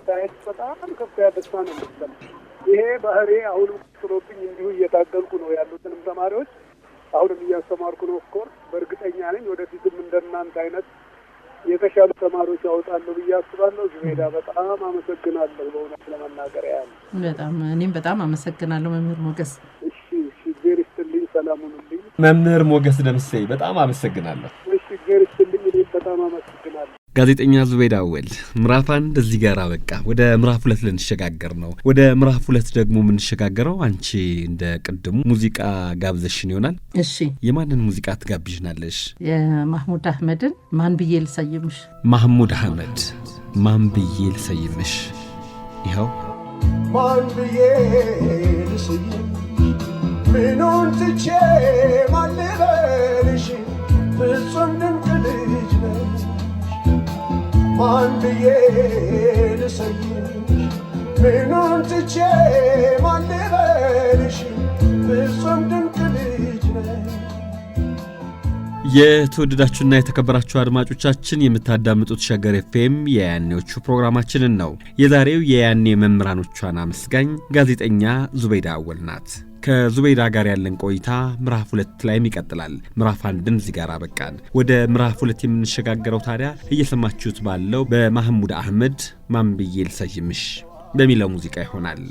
ታይት በጣም ከፍ ያለ ደስታ ነው የሚሰማኝ ይሄ ባህሪ አሁንም ጥሎብኝ እንዲሁ እየታገልኩ ነው ያሉትንም ተማሪዎች አሁንም እያስተማርኩ ነው ኦፍኮርስ በእርግጠኛ ነኝ ወደፊትም እንደናንተ አይነት የተሻሉ ተማሪዎች ያወጣሉ ብዬ አስባለሁ ዙቤዳ በጣም አመሰግናለሁ በእውነት ለመናገር ያህል በጣም እኔም በጣም አመሰግናለሁ መምህር ሞገስ እሺ እግዚአብሔር ይስጥልኝ ሰላም ሁኑልኝ መምህር ሞገስ ደምሴ በጣም አመሰግናለሁ እሺ እግዚአብሔር ይስጥልኝ እኔም በጣም አመሰግናለሁ ጋዜጠኛ ዙቤዳ አወል ምዕራፍ 1 እዚህ ጋር በቃ ወደ ምዕራፍ 2 ልንሸጋገር ነው ወደ ምዕራፍ 2 ደግሞ የምንሸጋገረው አንቺ እንደ ቅድሙ ሙዚቃ ጋብዘሽን ይሆናል እሺ የማንን ሙዚቃ ትጋብዥናለሽ የማህሙድ አህመድን ማን ብዬ ልሰይምሽ ማህሙድ አህመድ ማን ብዬ ልሰይምሽ ይኸው ማን ብዬ ልሰይም ምኑን ትቼ ማን ልበልሽ ፍጹም ድንቅ ልጅ ነሽ ማን ብዬ ልሰይምሽ ምኑን ትቼ ማን ልበልሽ ፍጹም ድንቅ ልጅ ነሽ። የተወደዳችሁና የተከበራችሁ አድማጮቻችን የምታዳምጡት ሸገር ኤፍኤም የያኔዎቹ ፕሮግራማችንን ነው። የዛሬው የያኔ መምህራኖቿን አመስጋኝ ጋዜጠኛ ዙበይዳ አወል ናት። ከዙበይዳ ጋር ያለን ቆይታ ምዕራፍ 2 ላይም ይቀጥላል። ምዕራፍ 1ን እዚህ ጋር አበቃን። ወደ ምዕራፍ 2 የምንሸጋገረው ታዲያ እየሰማችሁት ባለው በማህሙድ አህመድ ማን ብዬ ልሰይምሽ በሚለው ሙዚቃ ይሆናል።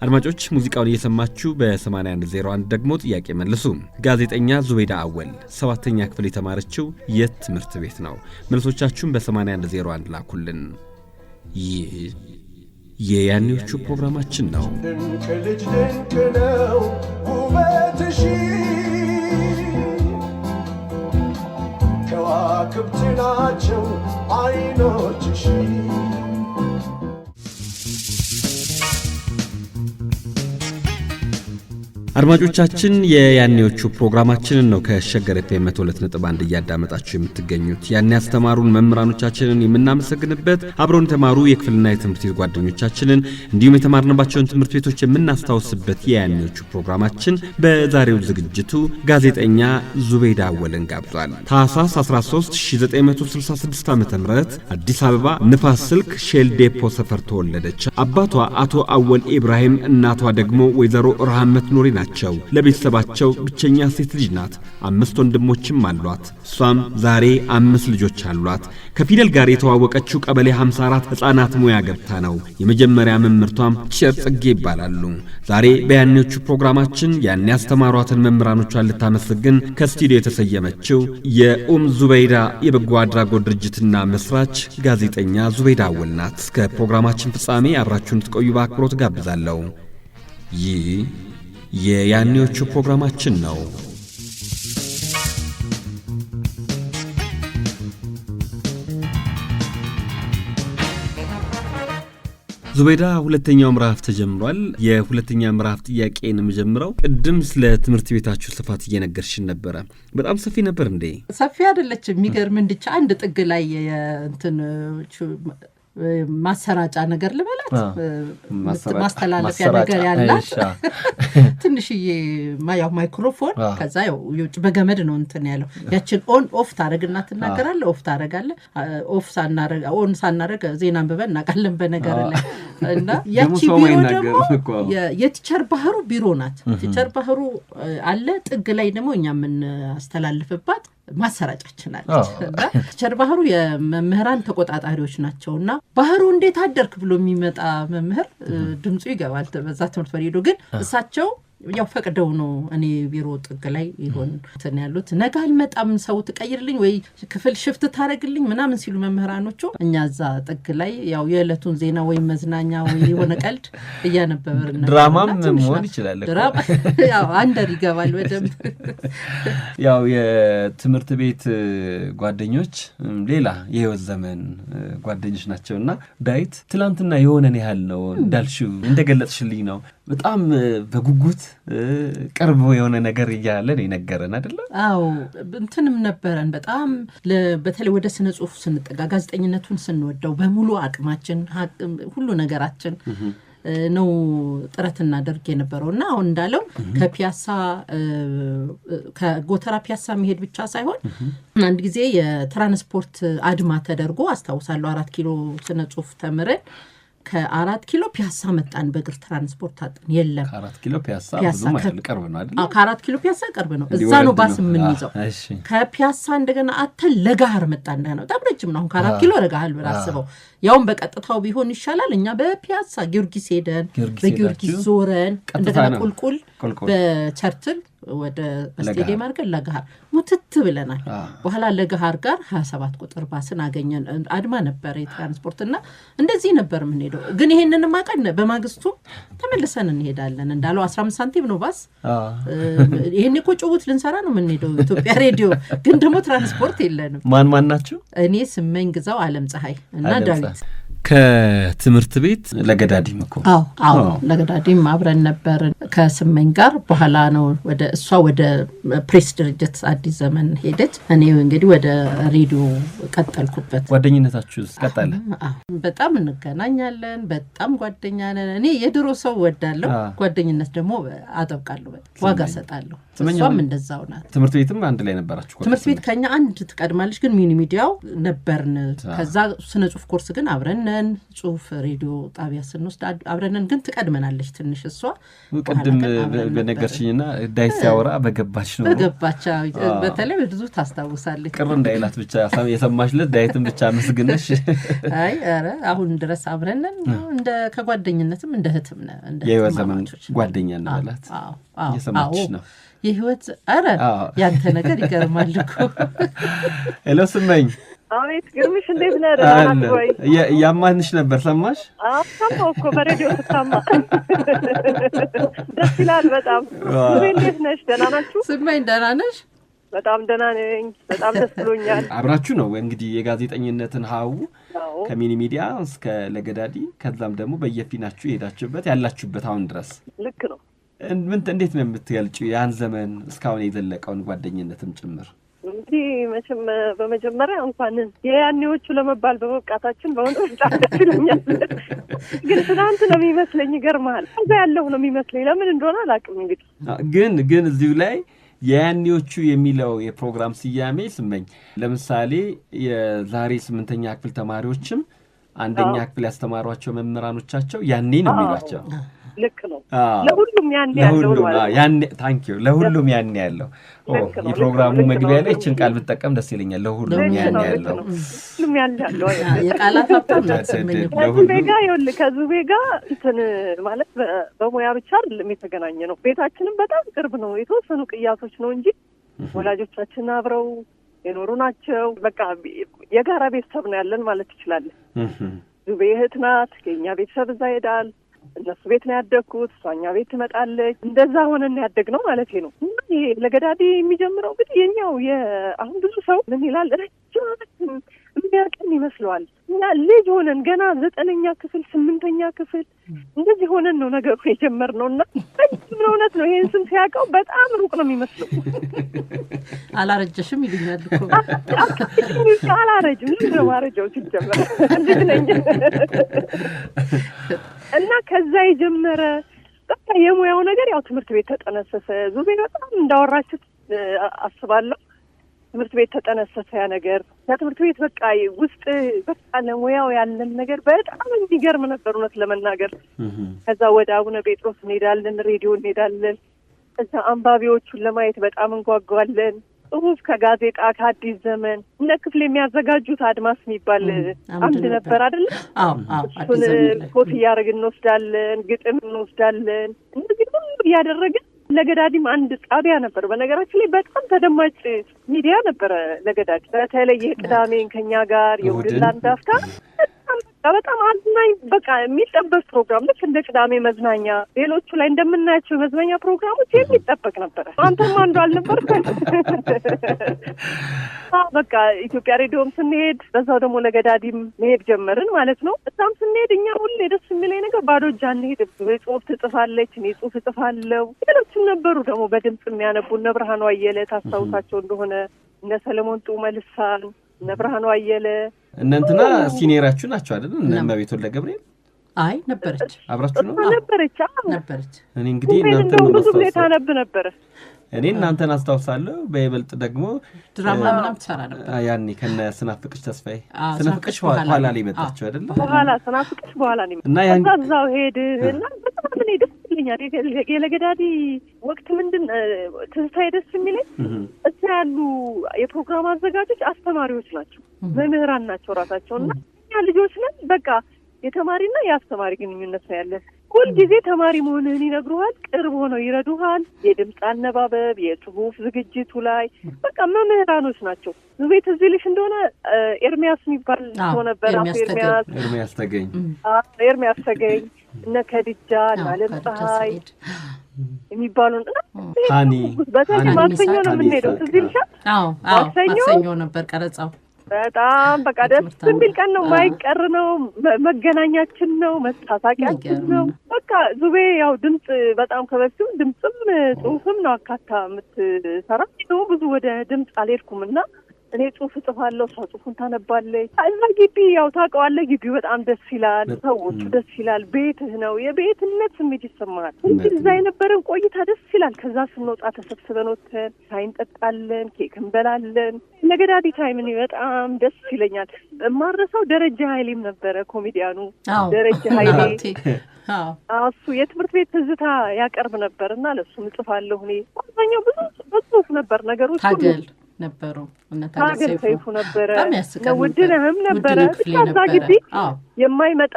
አድማጮች ሙዚቃውን እየሰማችሁ በ8101 ደግሞ ጥያቄ መልሱ። ጋዜጠኛ ዙበይዳ አወል 7ኛ ክፍል የተማረችው የት ትምህርት ቤት ነው? መልሶቻችሁን በ8101 ላኩልን። ይህ የያኔዎቹ ፕሮግራማችን ነው። ድንቅ ልጅ ድንቅ ነው ውበትሽ ከዋክብት ናቸው አይኖችሽ አድማጮቻችን የያኔዎቹ ፕሮግራማችንን ነው ከሸገር ኤፍኤም 102.1 እያዳመጣችሁ የምትገኙት። ያኔ ያስተማሩን መምህራኖቻችንን የምናመሰግንበት፣ አብረውን የተማሩ የክፍልና የትምህርት ቤት ጓደኞቻችንን እንዲሁም የተማርንባቸውን ትምህርት ቤቶች የምናስታውስበት የያኔዎቹ ፕሮግራማችን በዛሬው ዝግጅቱ ጋዜጠኛ ዙበይዳ አወልን ጋብዟል። ታኅሳስ 13 1966 ዓ.ም አዲስ አበባ ንፋስ ስልክ ሼል ዴፖ ሰፈር ተወለደች። አባቷ አቶ አወል ኢብራሂም፣ እናቷ ደግሞ ወይዘሮ ረሃመት ኑሪ ናቸው። ለቤተሰባቸው ብቸኛ ሴት ልጅ ናት። 5 ወንድሞችም አሏት። እሷም ዛሬ 5 ልጆች አሏት። ከፊደል ጋር የተዋወቀችው ቀበሌ 54 ሕፃናት ሙያ ገብታ ነው። የመጀመሪያ መምህርቷም ቸር ጽጌ ይባላሉ። ዛሬ በያኔዎቹ ፕሮግራማችን ያኔ ያስተማሯትን መምህራኖቿን ልታመሰግን ከስቱዲዮ የተሰየመችው ዙበይዳ የበጎ አድራጎት ድርጅትና መስራች ጋዜጠኛ ዙበይዳ አወል ናት። እስከ ፕሮግራማችን ፍጻሜ አብራችሁን ትቆዩ በአክብሮት ጋብዛለሁ። ይህ የያኔዎቹ ፕሮግራማችን ነው። ዙበይዳ ሁለተኛው ምዕራፍ ተጀምሯል። የሁለተኛ ምዕራፍ ጥያቄን የምጀምረው ቅድም ስለ ትምህርት ቤታችሁ ስፋት እየነገርሽን ነበረ። በጣም ሰፊ ነበር እንዴ? ሰፊ አይደለችም። የሚገርም እንድቻ አንድ ጥግ ላይ እንትን ማሰራጫ ነገር ልበላት ማስተላለፊያ ነገር ያላት ትንሽዬ ያው ማይክሮፎን ከዛ ያው የውጭ በገመድ ነው እንትን ያለው ያችን ኦን ኦፍ ታረግና ትናገራለህ ኦፍ ታረጋለህ ኦፍ ሳናረግ ኦን ሳናረግ ዜና አንብበን እናቃለን በነገር ላይ እና ያቺ ቢሮ ደግሞ የቲቸር ባህሩ ቢሮ ናት። ቲቸር ባህሩ አለ ጥግ ላይ ደግሞ እኛ ምን አስተላልፍባት ማሰራጫችን አለች። እና ቲቸር ባህሩ የመምህራን ተቆጣጣሪዎች ናቸውና ባህሩ እንዴት አደርክ ብሎ የሚመጣ መምህር ድምጹ ይገባል በዛ ትምህርት ቤት ሄዶ ግን እሳቸው ያው ፈቅደው ነው እኔ ቢሮ ጥግ ላይ ይሆን እንትን ያሉት ነገ አልመጣም ሰው ትቀይርልኝ ወይ ክፍል ሽፍት ታረግልኝ ምናምን ሲሉ መምህራኖቹ እኛ እዛ ጥግ ላይ ያው የዕለቱን ዜና ወይ መዝናኛ ወይ የሆነ ቀልድ እያነበብን ድራማም መሆን ይችላል። ድራማ ያው አንደር ይገባል በደንብ ያው የትምህርት ቤት ጓደኞች ሌላ የህይወት ዘመን ጓደኞች ናቸውና ዳዊት ትላንትና የሆነን ያህል ነው እንዳልሽው እንደገለጽሽልኝ ነው በጣም በጉጉት ቅርብ የሆነ ነገር እያለን ይነገረን አይደለ? አዎ እንትንም ነበረን በጣም በተለይ ወደ ስነ ጽሁፍ ስንጠጋ ጋዜጠኝነቱን ስንወደው በሙሉ አቅማችን ሁሉ ነገራችን ነው ጥረት እናደርግ የነበረውና አሁን እንዳለው ከፒያሳ ከጎተራ ፒያሳ መሄድ ብቻ ሳይሆን አንድ ጊዜ የትራንስፖርት አድማ ተደርጎ አስታውሳለሁ 4 ኪሎ ስነ ጽሁፍ ተምረን ከ4 ኪሎ ፒያሳ መጣን በእግር ትራንስፖርት አጥን የለም። ከ4 ኪሎ ፒያሳ ብዙም አይደል ቅርብ ነው አይደል? ከ4 ኪሎ ፒያሳ ቅርብ ነው። እዛ ነው ባስ ምን ይዘው ከፒያሳ እንደገና አተን ለጋር መጣን ነው በጣም ረጅም ነው። ከ4 ኪሎ ለጋር ብራስበው ያውም በቀጥታው ቢሆን ይሻላል። እኛ በፒያሳ ጊዮርጊስ ሄደን በጊዮርጊስ ዞረን እንደገና ቁልቁል በቸርትል ወደ ስቴዲየም አድርገን ለጋር ሙትት ብለናል። በኋላ ለጋር ጋር 27 ቁጥር ባስን አገኘን። አድማ ነበር የትራንስፖርትና እንደዚህ ነበር ምን ሄደው ግን ይሄንን ማቀን በማግስቱ ተመልሰን እንሄዳለን እንዳለው 15 ሳንቲም ነው ባስ። ይሄን እኮ ጭውት ልንሰራ ነው ምን ሄደው ኢትዮጵያ ሬዲዮ ግን ደግሞ ትራንስፖርት የለንም። ማን ናችሁ? እኔ ስመኝ ግዛው ዓለም ፀሐይ እና ዳዊት ከትምህርት ቤት ለገዳዲም እኮ አዎ ለገዳዲም አብረን ነበር ከስመኝ ጋር በኋላ ነው ወደ እሷ ወደ ፕሬስ ድርጅት አዲስ ዘመን ሄደች እኔ እንግዲህ ወደ ሬዲዮ ቀጠልኩበት ጓደኝነታችሁ ቀጠለ በጣም እንገናኛለን በጣም ጓደኛ ነን እኔ የድሮ ሰው ወዳለው ጓደኝነት ደግሞ አጠብቃለሁ ዋጋ ሰጣለሁ እሷም እንደዛው ናት ትምህርት ቤትም አንድ ላይ ነበራችሁ ትምህርት ቤት ከኛ አንድ ተቀድማለች ግን ሚኒ ሚዲያው ነበርን ከዛ ስነ ጽሁፍ ኮርስ ግን አብረነን ጽሁፍ ሬዲዮ ጣቢያ ስንወስድ አብረነን ግን ተቀድመናለች ትንሽ እሷ ቀደም በነገርሽኝና ዳይት ሲያወራ በገባች ነው በገባች በተለይ ብዙ ታስታውሳለች ቅር እንዳይላት ብቻ የሰማሽለት ዳይትን ብቻ መስግነሽ አይ አረ አሁን ድረስ አብረነን እንደ ከጓደኝነትም እንደ እህትም ነን እንደ የህይወት ዘመን ጓደኛ ነላት የሰማች ነው የህይወት አረ ያንተ ነገር ይገርማል እኮ ሄሎ ስመኝ አቤት ግርምሽ እንዴት ነህ ደህና ወይ ያማንሽ ነበር ሰማሽ ሰማሁ እኮ በሬዲዮ ተሰማ ደስ ይላል በጣም እንዴት ነሽ ደህና ናችሁ ስመኝ ደህና ነሽ በጣም ደህና ነኝ በጣም ደስ ብሎኛል አብራችሁ ነው እንግዲህ የጋዜጠኝነትን ሀው ከሚኒ ሚዲያ እስከ ለገዳዲ ከዛም ደግሞ በየፊናችሁ ሄዳችሁበት ያላችሁበት አሁን ድረስ ልክ ነው እንዴት ነው የምትገልጪው ያን ዘመን እስካሁን የዘለቀውን ጓደኝነትም ጭምር እንግዲህ መቼም በመጀመሪያ እንኳን የያኔዎቹ ለመባል በመብቃታችን በእውነት ጫፍ ይለኛል ግን ትናንት ነው የሚመስለኝ ይገርማል እዛ ያለው ነው የሚመስለኝ ለምን እንደሆነ አላውቅም እንግዲህ ግን እዚሁ ላይ የያኔዎቹ የሚለው የፕሮግራም ስያሜ ስመኝ ለምሳሌ የዛሬ 8ኛ ክፍል ተማሪዎችም አንደኛ ክፍል ያስተማሯቸው መምህራኖቻቸው ያኔ ነው የሚሏቸው ልክ ነው ለሁሉም ያኔ ያለው ማለት ያኔ ታንኪዩ ለሁሉም ያኔ ያለው የፕሮግራሙ መግቢያ ላይ እቺን ቃል ብትጠቀም ደስ ይለኛል ለሁሉም ያኔ ያለው ሁሉም ያኔ ያለው የቃላት ሀብታም ተሰመኝ ከዙቤ ጋር እንትን ማለት በሙያ ብቻ አይደለም የተገናኘ ነው ቤታችንም በጣም ቅርብ ነው የተወሰኑ ቅያሶች ነው እንጂ ወላጆቻችን አብረው የኖሩ ናቸው በቃ የጋራ ቤተሰብ ነው ያለን ማለት ትችላለህ ዙቤ እህት ናት የኛ ቤተሰብ እዛ ሄዳል እነሱ ቤት ነው ያደግኩት እሷኛ ቤት ትመጣለች እንደዛ ሆነን ያደግነው ማለት ነው ይሄ ለገዳዲ የሚጀምረው እንግዲህ የኛው አሁን ብዙ ሰው ምን ይላል ረጅም የሚያቀን ይመስለዋል እና ልጅ ሆነን ገና 9ኛ ክፍል 8ኛ ክፍል እንደዚህ ሆነን ነው ነገሩ የጀመርነውና ምን እውነት ነው ይሄን ስም ሲያቀው በጣም ሩቅ ነው የሚመስለው አላረጀሽም ይልኛል እኮ አላረጅም ነው ማረጃው ሲጀመር ልጅ ነኝ እና ከዛ የጀመረ በቃ የሙያው ነገር ያው ትምህርት ቤት ተጠነሰሰ ዙቤ በጣም እንዳወራችት አስባለሁ ትምህርት ቤት ተጠነሰሰ ያ ነገር ትምህርት ቤት በቃ ውስጥ በቃ ለሙያው ያለን ነገር በጣም እንዲገርም ነበር እውነት ለመናገር ከዛ ወደ አቡነ ጴጥሮስ እንሄዳለን ሬዲዮ እንሄዳለን እዛ አንባቢዎቹን ለማየት በጣም እንጓጓለን ጽሁፍ ከጋዜጣ ከአዲስ ዘመን እነ ክፍል የሚያዘጋጁት አድማስ የሚባል አምድ ነበር አይደል እሱን ኮት እያደረግን እንወስዳለን ግጥም እንወስዳለን እንደዚህ ሁሉ እያደረግን ለገዳዲም አንድ ጣቢያ ነበር በነገራችን ላይ በጣም ተደማጭ ሚዲያ ነበር ለገዳዲ በተለይ ቅዳሜን ከኛ ጋር የውድላንድ አፍታ በጣም አዝናኝ በቃ የሚጠበቅ ፕሮግራም ልክ እንደ ቅዳሜ መዝናኛ ሌሎቹ ላይ እንደምናያቸው የመዝናኛ ፕሮግራሞች የሚጠበቅ ነበር አንተም አንዱ አልነበርኩም በቃ ኢትዮጵያ ሬዲዮም ስንሄድ በዛው ደግሞ ለገዳዲም መሄድ ጀመርን ማለት ነው እዛም ስንሄድ እኛ ሁሌ ደስ የሚለኝ ነገር ባዶ እጅ አንሄድ ጽሁፍ ትጽፋለች እኔ ጽሁፍ እጽፋለሁ ሌሎችም ነበሩ ደግሞ በድምጽ የሚያነቡ እነ ብርሃኑ አየለ ታስታውሳቸው እንደሆነ እነ ሰለሞን ጡመልሳን እነ ብርሃኑ አየለ እናንተና ሲኒየራችሁ ናቸው አይደል እነ መቤት ወልደ ገብርኤል አይ ነበረች አብራችሁ ነው ነበረች እኔ እንግዲህ እናንተ ነው ብዙ ጊዜ ታነብ ነበር እኔ እናንተን አስታውሳለሁ በይበልጥ ደግሞ ድራማ ምናምን ትሰራ ነበር ያኔ ከነ ስናፍቅሽ ተስፋዬ ስናፍቅሽ ኋላ ላይ መጣችሁ አይደል በኋላ ስናፍቅሽ በኋላ ነው እና ያዛው ሄድ እና በጣም እኔ ደስ ይለኛል የለገዳዲ ወቅት ምንድን ትዝታዬ ደስ የሚለኝ እዛ ያሉ የፕሮግራም አዘጋጆች አስተማሪዎች ናቸው መምህራን ናቸው ራሳቸውና እኛ ልጆች ነን በቃ የተማሪና የአስተማሪ ግንኙነት ነው ያለን ሁል ጊዜ ተማሪ መሆንህን ይነግሩሃል ቅርብ ሆነው ይረዱሃል የድምፅ አነባበብ የጽሁፍ ዝግጅቱ ላይ በቃ መምህራኖች ናቸው ቤት እዚህ ልሽ እንደሆነ ኤርሚያስ የሚባል ሰው ነበር ኤርሚያስ ተገኝ እነ ከድጃ ለዓለም ፀሐይ የሚባሉን ሃኒ በተለይ ማክሰኞ ነው የምንሄደው እዚህ ልሻ ማክሰኞ ነበር ቀረጻው በጣም በቃ ደስ የሚል ቀን ነው። ማይቀር ነው። መገናኛችን ነው። መሳሳቂያችን ነው። በቃ ዙቤ ያው ድምጽ በጣም ከበፊቱ ድምጽም ጽሁፍም ነው አካታ የምትሰራ ነው። ብዙ ወደ ድምጽ አልሄድኩምና እኔ ጽሁፍ እጽፋለሁ፣ እሷ ጽሁፉን ታነባለች። እዛ ግቢ ያው ታውቀዋለህ፣ ግቢው በጣም ደስ ይላል፣ ሰዎቹ ደስ ይላል። ቤትህ ነው፣ የቤትነት ስሜት ይሰማሃል። እንግዲህ እዛ የነበረን ቆይታ ደስ ይላል። ከዛ ስንወጣ ተሰብስበን ወጥተን ሻይ እንጠጣለን፣ ኬክ እንበላለን። ለገዳዲ ታይም እኔ በጣም ደስ ይለኛል። የማረሳው ደረጀ ኃይሌም ነበረ ኮሜዲያኑ ደረጀ ኃይሌ እሱ የትምህርት ቤት ትዝታ ያቀርብ ነበር እና ለእሱም እጽፋለሁ እኔ። አብዛኛው ብዙ ጽሁፍ ነበር ነገሮች ታገል ነበሩ ታገል ሰይፉ ነበረ፣ ውድነህም ነበረ። እዛ ግቢ የማይመጣ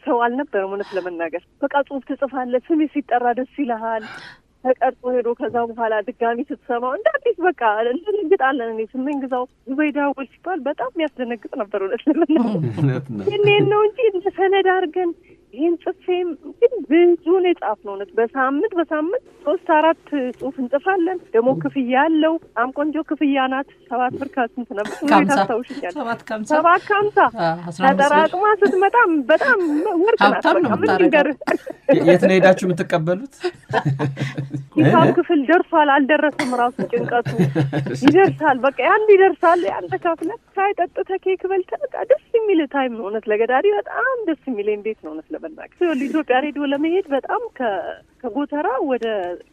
ሰው አልነበረም። እውነት ለመናገር በቃ ጽሁፍ ትጽፋለህ፣ ስሜ ሲጠራ ደስ ይልሃል። ተቀርጾ ሄዶ ከዛ በኋላ ድጋሚ ስትሰማው እንደ አዲስ በቃ እንደነግጣለን። እኔ ስመኝ ግዛው ዙበይዳ ውል ሲባል በጣም የሚያስደነግጥ ነበር። እውነት ለመናገር ይሄን ነው እንጂ እንደ ሰነድ አድርገን ይህን ጽፌም ግን ብዙን የጻፍነው እውነት በሳምንት 3-4 ጽሁፍ እንጽፋለን። ደግሞ ክፍያ አለው። በጣም ቆንጆ ክፍያ ናት። 7 ብር ከስንት ነበር? ታስታውሽኛል? 7.50 ተጠራቅማ ስትመጣ በጣም ወርቅ ናት። ምን ነገር የት ነው ሄዳችሁ የምትቀበሉት? ሂሳብ ክፍል ደርሷል አልደረሰም፣ ራሱ ጭንቀቱ ይደርሳል። በቃ ያን ይደርሳል። ያን ተካፍለን ሻይ ጠጥተህ ኬክ በልተህ በቃ ደስ የሚል ታይም ነው። እውነት ለገዳዲ በጣም ደስ የሚለኝ ቤት ነው። እውነት ለመናገር ኢትዮጵያ ሬዲዮ ለመሄድ በጣም ከጎተራ ወደ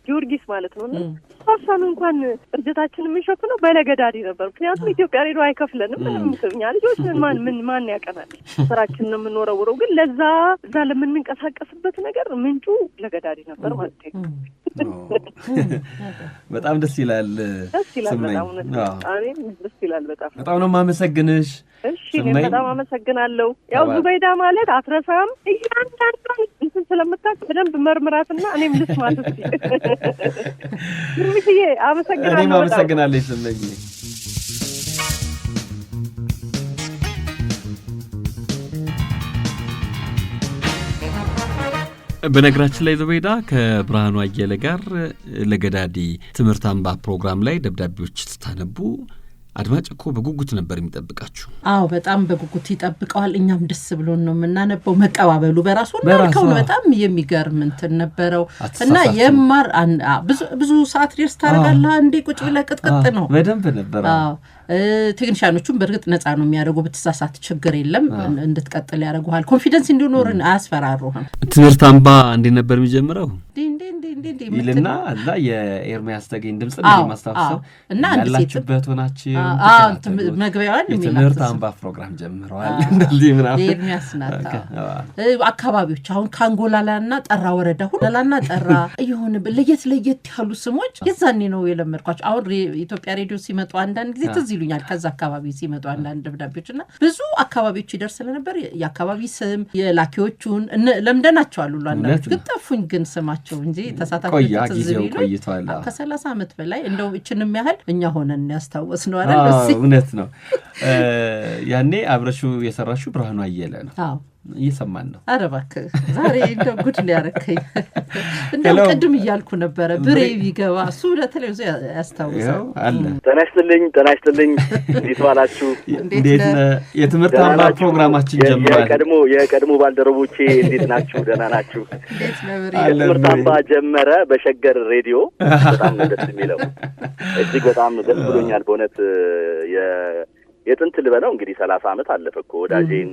ጊዮርጊስ ማለት ነው እና ሀሳኑ እንኳን እርጀታችን የምንሸፍነው በለገዳዲ ነበር። ምክንያቱም ኢትዮጵያ ሬዲዮ አይከፍለንም ምንም። እኛ ልጆች ማን ያቀናል? ስራችን ነው የምንወረውረው። ግን እዛ ለምንንቀሳቀስበት ነገር ምንጩ ለገዳዲ ነበር ማለት ነው። በጣም ደስ ይላል። ደስ ይላል በጣም በጣም ነው የማመሰግንሽ። እሺ በጣም አመሰግናለሁ። ያው ዙበይዳ ማለት አትረሳም። እያንዳንዷን እንትን ስለምታውቅ በደንብ መርምራትና እኔም ልስማት እስኪ። ምንሽዬ አመሰግናለሁ። እኔም አመሰግናለሁ ስመኝ። በነገራችን ላይ ዙበይዳ ከብርሃኑ አየለ ጋር ለገዳዲ ትምህርት አምባ ፕሮግራም ላይ ደብዳቤዎች ስታነቡ አድማጭ እኮ በጉጉት ነበር የሚጠብቃችሁ። አዎ በጣም በጉጉት ይጠብቀዋል። እኛም ደስ ብሎን ነው የምናነበው። መቀባበሉ በራሱ በጣም የሚገርም እንትን ነበረው እና የማር ብዙ ሰዓት ድረስ ታደርጋለህ። አንዴ ቁጭ ብለህ ቅጥቅጥ ነው በደንብ ነበር። አዎ ቴክኒሻኖቹም በእርግጥ ነፃ ነው የሚያደርጉ። ብትሳሳት ችግር የለም እንድትቀጥል ያደርጉሃል። ኮንፊደንስ እንዲኖርን አያስፈራሩህም። ትምህርት አምባ እንዴት ነበር የሚጀምረው? ይልና አላ የኤርሚያስ ተገኝ ድምጽ ነው ማስተዋወቅ እና ያላችሁበት ሆናችሁ መግቢያውን የትምህርት አምባ ፕሮግራም ጀምረዋል። እንደዚህ ምናምን ኤርሚያስ ናታ አካባቢዎች አሁን ካንጎላላና ጠራ ወረዳ ሁላላና ጠራ ይሁን ለየት ያሉ ስሞች የዛኔ ነው የለመድኳቸው። አሁን ኢትዮጵያ ሬዲዮ ሲመጡ አንዳንድ ጊዜ ትዝ ይሉኛል። ከዛ አካባቢ ሲመጡ አንዳንድ ደብዳቤዎችና ብዙ አካባቢዎች ይደርስ ስለነበር የአካባቢ ስም የላኪዎቹን ለምደናቸው አሉ። አንዳንዶች ግን ጠፉኝ ግን ስማቸው እንጂ ቆያ ጊዜው ቆይቷል። ከ30 ዓመት በላይ እንደው እችንም ያህል እኛ ሆነን ያስታወስ ነው አይደል? እውነት ነው። ያኔ አብረሹ የሰራሹ ብርሃኑ አየለ ነው። አዎ እየሰማን ነው። ኧረ እባክህ ዛሬ እንደው ጉድ ነው ያረከኝ። እንደው ቅድም እያልኩ ነበረ ብሬ ቢገባ እሱ ለቴሌቪዥን ያስታውሳል አለ። ጤና ይስጥልኝ። እንዴት ዋላችሁ? እንዴት የትምህርት አምባ ፕሮግራማችን ጀምሯል። የቀድሞ ባልደረቦቼ እንዴት ናችሁ? ደህና ናችሁ? እንዴት ነው ብሬ? የትምህርት አምባ ጀመረ በሸገር ሬዲዮ። በጣም ደስ የሚለው እጅግ በጣም ደስ ብሎኛል በእውነት። የጥንት ልበለው እንግዲህ 30 ዓመት አለፈ እኮ ወዳጄን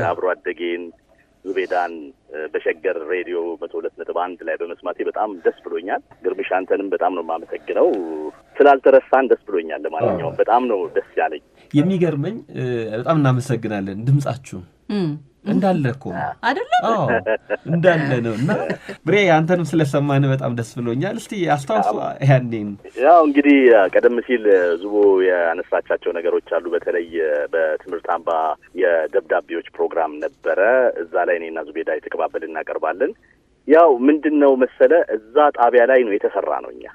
አብሮ አደጌን ዙቤዳን በሸገር ሬዲዮ 102.1 ላይ በመስማቴ በጣም ደስ ብሎኛል። ግርምሽ አንተንም በጣም ነው የማመሰግነው። ስላልተረሳን ደስ ብሎኛል። ለማንኛውም በጣም ነው ደስ ያለኝ። የሚገርመኝ በጣም እናመሰግናለን። ድምጻችሁ እንዳለ እኮ አይደለም? አዎ እንዳለ ነው። እና ብሬ አንተንም ስለሰማን በጣም ደስ ብሎኛል። እስቲ አስታውሱ ያኔን። ያው እንግዲህ ቀደም ሲል ዙቦ ያነሳቻቸው ነገሮች አሉ። በተለይ በትምህርት አምባ የደብዳቤዎች ፕሮግራም ነበረ። እዛ ላይ እኔና ዙቤዳ የተቀባበልን እናቀርባለን። ያው ምንድነው መሰለ እዛ ጣቢያ ላይ ነው የተሰራ ነው። እኛ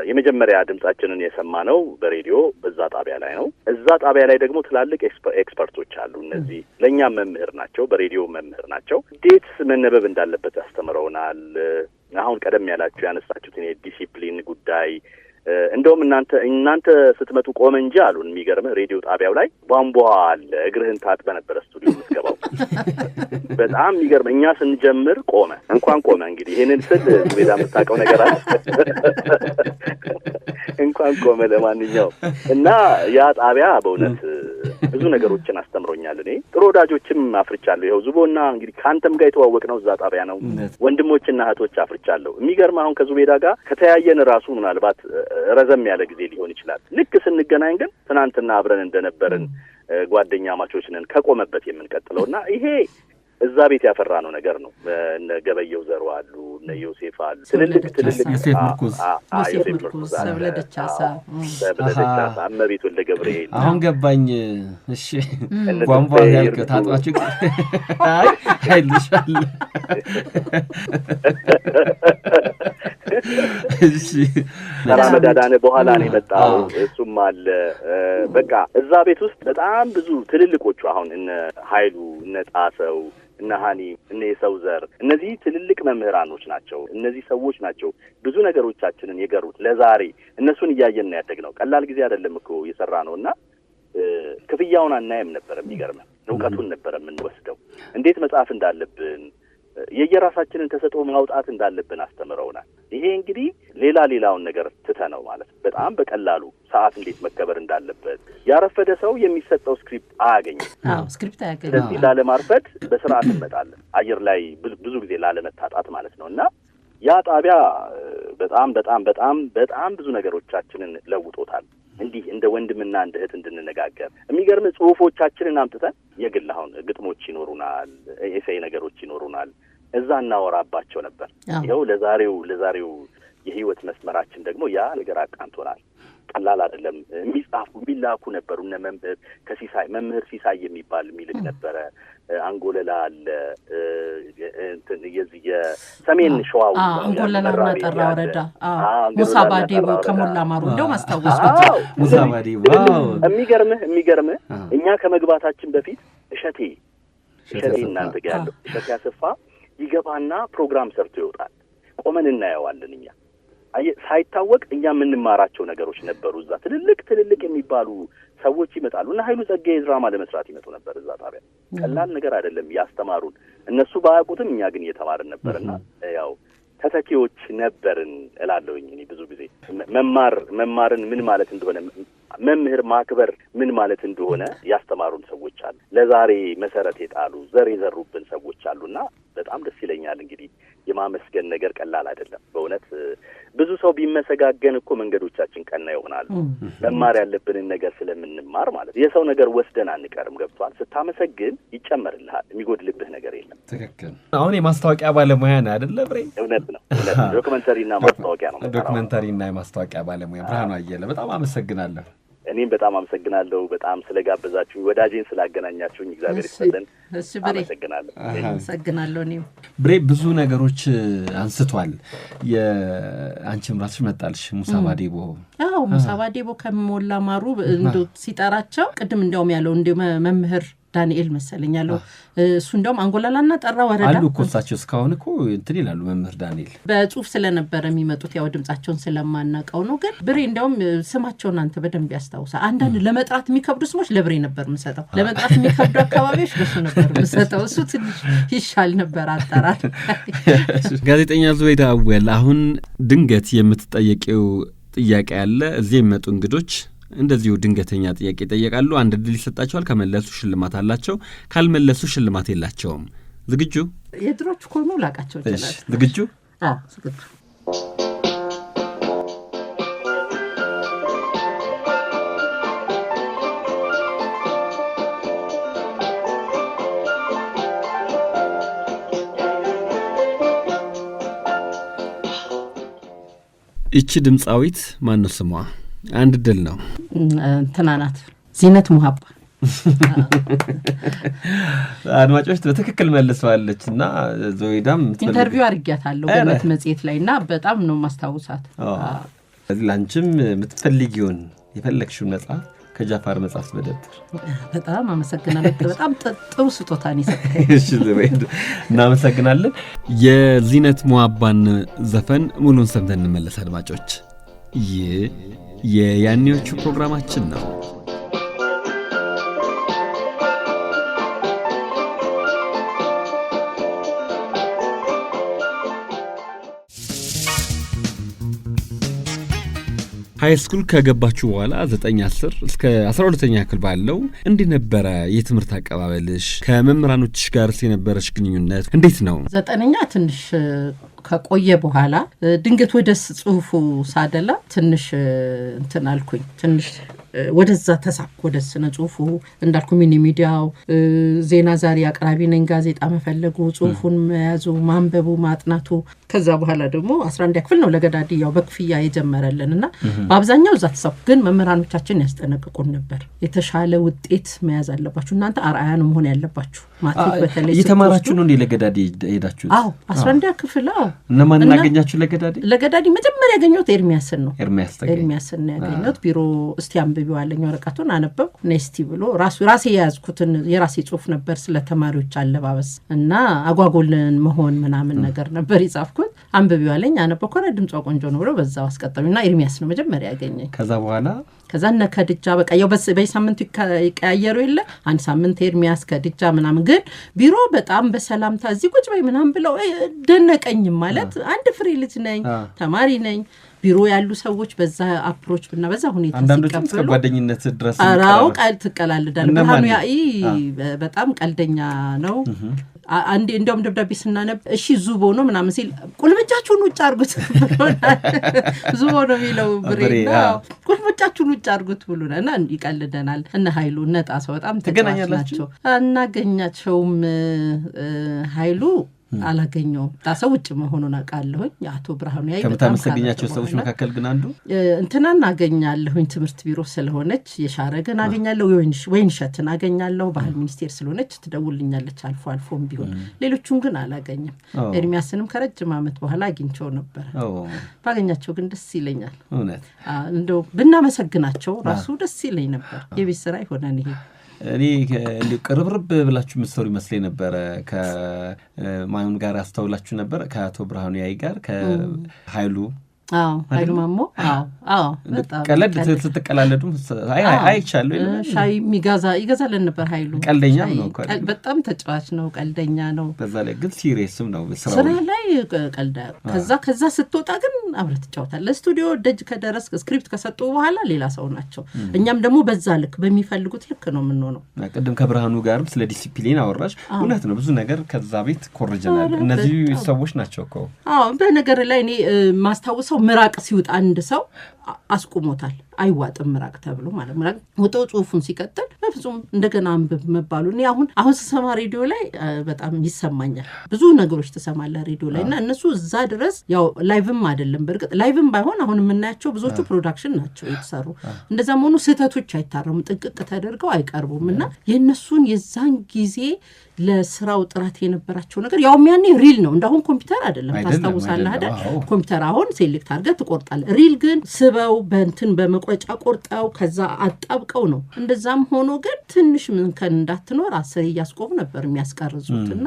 የመጀመሪያ ድምጻችንን የሰማነው በሬዲዮ በዛ ጣቢያ ላይ ነው። እዛ ጣቢያ ላይ ደግሞ ትላልቅ ኤክስፐርቶች አሉ። እነዚህ ለእኛ መምህር ናቸው፣ በሬዲዮ መምህር ናቸው። እንዴት መነበብ እንዳለበት ያስተምረውናል። አሁን ቀደም ያላችሁ ያነሳችሁትን የዲሲፕሊን ጉዳይ እንደውም እናንተ ስትመጡ ቆመ እንጂ አሉን። የሚገርምህ ሬዲዮ ጣቢያው ላይ ቧንቧ አለ፣ እግርህን ታጥበ ነበረ ስቱዲዮ የምትገባው። በጣም የሚገርም እኛ ስንጀምር ቆመ። እንኳን ቆመ እንግዲህ ይሄንን ስል ሜዳ የምታውቀው ነገር አለ። እንኳን ቆመ። ለማንኛውም እና ያ ጣቢያ በእውነት ብዙ ነገሮችን አስተምሮኛል። እኔ ጥሩ ወዳጆችም አፍርቻለሁ። ይኸው ዙቦና እንግዲህ ከአንተም ጋር የተዋወቅነው እዛ ጣቢያ ነው። ወንድሞችና እህቶች አፍርቻለሁ። የሚገርም አሁን ከዙቤዳ ጋር ከተያየን ራሱ ምናልባት ረዘም ያለ ጊዜ ሊሆን ይችላል። ልክ ስንገናኝ ግን ትናንትና አብረን እንደነበርን ጓደኛ ማቾች ነን ከቆመበት የምንቀጥለው እና ይሄ እዛ ቤት ያፈራ ነው ነገር ነው። እነ ገበየው ዘሩ አሉ፣ እነ ዮሴፍ አሉ፣ ትልልቅ ዮሴፍ ምርኩዝ ሰብለደቻሳ እመቤት ወልደ ገብርኤል። አሁን ገባኝ። እሺ ቧንቧ ያልከው ታጥባችሁ አይልሻል። እሺ መዳዳነ በኋላ ነው የመጣው። እሱም አለ። በቃ እዛ ቤት ውስጥ በጣም ብዙ ትልልቆቹ አሁን እነ ኃይሉ እነ ጣሰው እነ ሀኒ እነ የሰው ዘር እነዚህ ትልልቅ መምህራኖች ናቸው። እነዚህ ሰዎች ናቸው ብዙ ነገሮቻችንን የገሩት ለዛሬ። እነሱን እያየን ነው ያደግነው። ቀላል ጊዜ አይደለም እኮ የሰራ ነው እና ክፍያውን አናየም ነበር። የሚገርመን እውቀቱን ነበር የምንወስደው። እንዴት መጻፍ እንዳለብን የየራሳችንን ተሰጥኦ ማውጣት እንዳለብን አስተምረውናል። ይሄ እንግዲህ ሌላውን ነገር ትተነው ማለት በጣም በቀላሉ ሰዓት እንዴት መከበር እንዳለበት ያረፈደ ሰው የሚሰጠው ስክሪፕት አያገኝም። ስክሪፕት አያገኝም። ስለዚህ ላለማርፈድ በስርዓት እንመጣለን። አየር ላይ ብዙ ጊዜ ላለመታጣት ማለት ነው እና ያ ጣቢያ በጣም ብዙ ነገሮቻችንን ለውጦታል። እንዲህ እንደ ወንድምና እንደ እህት እንድንነጋገር የሚገርም ጽሁፎቻችንን አምጥተን የግል አሁን ግጥሞች ይኖሩናል፣ ኤሴይ ነገሮች ይኖሩናል። እዛ እናወራባቸው ነበር። ይኸው ለዛሬው የህይወት መስመራችን ደግሞ ያ ነገር አቃንቶናል። ቀላል አይደለም። የሚላኩ ነበሩ። እነ መምህር ሲሳይ የሚባል የሚልክ ነበረ። አንጎለላ አለ። የዚህ የሰሜን ሸዋ አንጎለላና ጠራ ወረዳ ሙሳ ባዴቦ ከሞላ ማሩ እንደው ማስታወስኩት። ሙሳ ባዴቦ የሚገርምህ እኛ ከመግባታችን በፊት እሸቴ እናንተ ጋር ያለው እሸቴ አሰፋ ይገባና ፕሮግራም ሰርቶ ይወጣል። ቆመን እናየዋለን። እኛ ሳይታወቅ እኛ የምንማራቸው ነገሮች ነበሩ። እዛ ትልልቅ የሚባሉ ሰዎች ይመጣሉ እና ኃይሉ ጸጋዬ ድራማ ለመስራት ይመጡ ነበር እዛ ጣቢያ። ቀላል ነገር አይደለም ያስተማሩን። እነሱ ባያውቁትም እኛ ግን እየተማርን ነበርና ያው ተተኪዎች ነበርን እላለሁኝ። እኔ ብዙ ጊዜ መማርን ምን ማለት እንደሆነ መምህር ማክበር ምን ማለት እንደሆነ ያስተማሩን ሰዎች አሉ። ለዛሬ መሰረት የጣሉ ዘር የዘሩብን ሰዎች አሉና በጣም ደስ ይለኛል። እንግዲህ የማመስገን ነገር ቀላል አይደለም በእውነት። ብዙ ሰው ቢመሰጋገን እኮ መንገዶቻችን ቀና ይሆናሉ። መማር ያለብንን ነገር ስለምንማር ማለት የሰው ነገር ወስደን አንቀርም። ገብቷል። ስታመሰግን ይጨመርልሃል። የሚጎድልብህ ነገር የለም። ትክክል። አሁን የማስታወቂያ ባለሙያ ነው አይደለ ብሬ? እውነት ነው። ዶክመንተሪና ማስታወቂያ ነው። ዶክመንተሪና የማስታወቂያ ባለሙያ ብርሃኑ አየለ፣ በጣም አመሰግናለሁ። እኔም በጣም አመሰግናለሁ። በጣም ስለጋበዛችሁኝ፣ ወዳጄን ስላገናኛችሁኝ እግዚአብሔር ይስጥልን። እሺ ብሬ አመሰግናለሁ። አመሰግናለሁ። እኔም ብሬ ብዙ ነገሮች አንስቷል። የአንቺም ራስሽ መጣልሽ ሙሳ ባዴቦ። አዎ ሙሳ ባዴቦ ከሞላ ማሩ እንደው ሲጠራቸው ቅድም እንደውም ያለው እንደ መምህር ዳንኤል መሰለኛለሁ እሱ እንደውም አንጎላላና ጠራ ወረዳ አሉ እኮ እሳቸው እስካሁን እኮ እንትን ይላሉ። መምህር ዳንኤል በጽሁፍ ስለነበረ የሚመጡት ያው ድምጻቸውን ስለማናቀው ነው። ግን ብሬ እንደውም ስማቸውን አንተ በደንብ ያስታውሳል። አንዳንድ ለመጥራት የሚከብዱ ስሞች ለብሬ ነበር የምሰጠው። ለመጥራት የሚከብዱ አካባቢዎች ለሱ ነበር የምሰጠው። እሱ ትንሽ ይሻል ነበር አጠራር። ጋዜጠኛ ዙቤዳ አወል፣ አሁን ድንገት የምትጠየቂው ጥያቄ አለ። እዚህ የሚመጡ እንግዶች እንደዚሁ ድንገተኛ ጥያቄ ይጠየቃሉ። አንድ ድል ይሰጣቸዋል። ከመለሱ ሽልማት አላቸው፣ ካልመለሱ ሽልማት የላቸውም። ዝግጁ? የድሮች ኮኑ ላቃቸው ይችላል። ዝግጁ? አዎ ዝግጁ። እቺ ድምጻዊት ማን ነው ስሟ? አንድ ድል ነው። እንትና ናት ዚነት ሙሀባ። አድማጮች በትክክል መልሰዋለች እና ዞይዳም ኢንተርቪው አድርጊያታለሁ ገነት መጽሔት ላይ እና በጣም ነው ማስታውሳት። ላንቺም የምትፈልጊውን የፈለግሽው ነጻ ከጃፋር መጽሐፍ በደብር በጣም አመሰግናለሁ። በጣም ጥሩ ስጦታ ነው የሰጠኝ። እሺ ዙቤዳ እናመሰግናለን። የዚነት ሙሀባን ዘፈን ሙሉን ሰምተን እንመለስ አድማጮች። ይህ የያኔዎቹ ፕሮግራማችን ነው። ሃይ ስኩል ከገባችሁ በኋላ 9-10 እስከ 12ኛ ክፍል ባለው እንዴት ነበረ የትምህርት አቀባበልሽ? ከመምህራኖችሽ ጋር የነበረሽ ግንኙነት እንዴት ነው? 9ኛ ትንሽ ከቆየ በኋላ ድንገት ወደ ጽሁፉ ሳደላ ትንሽ እንትን አልኩኝ። ትንሽ ወደዛ ተሳኩ። ወደ ስነ ጽሁፉ እንዳልኩ ሚኒ ሚዲያው ዜና ዛሬ አቅራቢ ነኝ ጋዜጣ መፈለጉ ጽሁፉን መያዙ ማንበቡ ማጥናቱ ከዛ በኋላ ደግሞ 11 ክፍል ነው ለገዳዲ ያው በክፍያ የጀመረልንና በአብዛኛው እዛ ተሳኩ። ግን መምህራኖቻችን ያስጠነቅቁን ነበር። የተሻለ ውጤት መያዝ አለባችሁ እናንተ አርአያ ነው መሆን ያለባችሁ። ማትሪክ በተለይ የተማራችሁ ነው እንዴ ለገዳዲ ሄዳችሁ? አዎ 11 ክፍል አዎ። እነማን እናገኛችሁ ለገዳዲ? ለገዳዲ መጀመሪያ ያገኘሁት ኤርሚያስን ነው። ኤርሚያስን ያገኘሁት ቢሮ እስቲ አንብቢው አለኝ። ወረቀቱን አነበብኩ። ኔስቲ ብሎ ራሴ ያዝኩትን የራሴ ጽሁፍ ነበር ስለ ተማሪዎች አለባበስ እና አጓጎልን መሆን ምናምን ነገር ነበር ይጻፍኩት። አንብቢው አለኝ አነበብኩ። ድምጿ ቆንጆ ነው ብሎ በዛው አስቀጠሉና ኤርሚያስ ነው መጀመሪያ ያገኘኝ። ከዛ እነ ከድጃ በቃ ያው በሳምንት ይቀያየሩ የለ አንድ ሳምንት ኤርሚያስ ከድጃ ምናምን ግን ቢሮ በጣም በሰላምታ እዚህ ቁጭ በይ ምናምን ብለው ደነቀኝ። ማለት አንድ ፍሬ ልጅ ነኝ ተማሪ ነኝ። ቢሮ ያሉ ሰዎች በዛ አፕሮች እና በዛ ሁኔታ አንዳንዶቹም እስከ ጓደኝነት ድረስ አራው ቃል ትቀላልዳል። ብርሃኑ ያይ በጣም ቀልደኛ ነው። አንዴ እንደውም ደብዳቤ ስናነብ እሺ ዙቦ ነው ምናምን ሲል ቁልምጫችሁን ውጭ አርጉት ዙቦ ነው የሚለው ብሬና ቁልምጫችሁን ውጭ አርጉት ብሎና ይቀልደናል። እነ ኃይሉ እነ ጣሰው በጣም ተገናኛላችሁ? እናገኛቸውም ኃይሉ አላገኘው ጣሰው ውጭ መሆኑን አውቃለሁኝ። አቶ ብርሃኑ ያይ በጣም ከምታመሰግኛቸው ሰዎች መካከል ግን አንዱ እንትናን አገኛለሁኝ። ትምህርት ቢሮ ስለሆነች የሻረገን አገኛለሁ። ወይንሸትን አገኛለሁ። ባህል ሚኒስቴር ስለሆነች ትደውልኛለች አልፎ አልፎም ቢሆን። ሌሎቹን ግን አላገኘም። ኤርሚያስንም ከረጅም ዓመት በኋላ አግኝቸው ነበር። ባገኛቸው ግን ደስ ይለኛል። እውነት እንደው ብናመሰግናቸው ራሱ ደስ ይለኝ ነበር። የቤት ስራ ይሆናል ይሄ። እኔ ቅርብርብ ብላችሁ ምትሰሩ ይመስለኝ ነበረ። ከማን ጋር አስተውላችሁ ነበር? ከአቶ ብርሃኑ ያይ ጋር ከኃይሉ ኃይሉ ማሞ በጣም ቀለድ ስትቀላለዱ አይቻለሁ። ሻይ ይገዛልን ነበር ኃይሉ። ቀልደኛም ነው እኮ በጣም ተጫዋች ነው፣ ቀልደኛ ነው። በዛ ላይ ግን ሲሪየስም ነው ስራ ላይ ቀልዳ። ከዛ ስትወጣ ግን አብረህ ትጫወታለህ። ስቱዲዮ ደጅ ከደረስ ስክሪፕት ከሰጡ በኋላ ሌላ ሰው ናቸው። እኛም ደግሞ በዛ ልክ በሚፈልጉት ልክ ነው የምንሆነው። ቅድም ከብርሃኑ ጋርም ስለ ዲሲፕሊን አወራሽ። እውነት ነው፣ ብዙ ነገር ከዛ ቤት ኮርጀናል። እነዚህ ሰዎች ናቸው እኮ። በነገር ላይ እኔ ማስታወሰው ምራቅ ሲውጣ አንድ ሰው አስቆሞታል። አይዋጥም ምራቅ ተብሎ ማለት ምራቅ ወጣው ጽሁፉን ሲቀጥል በፍጹም እንደገና አንብብ መባሉ እኔ አሁን ስሰማ ሬዲዮ ላይ በጣም ይሰማኛል። ብዙ ነገሮች ተሰማለ ሬዲዮ ላይና እነሱ እዛ ድረስ ያው ላይቭም አይደለም። በርግጥ ላይቭም ባይሆን አሁን የምናያቸው ብዙዎቹ ፕሮዳክሽን ናቸው የተሰሩ። እንደዛም ሆኖ ስህተቶች አይታረሙ፣ ጥንቅቅ ተደርገው አይቀርቡምና የነሱን የዛን ጊዜ ለስራው ጥራት የነበራቸው ነገር ያው ያኔ ሪል ነው። እንዳሁን ኮምፒውተር አይደለም። ታስታውሳለህ አይደል? ኮምፒውተር አሁን ሴሌክት አድርገህ ትቆርጣለህ። ሪል ግን ስበው በእንትን በመቁረጫ ቆርጠው ከዛ አጣብቀው ነው። እንደዛም ሆኖ ግን ትንሽ ምን ከን እንዳትኖር አስር እያስቆሙ ነበር የሚያስቀርጹትና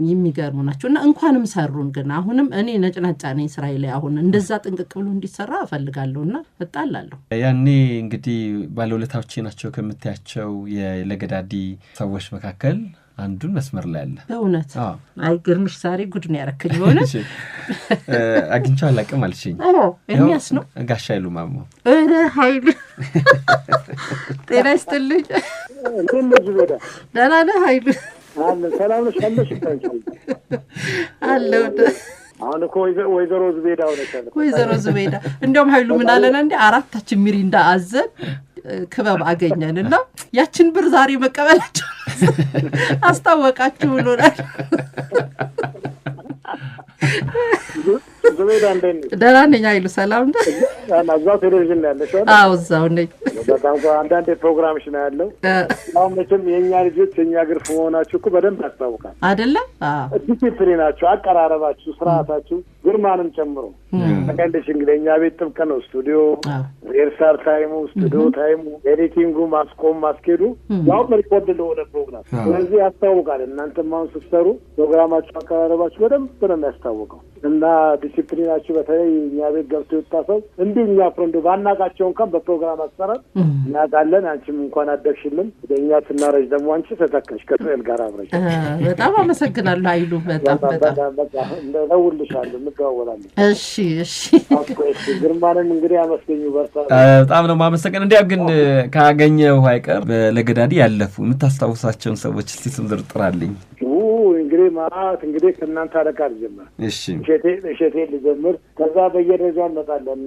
የሚገርሙ ናቸውና እንኳንም ሰሩን። ግን አሁንም እኔ ነጭናጫ ነኝ ስራዬ ላይ አሁን እንደዛ ጥንቅቅ ብሎ እንዲሰራ እፈልጋለሁ እና እጣላለሁ። ያኔ እንግዲህ ባለውለታዎቼ ናቸው ከምታያቸው የለገዳዲ ሰዎች መካከል አንዱን መስመር ላይ አለ። በእውነት አይገርምሽ? ዛሬ ጉድ ነው ያረከኝ። በእውነት አግኝቼው አላውቅም አልሽኝ። ኤርሚያስ ነው ጋሻ ኃይሉ ማሞ። ኃይሉ ጤና ይስጥልኝ። ደህና ነህ ኃይሉ? ሰላም ነሽ? አለሽ አለው። አሁን እኮ ወይዘሮ ዙቤዳ ሆነች። ወይዘሮ ዙቤዳ እንደውም ኃይሉ ምን አለና እንደ አራታችን ሚሪንዳ አዘን ክበብ አገኘንና ያችን ብር ዛሬ መቀበላቸው አስታወቃችሁ ብሎናል። ዙቤዳ እንደኔ ደህና ነኝ ኃይሉ። ሰላም ነህ? እዛው ቴሌቪዥን ያለሽ? አዎ እዛው ነኝ። በጣም አንዳንድ ፕሮግራምሽ ነው ያለው። አሁን መቼም የእኛ ልጆች የእኛ ግርፍ መሆናችሁ እኮ በደንብ ያስታውቃል አይደለም? ዲሲፕሊናችሁ፣ አቀራረባችሁ፣ ስርዓታችሁ ግርማንም ጨምሮ ተቀንደሽ እንግዲህ እኛ ቤት ጥብቅ ነው። ስቱዲዮ ኤርሳር ታይሙ፣ ስቱዲዮ ታይሙ፣ ኤዲቲንጉ፣ ማስቆም ማስኬዱ ያው ሪኮርድ ለሆነ ፕሮግራም ስለዚህ ያስታውቃል። እናንተም አሁን ስትሰሩ ፕሮግራማችሁ፣ አቀራረባችሁ በደንብ ነው የሚያስታውቀው እና ዲሲፕሊናችሁ በተለይ እኛ ቤት ገብቶ የወጣ ሰው እንዲሁ እኛ ፍሬንዶ ባናቃቸው እንኳን በፕሮግራም አሰራር እናውቃለን። አንቺም እንኳን አደግሽልን። እኛ ስናረጅ ደግሞ አንቺ ተተካሽ ከእስራኤል ጋር አብረሽ። በጣም አመሰግናለሁ ኃይሉ። በጣም እንደውልሻለሁ፣ እንገዋወላለን። እሺ እሺ። ግርማንም እንግዲህ አመስገኙ፣ በርታ። በጣም ነው ማመሰግን። እንዲያ ግን ካገኘው አይቀር ለገዳዲ ያለፉ የምታስታውሳቸውን ሰዎች እስቲ ስም ዝርጥራልኝ። እንግዲህ ማለት እንግዲህ ከእናንተ አለቃ ልጀምር። እሺ እሸቴ ልጀምር። ከዛ በየደረጃው እንመጣለን።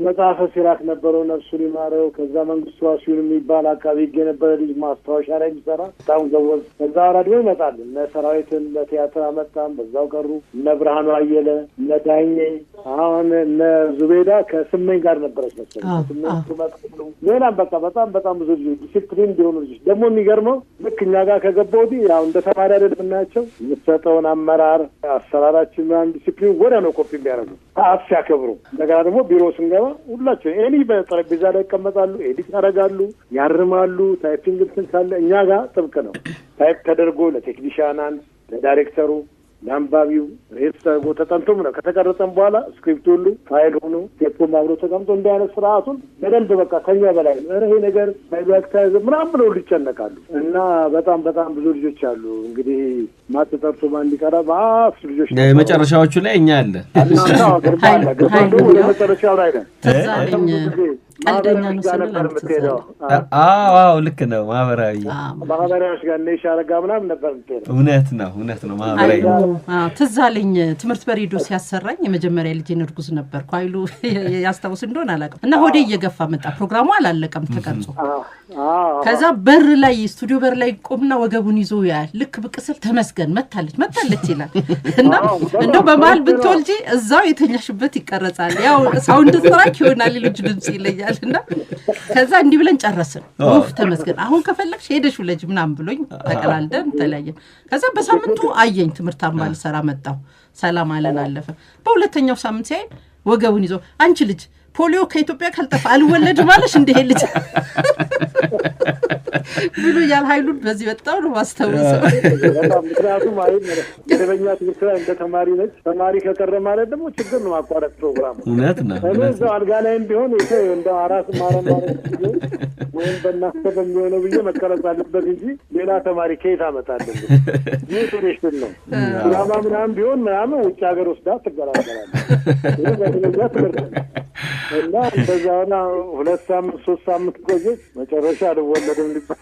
መጽሐፈ ሲራክ ነበረው ነፍሱን ይማረው። ከዛ መንግስቱ ዋሲሁን የሚባል አካባቢ ሕግ የነበረ ልጅ ማስታወሻ ላይ የሚሰራ በጣም ገወዝ። ከዛ አራድሞ ይመጣል። እነ ሰራዊትን ለቲያትር አመጣም፣ በዛው ቀሩ። እነ ብርሃኑ አየለ፣ እነ ዳኜ፣ አሁን እነ ዙቤዳ ከስመኝ ጋር ነበረች መሰለኝ። ስመኝ ቱመጥሉ፣ ሌላም በቃ በጣም ብዙ ልጆች ዲሲፕሊን እንዲሆኑ ልጆች። ደግሞ የሚገርመው ልክ እኛ ጋር ከገባ ወዲህ ያው እንደ ተማሪ አይደለም ናቸው የምትሰጠውን አመራር አሰራራችን ምናምን ዲሲፕሊን ወደ ነው ኮፒ የሚያደርጉ ሰዓት ሲያከብሩ። እንደገና ደግሞ ቢሮ ስንገባ ሁላቸው ኤኒ በጠረጴዛ ላይ ይቀመጣሉ፣ ኤዲት ያደርጋሉ፣ ያርማሉ። ታይፒንግ እንትን ካለ እኛ ጋር ጥብቅ ነው። ታይፕ ተደርጎ ለቴክኒሻናን፣ ለዳይሬክተሩ፣ ለአንባቢው ሬት ተደርጎ ተጠንቶም ነው ከተቀረጸም በኋላ ስክሪፕት ሁሉ ፋይል ሆኖ ቴፖም አብሮ ተቀምጦ እንዲህ አይነት ስርዓቱን በደንብ በቃ ከኛ በላይ ነው። ይሄ ነገር ባይባክታይዝ ምናምን ብለው ይጨነቃሉ። እና በጣም ብዙ ልጆች አሉ። እንግዲህ ማተጠርቶ ማን ሊቀራ ባፍ ልጆች መጨረሻዎቹ ላይ እኛ አለ መጨረሻው ላይ ነው። ቀልደኛ ነው ስለነበረ አዎ ልክ ነው። ማህበራዊዎች ጋር ነሽ አረጋ ምናምን ነበር የምትሄደው። እውነት ነው። ማህበራዊ ትዝ አለኝ ትምህርት በሬዲዮ ሲያሰራኝ የመጀመሪያ ልጄን እርጉዝ ነበርኩ። ኃይሉ ያስታውስ እንደሆነ አላውቅም። እና ሆዴ እየገፋ መጣ። ፕሮግራሙ አላለቀም ተቀርጾ። ከዛ በር ላይ ስቱዲዮ በር ላይ ቆምና ወገቡን ይዞ ያያል። ልክ ብቅ ስል ተመስገን መታለች ይላል። እና እንደው በመሀል ብትወልጂ እዛው የተኛሽበት ይቀረጻል። ያው ሳውንድ ትራክ ይሆናል፣ ልጅ ድምጽ ይለያል። እና ከዛ እንዲህ ብለን ጨረስን። ተመስገን አሁን ከፈለግሽ ሄደሽ ውለጅ ምናምን ብሎኝ ተቀላልደን ተለያየን። ከዛ በሳምንቱ አየኝ ትምህርት አምባል ሰራ መጣሁ። ሰላም አለን አለፈ። በሁለተኛው ሳምንት ሲያይ ወገቡን ይዞ አንቺ ልጅ ፖሊዮ ከኢትዮጵያ ካልጠፋ አልወለድም ማለሽ እንደ ልጅ ብሎ ያል ኃይሉን በዚህ በጣም ነው ማስተዋወሰው። ምክንያቱም መደበኛ ትምህርት ላይ እንደ ተማሪ ነች። ተማሪ ከቀረ ማለት ደግሞ ችግር ነው ማቋረጥ ፕሮግራም። እውነት ነው። እዛው አልጋ ላይም ቢሆን እንደ አራስ ማረም ወይም በእናትህ በሚሆነው ብዬ መቀረጽ አለበት እንጂ ሌላ ተማሪ ከየት አመጣለሁ? ይህ ቴሌሽን ነው። ድራማ ምናምን ቢሆን ምናምን ውጭ ሀገር ወስዳ ትገላገላለች። ይህ በደረጃ ትምህርት ነው። እና እንደዛ ሆና 2 ሳምንት 3 ሳምንት ቆየች። መጨረሻ አልወለድም ሊባል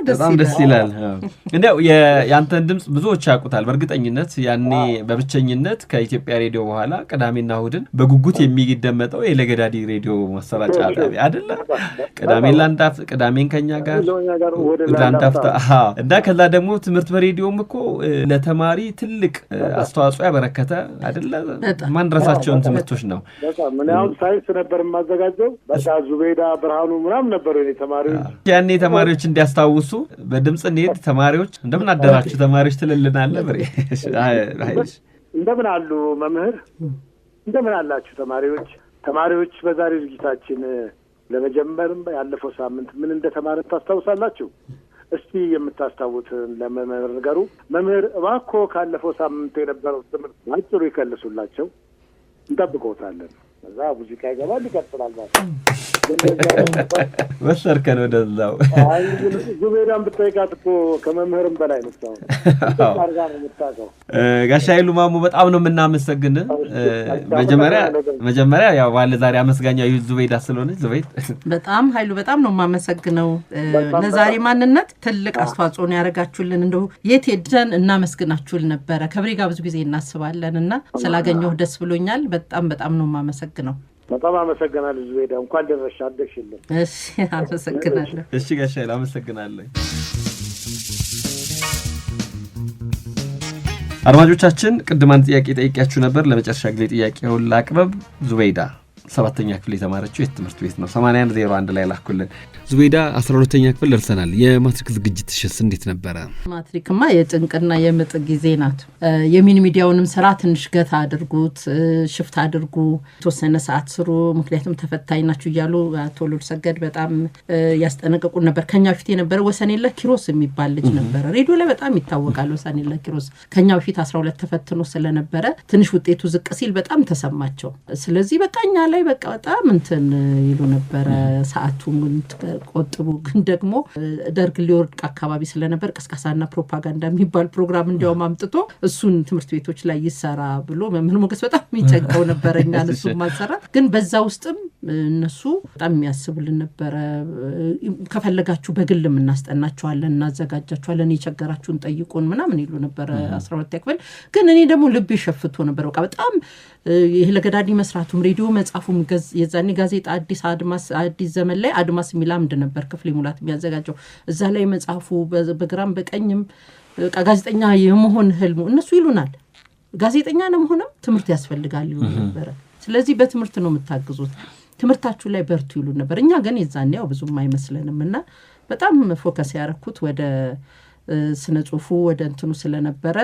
በጣም ደስ ይላል። እንዲያው የአንተን ድምፅ ብዙዎች ያውቁታል በእርግጠኝነት። ያኔ በብቸኝነት ከኢትዮጵያ ሬዲዮ በኋላ ቅዳሜና እሑድን በጉጉት የሚደመጠው የለገዳዲ ሬዲዮ ማሰራጫ ጣቢያ አይደለ? ቅዳሜን ከኛ ጋር ላንዳፍታ እና ከዛ ደግሞ ትምህርት በሬዲዮም እኮ ለተማሪ ትልቅ አስተዋጽኦ ያበረከተ አይደለ? ማንረሳቸውን ትምህርቶች ነው። ምን ያው ሳይንስ ነበር የማዘጋጀው። በቃ ዙቤዳ ብርሃኑ ምናምን ነበሩ የኔ ተማሪዎች። ያኔ ተማሪዎች እንዲያስታውሱ በድምጽ እንሄድ። ተማሪዎች እንደምን አደራችሁ ተማሪዎች ትልልናለህ። እንደምን አሉ መምህር፣ እንደምን አላችሁ ተማሪዎች። በዛሬው ዝግጅታችን ለመጀመርም ያለፈው ሳምንት ምን እንደተማርን ታስታውሳላችሁ? እስቲ የምታስታውትን ለመምህር ንገሩ። መምህር እባክዎ ካለፈው ሳምንት የነበረው ትምህርት ባጭሩ ይከልሱላቸው። እንጠብቀውታለን። ከዛ ሙዚቃ ይገባል፣ ይቀጥላል። ወሰርከን ወደዛው። ዙቤዳን ብትጠይቃት እኮ ከመምህርም በላይ ነው። ጋሽ ኃይሉ ማሙ በጣም ነው የምናመሰግን። መጀመሪያ ያው ባለ ዛሬ አመስጋኛ ዙቤዳ ስለሆነች በጣም ኃይሉ በጣም ነው የማመሰግነው። ለዛሬ ማንነት ትልቅ አስተዋጽኦ ነው ያደረጋችሁልን። እንደው የት ሄደን እናመስግናችሁል ነበረ። ከብሬ ጋር ብዙ ጊዜ እናስባለን እና ስላገኘሁ ደስ ብሎኛል። በጣም ነው የማመሰግነው። በጣም አመሰግናለሁ ዙቤዳ። እንኳን ደረሽ አደግሽልን። እሺ አመሰግናለሁ። እሺ ጋሽ ኃይሉ አመሰግናለሁ። አድማጮቻችን ቅድም አንድ ጥያቄ ጠይቄያችሁ ነበር። ለመጨረሻ ጊዜ ጥያቄውን ላቅርብ። ዙቤዳ 7ኛ ክፍል የተማረችው የትምህርት ቤት ነው። 8101 ላይ ላኩልን። ዙቤዳ 12ኛ ክፍል ደርሰናል። የማትሪክ ዝግጅትሽስ እንዴት ነበረ? ማትሪክማ የጭንቅና የምጥ ጊዜ ናት። የሚኒ ሚዲያውንም ስራ ትንሽ ገታ አድርጉት፣ ሽፍት አድርጉ፣ ተወሰነ ሰዓት ስሩ፣ ምክንያቱም ተፈታኝ ናችሁ እያሉ አቶ ሉል ሰገድ በጣም ያስጠነቀቁ ነበር። ከኛ በፊት የነበረ ወሰኔለ ኪሮስ የሚባል ልጅ ነበር። ሬዲዮ ላይ በጣም ይታወቃል ወሰኔለ ኪሮስ። ከኛ በፊት 12 ተፈትኖ ስለነበረ ትንሽ ውጤቱ ዝቅ ሲል በጣም ተሰማቸው። ስለዚህ በቃኛ ላይ በቃ በጣም እንትን ይሉ ነበር። ሰዓቱን ቆጥቡ። ግን ደግሞ ደርግ ሊወርድ አካባቢ ስለነበር ቀስቃሳና ፕሮፓጋንዳ የሚባል ፕሮግራም እንዲያውም አምጥቶ እሱን ትምህርት ቤቶች ላይ ይሰራ ብሎ መምህር ሞገስ በጣም የሚጨንቀው ነበርኛ እሱ ማሰራት። ግን በዛ ውስጥም እነሱ በጣም የሚያስቡልን ነበር። ከፈለጋችሁ በግልም እናስጠናችኋለን፣ እናዘጋጃችኋለን፣ የቸገራችሁን ጠይቁን ምናምን ይሉ ነበር 12 ክፍል። ግን እኔ ደግሞ ልብ ይሸፍቶ ነበር። በቃ በጣም ይሄ ለገዳዲ መስራቱም ሬዲዮ መጻፉም የዛኔ ጋዜጣ አዲስ ዘመን ላይ አድማስ የሚል አምድ ነበር ክፍሌ ሙላት የሚያዘጋጀው። እዛ ላይ መጻፉ በግራም በቀኝም ጋዜጠኛ የመሆን ህልሙ እነሱ ይሉናል። ጋዜጠኛ ለመሆንም ትምህርት ያስፈልጋል ይሉ ነበር። ስለዚህ በትምህርት ነው የምታግዙት፣ ትምህርታችሁ ላይ በርቱ ይሉ ነበር። እኛ ግን የዛኔ ያው ብዙም አይመስለንምና በጣም ፎከስ ያረኩት ወደ ስነ ጽሁፉ ወደ እንትኑ ስለነበረ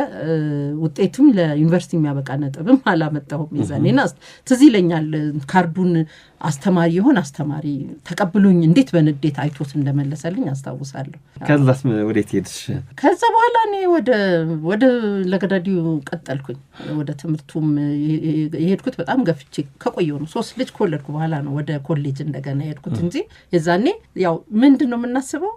ውጤቱም ለዩኒቨርሲቲ የሚያበቃ ነጥብም አላመጣሁም። ይዛኔና ትዝ ይለኛል ካርዱን አስተማሪ ይሆን አስተማሪ ተቀብሎኝ እንዴት በንዴት አይቶት እንደመለሰልኝ አስታውሳለሁ። ከዛስ ወዴት ሄድሽ? ከዛ በኋላ እኔ ወደ ለገዳዲው ቀጠልኩኝ። ወደ ትምህርቱም የሄድኩት በጣም ገፍቼ ከቆየሁ ነው። 3 ልጅ ከወለድኩ በኋላ ነው ወደ ኮሌጅ እንደገና ሄድኩት እንጂ የዛኔ ያው ምንድነው የምናስበው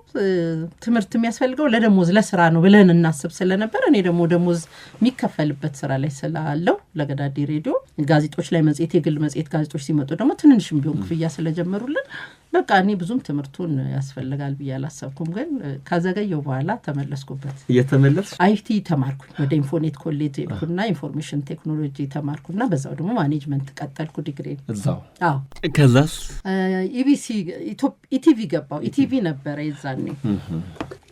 ትምህርት የሚያስፈልገው ለደሞዝ ለስራ ነው ብለን እናስብ ስለነበር እኔ ደግሞ ደሞዝ የሚከፈልበት ስራ ላይ ስላለው ለገዳዲ ሬዲዮ ጋዜጦች ላይ መጽሔት የግል መጽሔት ጋዜጦች ሲመጡ ደግሞ ትንንሽ ቢሆን ክፍያ ስለጀመሩልን በቃ እኔ ብዙም ትምህርቱን ያስፈልጋል ብዬ አላሰብኩም። ግን ካዘገየው በኋላ ተመለስኩበት። እየተመለስሽ አይቲ ተማርኩኝ። ወደ ኢንፎኔት ኮሌጅ ሄድኩና ኢንፎርሜሽን ቴክኖሎጂ ተማርኩና በዛው ደግሞ ማኔጅመንት ቀጠልኩ ዲግሪ እዛው። አዎ ከዛስ ኢቢሲ ኢቲቪ ገባው። ኢቲቪ ነበረ የዛኔ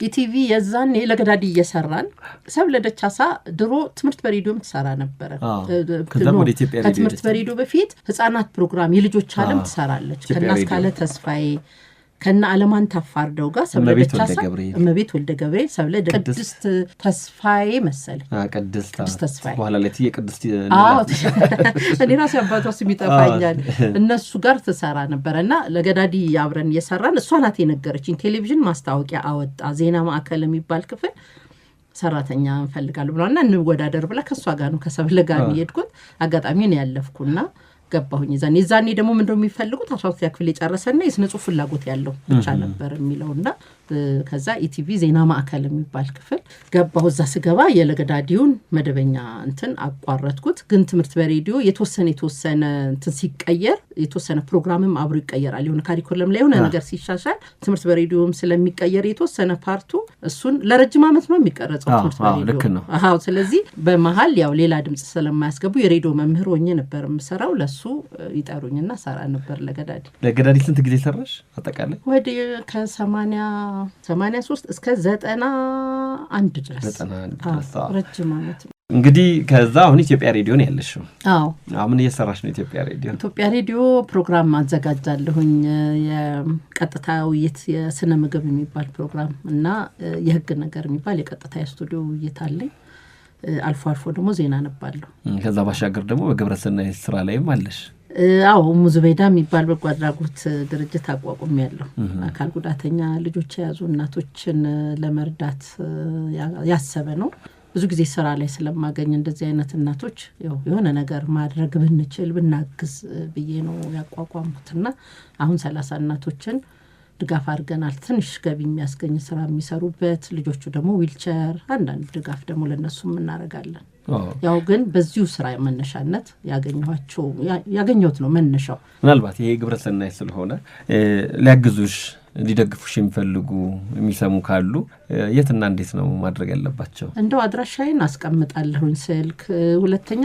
ኢቲቪ የዛኔ ለገዳዲ እየሰራን ሰብለደቻሳ ድሮ ትምህርት በሬዲዮም ትሰራ ነበር። ከትምህርት በሬዲዮ በፊት ህፃናት ፕሮግራም የልጆች ዓለም ትሰራለች ከናስ ካለ ተስፋዬ ከና አለማን ታፋርደው ጋር ሰብለደቻሳ እመቤት ወልደ ገብርኤል ሰብለደ ቅድስት ተስፋዬ መሰለኝ ቅድስት ተስፋዬ በኋላ ላይ ቅድስት እኔ ራሴ አባቷ ስም ይጠፋኛል። እነሱ ጋር ትሰራ ነበርና ለገዳዲ አብረን እየሰራን እሷ ናት የነገረችኝ። ቴሌቪዥን ማስታወቂያ አወጣ ዜና ማዕከል የሚባል ክፍል ሰራተኛ እንፈልጋለን ብለውና እንወዳደር ብላ ከሷ ጋር ነው ከሰብለ ጋር የሄድኩት። አጋጣሚ ነው ያለፍኩና ገባሁኝ። የዛኔ ደግሞ ምንድነው የሚፈልጉት 12ኛ ክፍል የጨረሰና የስነ ጽሁፍ ፍላጎት ያለው ብቻ ነበር የሚለውና ከዛ ኢቲቪ ዜና ማዕከል የሚባል ክፍል ገባሁ። እዛ ስገባ የለገዳዲውን መደበኛ እንትን አቋረጥኩት። ግን ትምህርት በሬዲዮ የተወሰነ እንትን ሲቀየር የተወሰነ ፕሮግራምም አብሮ ይቀየራል። የሆነ ካሪኩለም ላይ የሆነ ነገር ሲሻሻል ትምህርት በሬዲዮም ስለሚቀየር የተወሰነ ፓርቱ እሱን ለረጅም ዓመት ነው የሚቀረጸው ትምህርት በሬዲዮ። አዎ ስለዚህ በመሃል ያው ሌላ ድምጽ ስለማያስገቡ የሬዲዮ መምህር ሆኜ ነበር የምሰራው። ለሱ ይጠሩኝና ሰራ ነበር ለገዳዲ። ስንት ጊዜ ሰራሽ አጠቃላይ? ወደ ከ83 እስከ 91 ድረስ ረጅም ዓመት። እንግዲህ ከዛ አሁን ኢትዮጵያ ሬዲዮ ነው ያለሽው? አዎ። አሁን እየሰራሽ ነው ኢትዮጵያ ሬዲዮ? ኢትዮጵያ ሬዲዮ ፕሮግራም አዘጋጃለሁኝ። የቀጥታ ውይይት የስነ ምግብ የሚባል ፕሮግራም እና የህግ ነገር የሚባል የቀጥታ የስቱዲዮ ውይይት አለኝ። አልፎ አልፎ ደግሞ ዜና ነባለሁ። ከዛ ባሻገር ደግሞ በግብረሰናይ ስራ ላይም አለሽ? አዎ ሙዙቤዳ የሚባል በጎ አድራጎት ድርጅት አቋቁሜያለሁ። አካል ጉዳተኛ ልጆች የያዙ እናቶችን ለመርዳት ያሰበ ነው። ብዙ ጊዜ ስራ ላይ ስለማገኝ እንደዚህ አይነት እናቶች የሆነ ነገር ማድረግ ብንችል ብናግዝ ብዬ ነው ያቋቋምኩትና አሁን 30 እናቶችን ድጋፍ አድርገናል። ትንሽ ገቢ የሚያስገኝ ስራ የሚሰሩበት ልጆቹ ደግሞ ዊልቸር አንዳንድ ድጋፍ ደግሞ ለነሱም እናደርጋለን። ያው ግን በዚሁ ስራ መነሻነት ያገኘሁት ነው መነሻው። ምናልባት ይሄ ግብረሰናይ ስለሆነ ሊያግዙሽ ሊደግፉሽ የሚፈልጉ የሚሰሙ ካሉ የትና እንዴት ነው ማድረግ ያለባቸው? እንደው አድራሻዬን አስቀምጣለሁኝ ስልክ። ሁለተኛ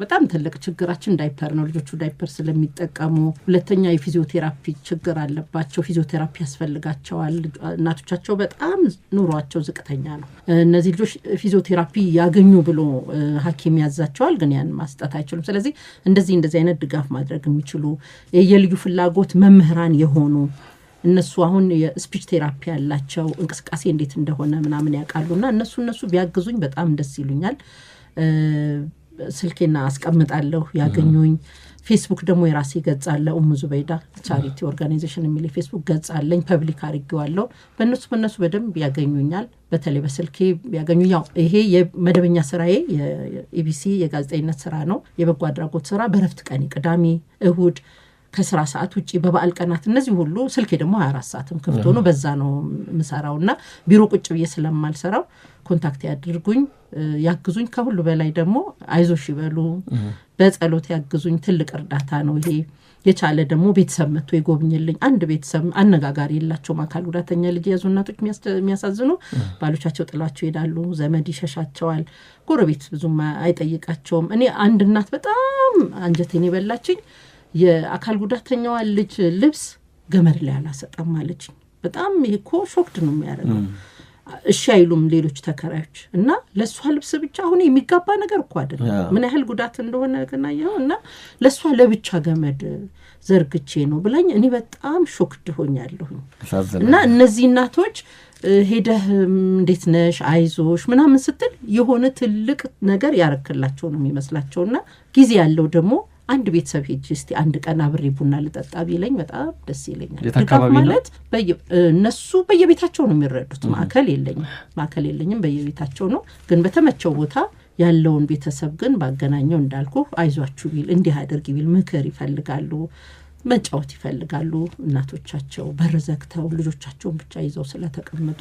በጣም ትልቅ ችግራችን ዳይፐር ነው። ልጆቹ ዳይፐር ስለሚጠቀሙ። ሁለተኛ የፊዚዮቴራፒ ችግር አለባቸው። ፊዚዮቴራፒ ያስፈልጋቸዋል። እናቶቻቸው በጣም ኑሯቸው ዝቅተኛ ነው። እነዚህ ልጆች ፊዚዮቴራፒ ያገኙ ብሎ ሐኪም ያዛቸዋል፣ ግን ያን ማስጠት አይችሉም። ስለዚህ እንደዚህ አይነት ድጋፍ ማድረግ የሚችሉ የልዩ ፍላጎት መምህራን የሆኑ እነሱ አሁን የስፒች ቴራፒ ያላቸው እንቅስቃሴ እንዴት እንደሆነ ምናምን ያውቃሉና እነሱ ቢያግዙኝ በጣም ደስ ይሉኛል። ስልኬና አስቀምጣለሁ ያገኙኝ። ፌስቡክ ደግሞ የራሴ ገጽ አለ፣ ዙበይዳ ቻሪቲ ኦርጋናይዜሽን የሚል ፌስቡክ ገጽ አለኝ። ፐብሊክ አድርጌዋለሁ። በእነሱ በደንብ ያገኙኛል። በተለይ በስልኬ ያገኙ። ያው ይሄ የመደበኛ ስራዬ የኢቢሲ የጋዜጠኝነት ስራ ነው። የበጎ አድራጎት ስራ በረፍት ቀን ቅዳሜ፣ እሁድ ከስራ ሰዓት ውጪ በበዓል ቀናት እነዚህ ሁሉ ስልኬ ደግሞ 24 ሰዓትም ክፍት ሆኖ በዛ ነው ምሰራውና ቢሮ ቁጭ ብዬ ስለማልሰራው ኮንታክት ያድርጉኝ፣ ያግዙኝ። ከሁሉ በላይ ደግሞ አይዞሽ ይበሉ፣ በጸሎት ያግዙኝ። ትልቅ እርዳታ ነው ይሄ። የቻለ ደግሞ ቤተሰብ መጥቶ ይጎብኝልኝ። አንድ ቤተሰብ አነጋጋሪ የላቸውም። አካል ጉዳተኛ ልጅ የያዙ እናቶች የሚያሳዝኑ ባሎቻቸው ጥሏቸው ይሄዳሉ። ዘመድ ይሸሻቸዋል። ጎረቤት ብዙም አይጠይቃቸውም። እኔ አንድ እናት በጣም አንጀቴን የበላችኝ የአካል ጉዳተኛዋ ልጅ ልብስ ገመድ ላይ አላሰጣም አለች። በጣም ይሄ እኮ ሾክድ ነው የሚያደርገው። እሺ አይሉም ሌሎች ተከራዮች እና ለሷ ልብስ ብቻ አሁን የሚጋባ ነገር እኮ አይደለም። ምን ያህል ጉዳት እንደሆነ ግን አየው እና ለሷ ለብቻ ገመድ ዘርግቼ ነው ብላኝ እኔ በጣም ሾክድ ሆኛለሁ። እና እነዚህ እናቶች ሄደህ እንዴት ነሽ አይዞሽ ምናምን ስትል የሆነ ትልቅ ነገር ያረክላቸው ነው የሚመስላቸውና ጊዜ ያለው ደግሞ አንድ ቤተሰብ ሄጅ እስቲ አንድ ቀን አብሬ ቡና ልጠጣ ቢለኝ በጣም ደስ ይለኛል። ድጋፍ ማለት እነሱ በየቤታቸው ነው የሚረዱት። ማዕከል የለኝም በየቤታቸው ነው። ግን በተመቸው ቦታ ያለውን ቤተሰብ ግን ባገናኘው እንዳልኩ አይዟችሁ ቢል እንዲህ አድርግ ቢል ምክር ይፈልጋሉ፣ መጫወት ይፈልጋሉ። እናቶቻቸው በርዘግተው ልጆቻቸውን ብቻ ይዘው ስለተቀመጡ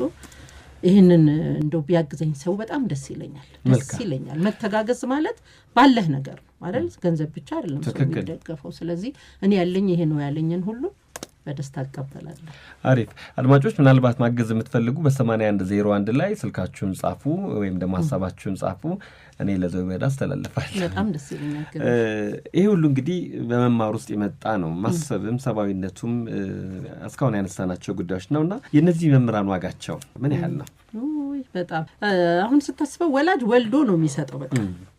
ይህንን እንደው ቢያግዘኝ ሰው በጣም ደስ ይለኛል። መተጋገዝ ማለት ባለህ ነገር አይደል? ገንዘብ ብቻ አይደለም ሰው የሚደገፈው። ስለዚህ እኔ ያለኝ ይሄ ነው ያለኝን ሁሉ በደስታ አቀበላለሁ። አሪፍ አድማጮች፣ ምናልባት ማገዝ የምትፈልጉ በ8101 ላይ ስልካችሁን ጻፉ ወይም ደግሞ ሀሳባችሁን ጻፉ። እኔ ለዘውበዳ አስተላልፋለሁ። በጣም ደስ ይለኛል። ይሄ ሁሉ እንግዲህ በመማር ውስጥ የመጣ ነው። ማሰብም ሰብአዊነቱም እስካሁን ያነሳናቸው ጉዳዮች ነውና የነዚህ መምህራን ዋጋቸው ምን ያህል ነው? በጣም አሁን ስታስበው ወላጅ ወልዶ ነው የሚሰጠው። በቃ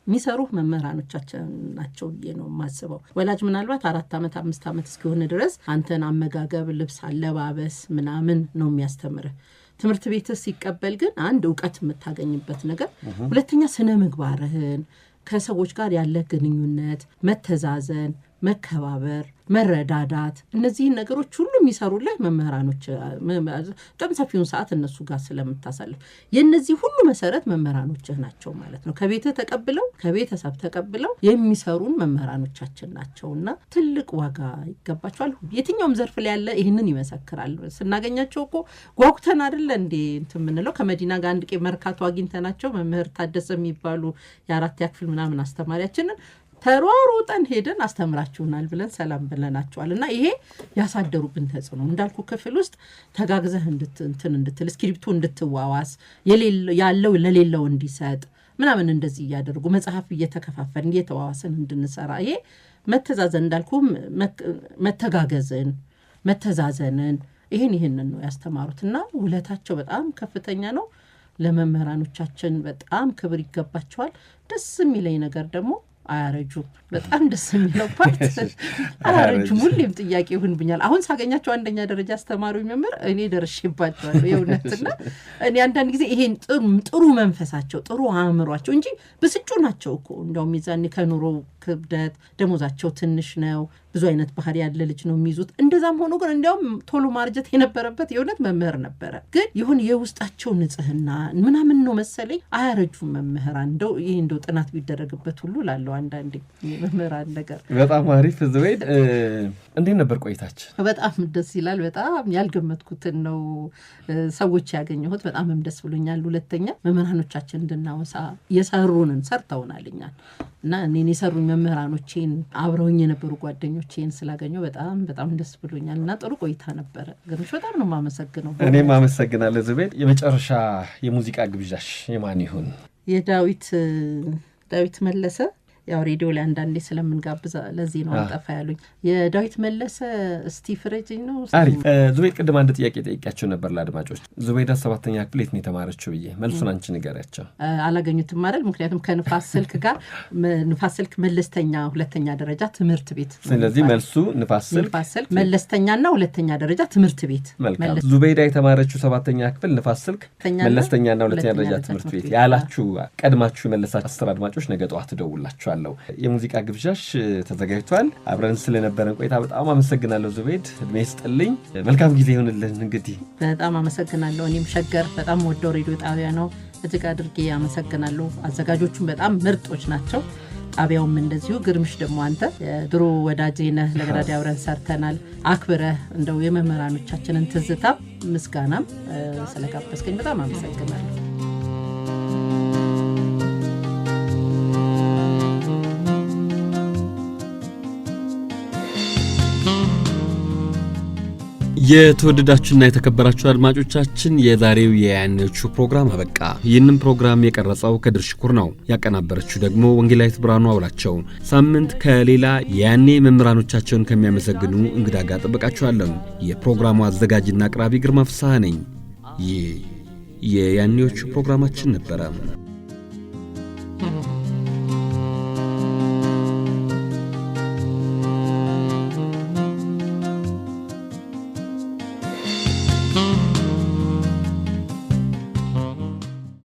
የሚሰሩ መምህራኖቻችን ናቸው ብዬ ነው የማስበው። ወላጅ ምናልባት 4 ዓመት 5 ዓመት እስኪሆን ድረስ አንተን አመጋገብ፣ ልብስ፣ አለባበስ ምናምን ነው የሚያስተምርህ። ትምህርት ቤት ሲቀበል ግን አንድ እውቀት የምታገኝበት ነገር፣ ሁለተኛ ስነ ምግባርህን፣ ከሰዎች ጋር ያለ ግንኙነት፣ መተዛዘን፣ መከባበር፣ መረዳዳት፣ እነዚህን ነገሮች ሁሉ የሚሰሩልህ መምህራኖች። በጣም ሰፊውን ሰዓት እነሱ ጋር ስለምታሳልፍ የእነዚህ ሁሉ መሰረት መምህራኖችህ ናቸው ማለት ነው። ከቤተሰብ ተቀብለው የሚሰሩን መምህራኖቻችን ናቸውና ትልቅ ዋጋ ይገባቸዋል። የትኛውም ዘርፍ ላይ ያለ ይህንን ይመሰክራል። ስናገኛቸው እኮ ጓጉተን አይደለ እንዴ እንትን የምንለው። ከመዲና ጋር አንድ ቀን መርካቶ አግኝተናቸው መምህር ታደሰ የሚባሉ የ4ኛ ክፍል ምናምን አስተማሪያችንን ተሯሩጠን ሄደን አስተምራችሁናል ብለን ሰላም ብለናቸዋል። እና ይሄ ያሳደሩብን ተጽዕኖ እንዳልኩ ክፍል ውስጥ ተጋግዘህ እንድትል እስክሪፕቱ እንድትዋዋስ ያለው ለሌለው እንዲሰጥ ምናምን እንደዚህ እያደረጉ መጽሐፍ እየተከፋፈልን እየተዋዋስን እንድንሰራ ይሄ መተዛዘን እንዳልኩ መተዛዘንን ይሄንን ነው ያስተማሩትና ውለታቸው በጣም ከፍተኛ ነው። ለመምህራኖቻችን በጣም ክብር ይገባቸዋል። ደስ የሚለኝ ነገር ደግሞ አያረጁ። በጣም ደስ የሚለው ፓርት አያረጁ። ሁሌም ጥያቄ ይሁንብኛል። አሁን ሳገኛቸው አንደኛ ደረጃ አስተማሪው መምህር እኔ ደርሼባቸዋለሁ የእውነትና እኔ አንዳንድ ጊዜ ይሄን ጥሩ መንፈሳቸው ጥሩ አእምሯቸው እንጂ ብስጩ ናቸው እኮ እንደውም ይዛኔ ከኑሮ ክብደት ደሞዛቸው ትንሽ ነው። ብዙ አይነት ባህሪ ያለ ልጅ ነው የሚይዙት። እንደዛም ሆኖ ግን እንዲያውም ቶሎ ማርጀት የነበረበት የእውነት መምህር ነበረ። ግን ይሁን የውስጣቸው ንጽህና ምናምን ነው መሰለኝ አያረጁም መምህራን። እንደው ጥናት ቢደረግበት ሁሉ ላለው አንዳንዴ መምህራን ነገር በጣም አሪፍ ዘወይድ። እንዴት ነበር ቆይታችን? በጣም ደስ ይላል። በጣም ያልገመትኩትን ነው ሰዎች ያገኘሁት። በጣምም ደስ ብሎኛል። ሁለተኛ መምህራኖቻችን እንድናወሳ የሰሩንን ሰርተውናልኛል። እና እኔን የሰሩኝ መምህራኖቼን አብረውኝ የነበሩ ጓደኞቼን ስላገኘው በጣም ደስ ብሎኛል እና ጥሩ ቆይታ ነበረ። ግርምሽ በጣም ነው የማመሰግነው። እኔም አመሰግናለሁ ዙቤድ። የመጨረሻ የሙዚቃ ግብዣሽ የማን ይሁን? የዳዊት መለሰ ያው ሬዲዮ ላይ አንዳንዴ ስለምንጋብዛ ለዚህ ነው አንጠፋ ያሉኝ። የዳዊት መለሰ እስቲ ፍረጅኝ ነው። አሪፍ ዙቤድ፣ ቅድም አንድ ጥያቄ ጠይቄያቸው ነበር ለአድማጮች። ዙቤዳ 7ኛ ክፍል የት ነው የተማረችው ብዬ መልሱን አንቺ ንገሪያቸው። አላገኙትም ማለት ምክንያቱም ከንፋስ ስልክ ጋር ንፋስ ስልክ መለስተኛ ሁለተኛ ደረጃ ትምህርት ቤት። ስለዚህ መልሱ ንፋስ ስልክ መለስተኛና ሁለተኛ ደረጃ ትምህርት ቤት። መልካም። ዙቤዳ የተማረችው 7ኛ ክፍል ንፋስ ስልክ መለስተኛና ሁለተኛ ደረጃ ትምህርት ቤት ያላችሁ ቀድማችሁ የመለሳችሁ 10 አድማጮች ነገ ጠዋት ደውላችሁ የሙዚቃ ግብዣሽ ተዘጋጅቷል። አብረን ስለነበረን ቆይታ በጣም አመሰግናለሁ ዙቤድ። እድሜ ይስጥልኝ። መልካም ጊዜ ይሁንልን። እንግዲህ በጣም አመሰግናለሁ። እኔም ሸገር በጣም ወደው ሬዲዮ ጣቢያ ነው። እጅግ አድርጌ አመሰግናለሁ። አዘጋጆቹም በጣም ምርጦች ናቸው። ጣቢያውም እንደዚሁ። ግርምሽ ደግሞ አንተ ድሮ ወዳጄ ነህ። ለገዳዲ አብረን ሰርተናል። አክብረህ እንደው የመምህራኖቻችንን ትዝታ ምስጋናም ስለጋበዝከኝ በጣም አመሰግናለሁ። የተወደዳችሁና የተከበራችሁ አድማጮቻችን የዛሬው የያኔዎቹ ፕሮግራም አበቃ። ይህንን ፕሮግራም የቀረጸው ከድር ሽኩር ነው። ያቀናበረችው ደግሞ ወንጌላዊት ብርሃኑ አውላቸው። ሳምንት ከሌላ የያኔ መምህራኖቻቸውን ከሚያመሰግኑ እንግዳ ጋር ጠብቃችኋለሁ። የፕሮግራሙ አዘጋጅና አቅራቢ ግርማ ፍስሐ ነኝ። ይህ የያኔዎቹ ፕሮግራማችን ነበረ።